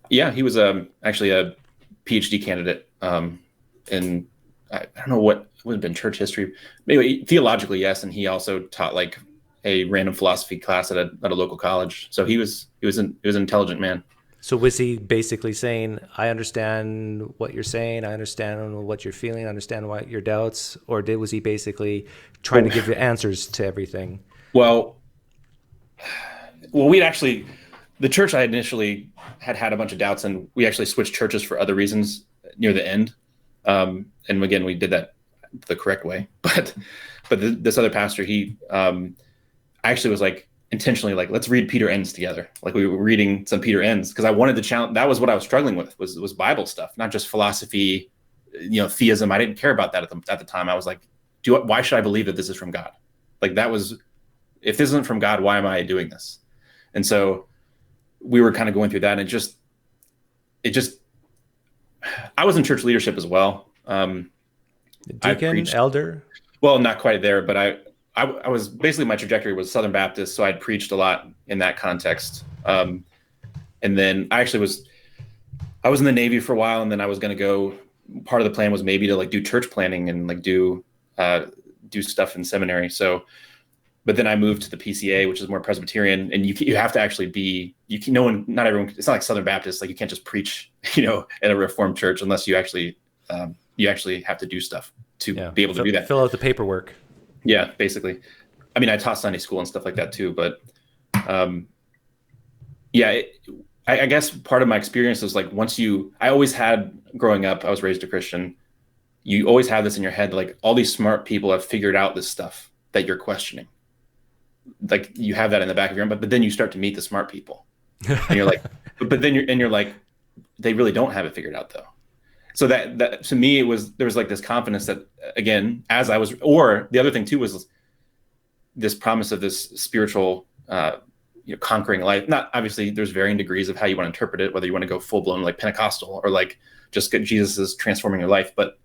Yeah, he was actually a PhD candidate in, I don't know what would have been church history, maybe theologically, yes. And he also taught like a random philosophy class at a local college. So he was an intelligent man. So was he basically saying, I understand what you're saying, I understand what you're feeling, I understand what your doubts, or was he basically trying to give you answers to everything? Well, we'd actually, the church I initially had a bunch of doubts, and we actually switched churches for other reasons near the end. And again, we did that the correct way. But this other pastor, he actually was like, intentionally like, let's read Peter Enns together. Like we were reading some Peter Enns because I wanted to challenge. That was what I was struggling with, was Bible stuff, not just philosophy, theism. I didn't care about that at the time. I was like, why should I believe that this is from God? Like that was, if this isn't from God, why am I doing this? And so we were kind of going through that, and I was in church leadership as well. Deacon, elder? Well, not quite there, but I was basically, my trajectory was Southern Baptist, so I'd preached a lot in that context. And then I was in the Navy for a while, and then I was going to go. Part of the plan was maybe to like do church planning and like do stuff in seminary. So, but then I moved to the PCA, which is more Presbyterian, and you have to actually be. Not everyone. It's not like Southern Baptist. Like you can't just preach, at a Reformed church unless you actually have to do stuff to be able to do that. Fill out the paperwork. Yeah, basically. I mean, I taught Sunday school and stuff like that too, but I guess part of my experience was like, I always had, growing up, I was raised a Christian. You always have this in your head, like all these smart people have figured out this stuff that you're questioning. Like you have that in the back of your mind, but then you start to meet the smart people and you're like, but then you're like, they really don't have it figured out though. So that to me, there was like this confidence that, again, or the other thing too was this promise of this spiritual, conquering life. Not obviously, there's varying degrees of how you want to interpret it, whether you want to go full blown like Pentecostal or like just get Jesus is transforming your life. But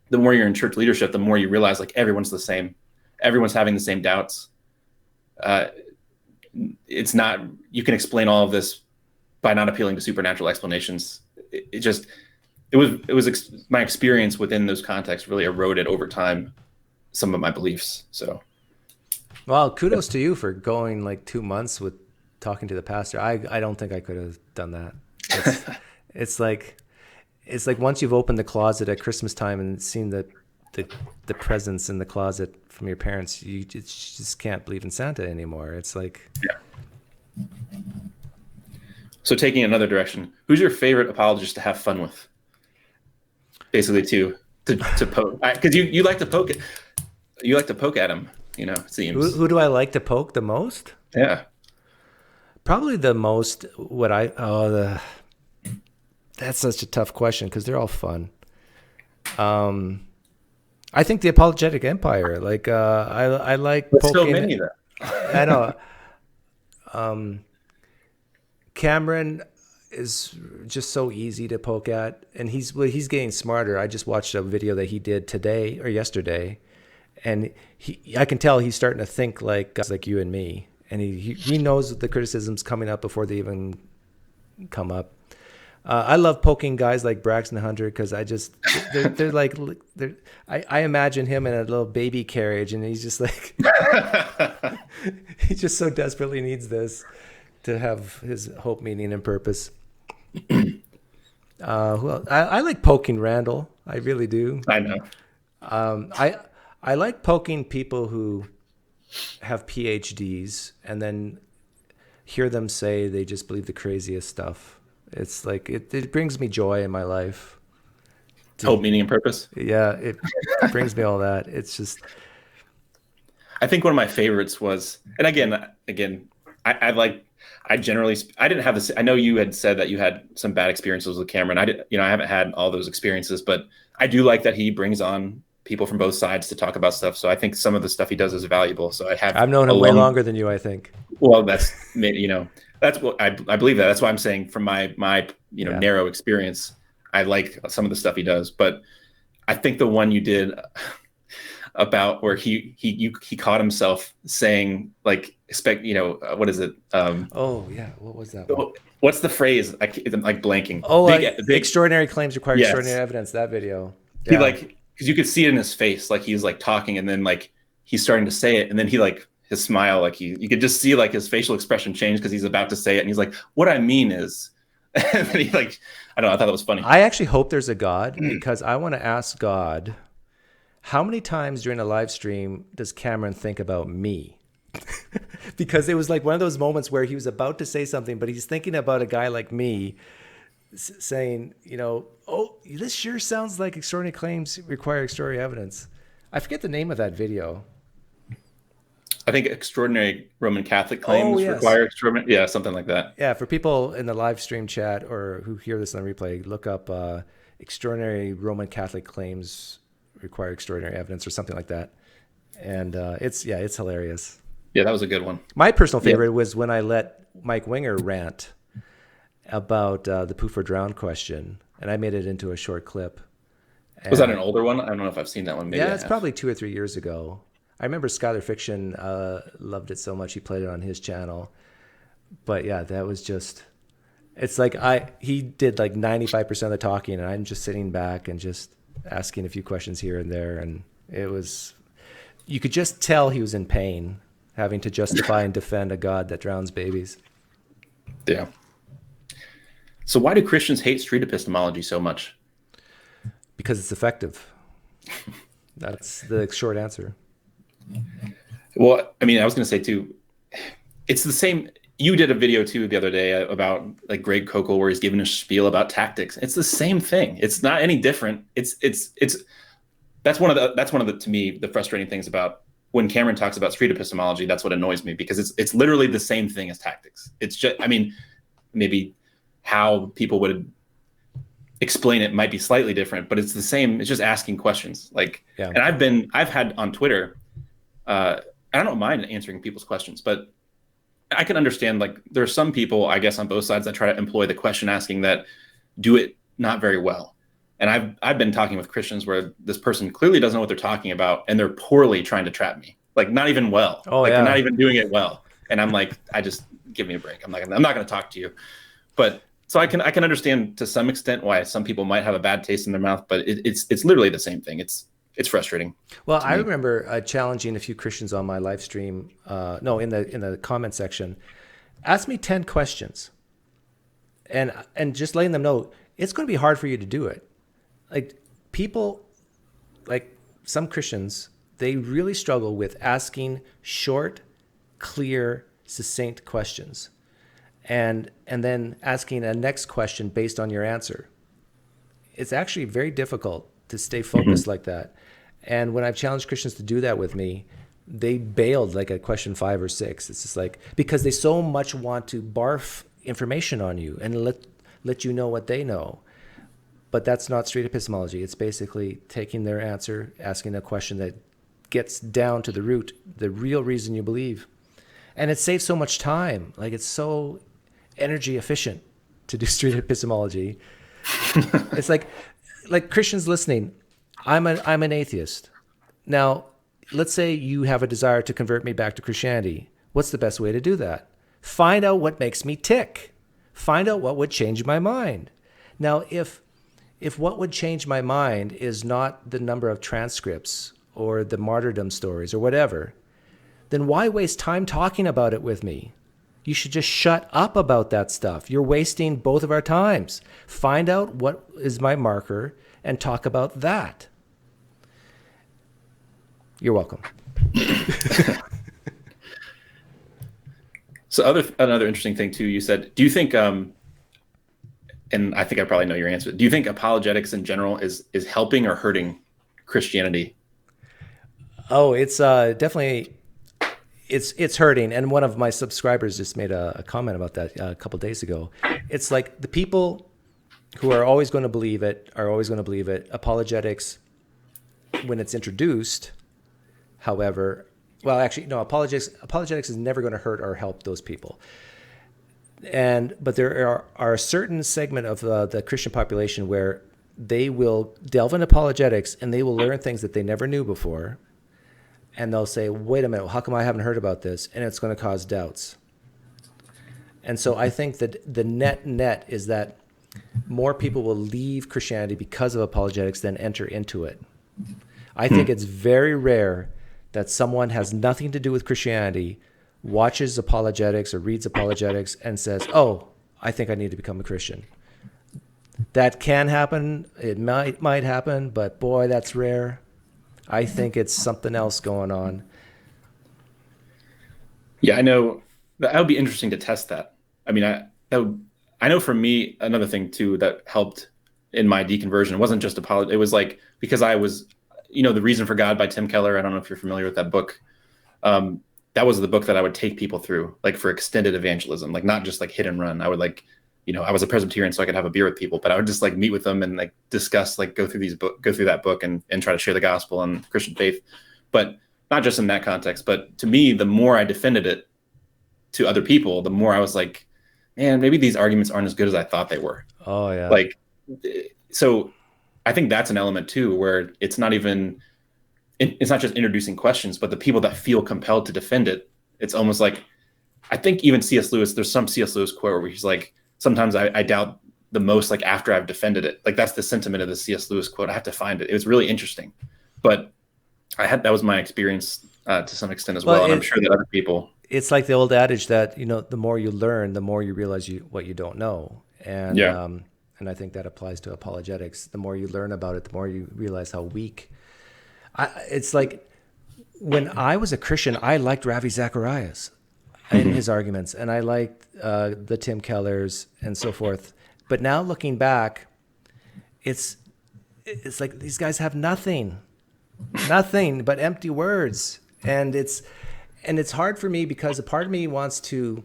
the more you're in church leadership, the more you realize like everyone's the same, everyone's having the same doubts. It's not, you can explain all of this by not appealing to supernatural explanations. It was my experience within those contexts really eroded over time some of my beliefs. So, well, kudos to you for going like 2 months with talking to the pastor. I don't think I could have done that. It's like once you've opened the closet at Christmas time and seen the presents in the closet from your parents, you just can't believe in Santa anymore. It's like, yeah. So taking another direction, who's your favorite apologist to have fun with? Basically, to poke, because you like to poke it. You like to poke at him. It seems. Who do I like to poke the most? Yeah. Probably the most. That's such a tough question because they're all fun. I think the Apologetic Empire. Like I like But poking. so many of them. I know. Cameron is just so easy to poke at, and he's getting smarter. I just watched a video that he did today or yesterday, and I can tell he's starting to think like guys like you and me, and he knows the criticisms coming up before they even come up. I love poking guys like Braxton Hunter because they're like I imagine him in a little baby carriage, and he's just like he just so desperately needs this to have his hope, meaning, and purpose. Well, I like poking Randall. I really do. I know. I like poking people who have PhDs and then hear them say they just believe the craziest stuff. It's like it brings me joy in my life. Hope, meaning, and purpose. Yeah, it brings me all that. It's just. I think one of my favorites was, and again, I didn't have this. I know you had said that you had some bad experiences with Cameron. I haven't had all those experiences, but I do like that he brings on people from both sides to talk about stuff. So I think some of the stuff he does is valuable. So I've known him way longer than you, I think. Well, that's what I believe that. That's why I'm saying from my narrow experience, I like some of the stuff he does. But I think the one you did about where he caught himself saying like what is it? What was that? What's the phrase? I'm like blanking. Big extraordinary claims require extraordinary evidence. That video. He because you could see it in his face, like he's like talking, and then like he's starting to say it, and then he like his smile, like you could just see like his facial expression change because he's about to say it, and he's like, "What I mean is," and then he like, I don't know, I thought that was funny. I actually hope there's a God because I want to ask God, how many times during a live stream does Cameron think about me? Because it was like one of those moments where he was about to say something, but he's thinking about a guy like me saying, this sure sounds like extraordinary claims require extraordinary evidence. I forget the name of that video. I think extraordinary Roman Catholic claims require extraordinary. Yeah, something like that. Yeah, for people in the live stream chat or who hear this on replay, look up extraordinary Roman Catholic claims require extraordinary evidence or something like that. And it's hilarious. Yeah, that was a good one. My personal favorite was when I let Mike Winger rant about the poof or drown question, and I made it into a short clip. And was that an older one? I don't know if I've seen that one. Maybe it's probably 2 or 3 years ago. I remember Skylar Fiction loved it so much he played it on his channel. But yeah, that was just, it's like he did like 95% of the talking, and I'm just sitting back and just asking a few questions here and there, and you could just tell he was in pain, having to justify and defend a God that drowns babies. Yeah. So why do Christians hate street epistemology so much? Because it's effective. That's the short answer. Well, I mean, I was going to say too, it's the same. You did a video too the other day about like Greg Kokel where he's giving a spiel about tactics. It's the same thing. It's not any different. That's one of the to me the frustrating things about when Cameron talks about street epistemology. That's what annoys me because it's literally the same thing as tactics. It's just, I mean, maybe how people would explain it might be slightly different, but it's the same. It's just asking questions. Like, and I've had on Twitter, I don't mind answering people's questions, but I can understand, like, there are some people, I guess, on both sides that try to employ the question asking that do it not very well. And I've been talking with Christians where this person clearly doesn't know what they're talking about, and they're poorly trying to trap me, like not even well. They're not even doing it well. And I'm like, just give me a break. I'm not going to talk to you. But so I can understand to some extent why some people might have a bad taste in their mouth, but it's literally the same thing. It's frustrating. Well, I remember challenging a few Christians on my live stream, in the comment section, ask me 10 questions, and just letting them know it's going to be hard for you to do it. Like people, like some Christians, they really struggle with asking short, clear, succinct questions, and then asking a next question based on your answer. It's actually very difficult to stay focused like that. And when I've challenged Christians to do that with me, they bailed like at question 5 or 6. It's just like, because they so much want to barf information on you and let you know what they know. But that's not straight epistemology. It's basically taking their answer, asking a question that gets down to the root, the real reason you believe. And it saves so much time. Like, it's so energy efficient to do straight epistemology. It's like Christians listening, I'm an atheist. Now, let's say you have a desire to convert me back to Christianity. What's the best way to do that? Find out what makes me tick. Find out what would change my mind. Now, if what would change my mind is not the number of transcripts or the martyrdom stories or whatever, then why waste time talking about it with me? You should just shut up about that stuff. You're wasting both of our times. Find out what is my marker and talk about that. You're welcome. So another interesting thing too, you said, do you think, and I think I probably know your answer, do you think apologetics in general is helping or hurting Christianity? Oh, it's definitely, it's hurting. And one of my subscribers just made a comment about that a couple of days ago. It's like the people who are always going to believe it are always going to believe it. Apologetics, when it's introduced, however, well, actually, no, apologetics is never going to hurt or help those people. But there are a certain segment of the Christian population where they will delve into apologetics and they will learn things that they never knew before. And they'll say, wait a minute, how come I haven't heard about this? And it's going to cause doubts. And so I think that the net is that more people will leave Christianity because of apologetics than enter into it. I think it's very rare that someone has nothing to do with Christianity, watches apologetics or reads apologetics and says, oh, I think I need to become a Christian. That can happen. It might happen, but boy, that's rare. I think it's something else going on. Yeah, I know that would be interesting to test that. I mean, I know for me, another thing too that helped in my deconversion, it wasn't just apology. It was like, because I was, The Reason for God by Tim Keller. I don't know if you're familiar with that book. That was the book that I would take people through, like for extended evangelism, like not just like hit and run. I would I was a Presbyterian, so I could have a beer with people, but I would just like meet with them and like discuss, like go through that book and try to share the gospel and Christian faith. But not just in that context, but to me, the more I defended it to other people, the more I was like, man, maybe these arguments aren't as good as I thought they were. Oh yeah. Like, so I think that's an element too, where it's not just introducing questions, but the people that feel compelled to defend it. It's almost like, I think even C.S. Lewis, there's some C.S. Lewis quote where he's like, sometimes I doubt the most, like after I've defended it. Like that's the sentiment of the C.S. Lewis quote. I have to find it. It was really interesting, but that was my experience to some extent as well. And I'm sure that other people. It's like the old adage that, the more you learn, the more you realize what you don't know. And, yeah. And I think that applies to apologetics. The more you learn about it, the more you realize how weak. It's like when I was a Christian, I liked Ravi Zacharias in his arguments, and I liked the Tim Kellers and so forth. But now looking back, it's like these guys have nothing but empty words, and it's hard for me because a part of me wants to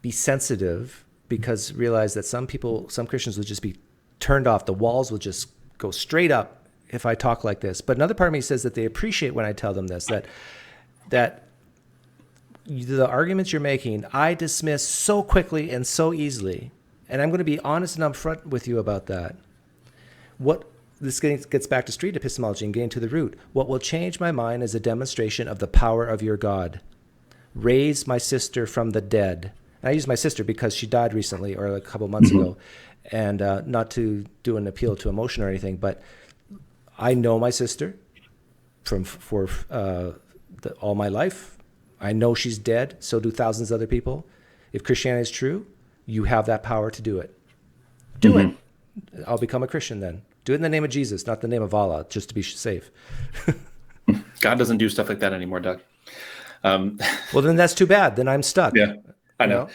be sensitive, because realize that some Christians will just be turned off. The walls will just go straight up if I talk like this. But another part of me says that they appreciate when I tell them this, that the arguments you're making, I dismiss so quickly and so easily. And I'm going to be honest and upfront with you about that. This gets back to street epistemology and getting to the root. What will change my mind is a demonstration of the power of your God. Raise my sister from the dead. And I use my sister because she died recently, or a couple months ago, and not to do an appeal to emotion or anything, but I know my sister for all my life. I know she's dead. So do thousands of other people. If Christianity is true, you have that power to do it. Do it. I'll become a Christian then. Do it in the name of Jesus, not the name of Allah, just to be safe. God doesn't do stuff like that anymore, Doug. Well, then that's too bad. Then I'm stuck. Yeah, I know.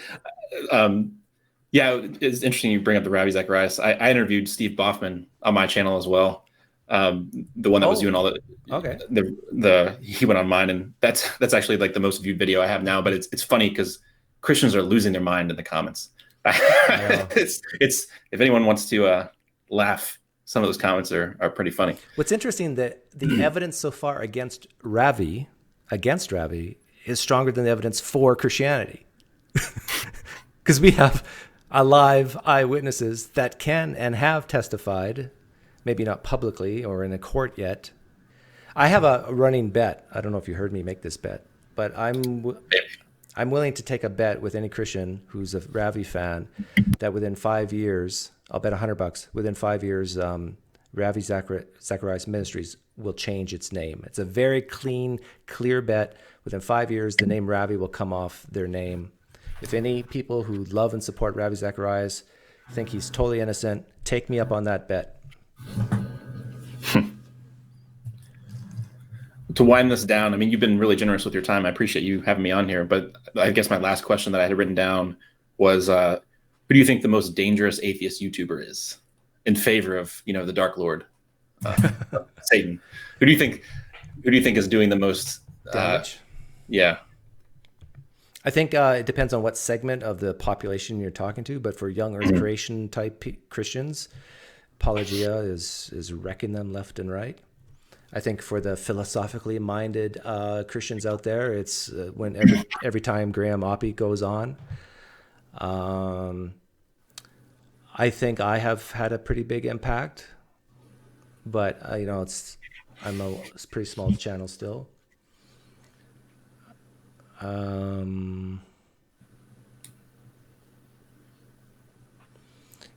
Yeah, it's interesting you bring up the Ravi Zacharias. I interviewed Steve Boffman on my channel as well. The one that was doing all the he went on mine, and that's actually like the most viewed video I have now. But it's funny because Christians are losing their mind in the comments. It's if anyone wants to laugh, some of those comments are pretty funny. What's interesting that the evidence so far against Ravi is stronger than the evidence for Christianity. Because we have alive eyewitnesses that can and have testified, maybe not publicly or in a court yet. I have a running bet. I don't know if you heard me make this bet, but I'm willing to take a bet with any Christian who's a Ravi fan that within 5 years, I'll bet $100, within 5 years, Ravi Zacharias Ministries will change its name. It's a very clean, clear bet. Within 5 years, the name Ravi will come off their name. If any people who love and support Ravi Zacharias think he's totally innocent, take me up on that bet. To wind this down, I mean, you've been really generous with your time. I appreciate you having me on here. But I guess my last question that I had written down was, who do you think the most dangerous atheist YouTuber is in favor of, the Dark Lord, Satan? Who do you think is doing the most damage? Yeah. I think it depends on what segment of the population you're talking to, but for young Earth creation type Christians, Apologia is wrecking them left and right. I think for the philosophically minded Christians out there, it's when every time Graham Oppie goes on. I think I have had a pretty big impact, but I'm a pretty small channel still.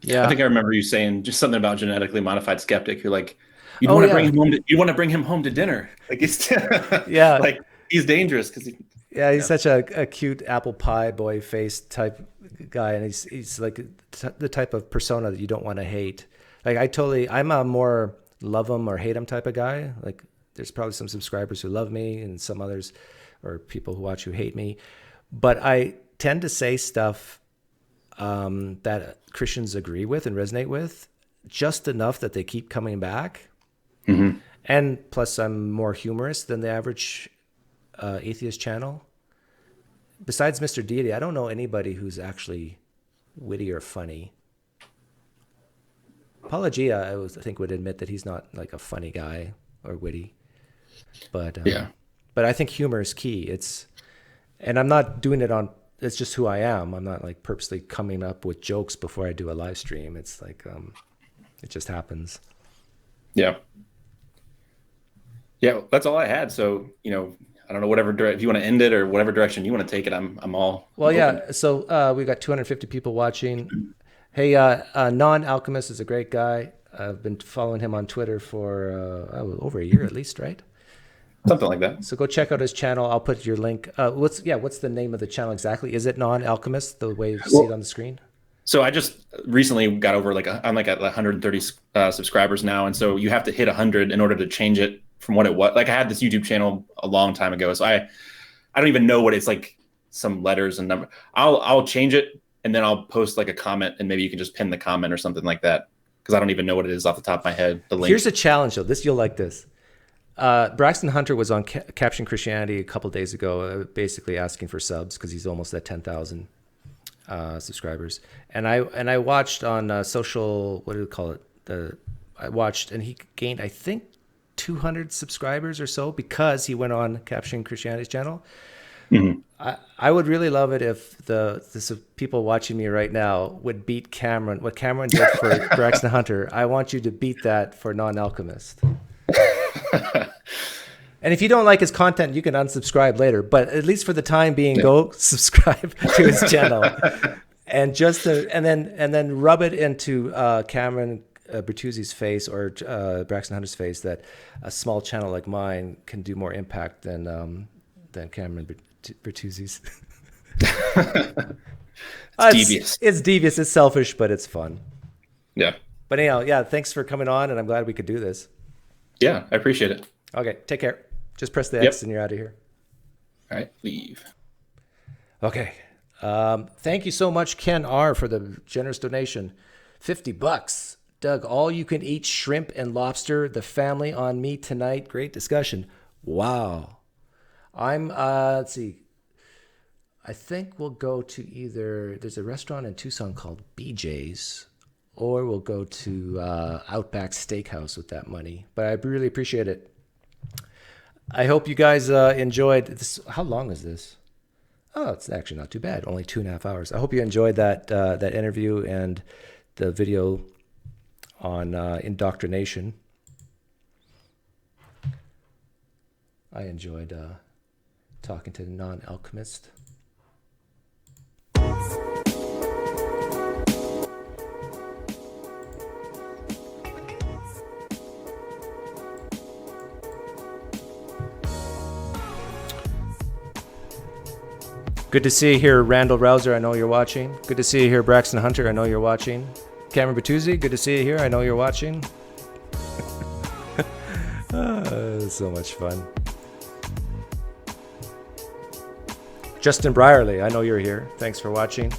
Yeah, I think I remember you saying just something about genetically modified skeptic. You're like, you want to bring him home. You want to bring him home to dinner. Like it's like he's dangerous because he's such a cute apple pie boy face type guy, and he's like the type of persona that you don't want to hate. Like I'm a more love him or hate him type of guy. Like there's probably some subscribers who love me and some others or people who watch who hate me, but I tend to say stuff that Christians agree with and resonate with just enough that they keep coming back. Mm-hmm. And plus I'm more humorous than the average atheist channel. Besides Mr. Deity, I don't know anybody who's actually witty or funny. Apologia, I think would admit that he's not like a funny guy or witty, but but I think humor is key. And I'm not doing it it's just who I am. I'm not like purposely coming up with jokes before I do a live stream. It's like, it just happens. Yeah. Yeah. That's all I had. So, I don't know, whatever if you want to end it or whatever direction you want to take it, I'm all well. open. Yeah. So we've got 250 people watching. Hey, Non-Alchemist is a great guy. I've been following him on Twitter for over a year at least, right? Something like that. So go check out his channel. I'll put your link. What's the name of the channel exactly? Is it Non-Alchemist, the way you see it on the screen? So I just recently got over I'm at 130 subscribers now, and so you have to hit 100 in order to change it from what it was. Like I had this YouTube channel a long time ago, so I don't even know what it's like. Some letters and number. I'll change it and then I'll post like a comment, and maybe you can just pin the comment or something like that, because I don't even know what it is off the top of my head. The link. Here's a challenge though. You'll like this. Braxton Hunter was on Caption Christianity a couple days ago, basically asking for subs because he's almost at 10,000 subscribers. And I watched on social, what do we call it? I watched, and he gained, I think, 200 subscribers or so because he went on Caption Christianity's channel. Mm-hmm. I would really love it if the people watching me right now would beat Cameron. What Cameron did for Braxton Hunter, I want you to beat that for Non-Alchemist. And if you don't like his content, you can unsubscribe later. But at least for the time being, go subscribe to his channel, and and then rub it into Cameron Bertuzzi's face or Braxton Hunter's face that a small channel like mine can do more impact than Cameron Bertuzzi's. devious. It's devious. It's selfish, but it's fun. Yeah. But anyhow, yeah, thanks for coming on, and I'm glad we could do this. Yeah, I appreciate it. Okay, take care. Just press the X and you're out of here. All right, leave. Okay. Thank you so much, Ken R., for the generous donation. $50. Doug, all you can eat shrimp and lobster. The family on me tonight. Great discussion. Wow. Let's see. I think we'll go to either, there's a restaurant in Tucson called BJ's, or we'll go to Outback Steakhouse with that money. But I really appreciate it. I hope you guys enjoyed this. How long is this? Oh, it's actually not too bad. Only 2.5 hours. I hope you enjoyed that interview and the video on indoctrination. I enjoyed talking to the Non-Alchemist. Good to see you here, Randall Rouser. I know you're watching. Good to see you here, Braxton Hunter. I know you're watching. Cameron Bertuzzi, good to see you here. I know you're watching. So much fun. Justin Brierley, I know you're here. Thanks for watching.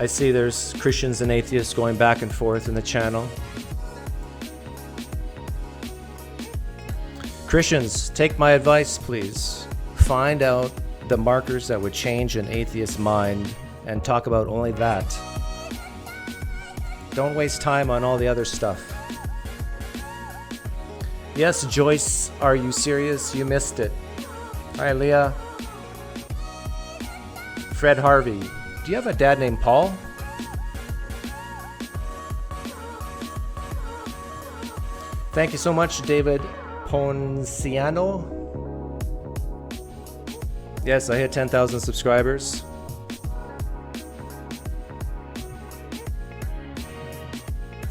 I see there's Christians and atheists going back and forth in the channel. Christians, take my advice, please. Find out the markers that would change an atheist's mind and talk about only that. Don't waste time on all the other stuff. Yes, Joyce, are you serious? You missed it. Hi, Leah. Fred Harvey. Do you have a dad named Paul? Thank you so much, David Ponciano. Yes, I hit 10,000 subscribers.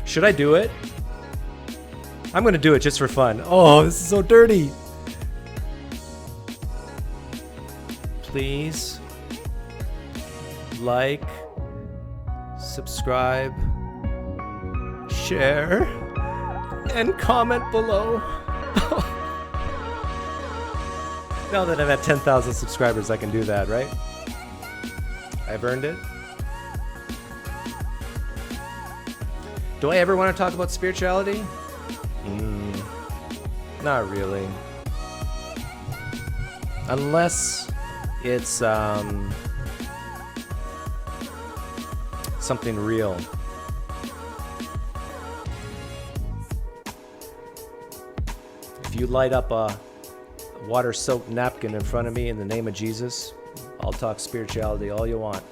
Should I do it? I'm going to do it just for fun. Oh, this is so dirty. Please like, subscribe, share, and comment below. Now that I'm at 10,000 subscribers, I can do that, right? I've earned it. Do I ever want to talk about spirituality? Not really. Unless it's something real. If you light up a water-soaked napkin in front of me in the name of Jesus, I'll talk spirituality all you want.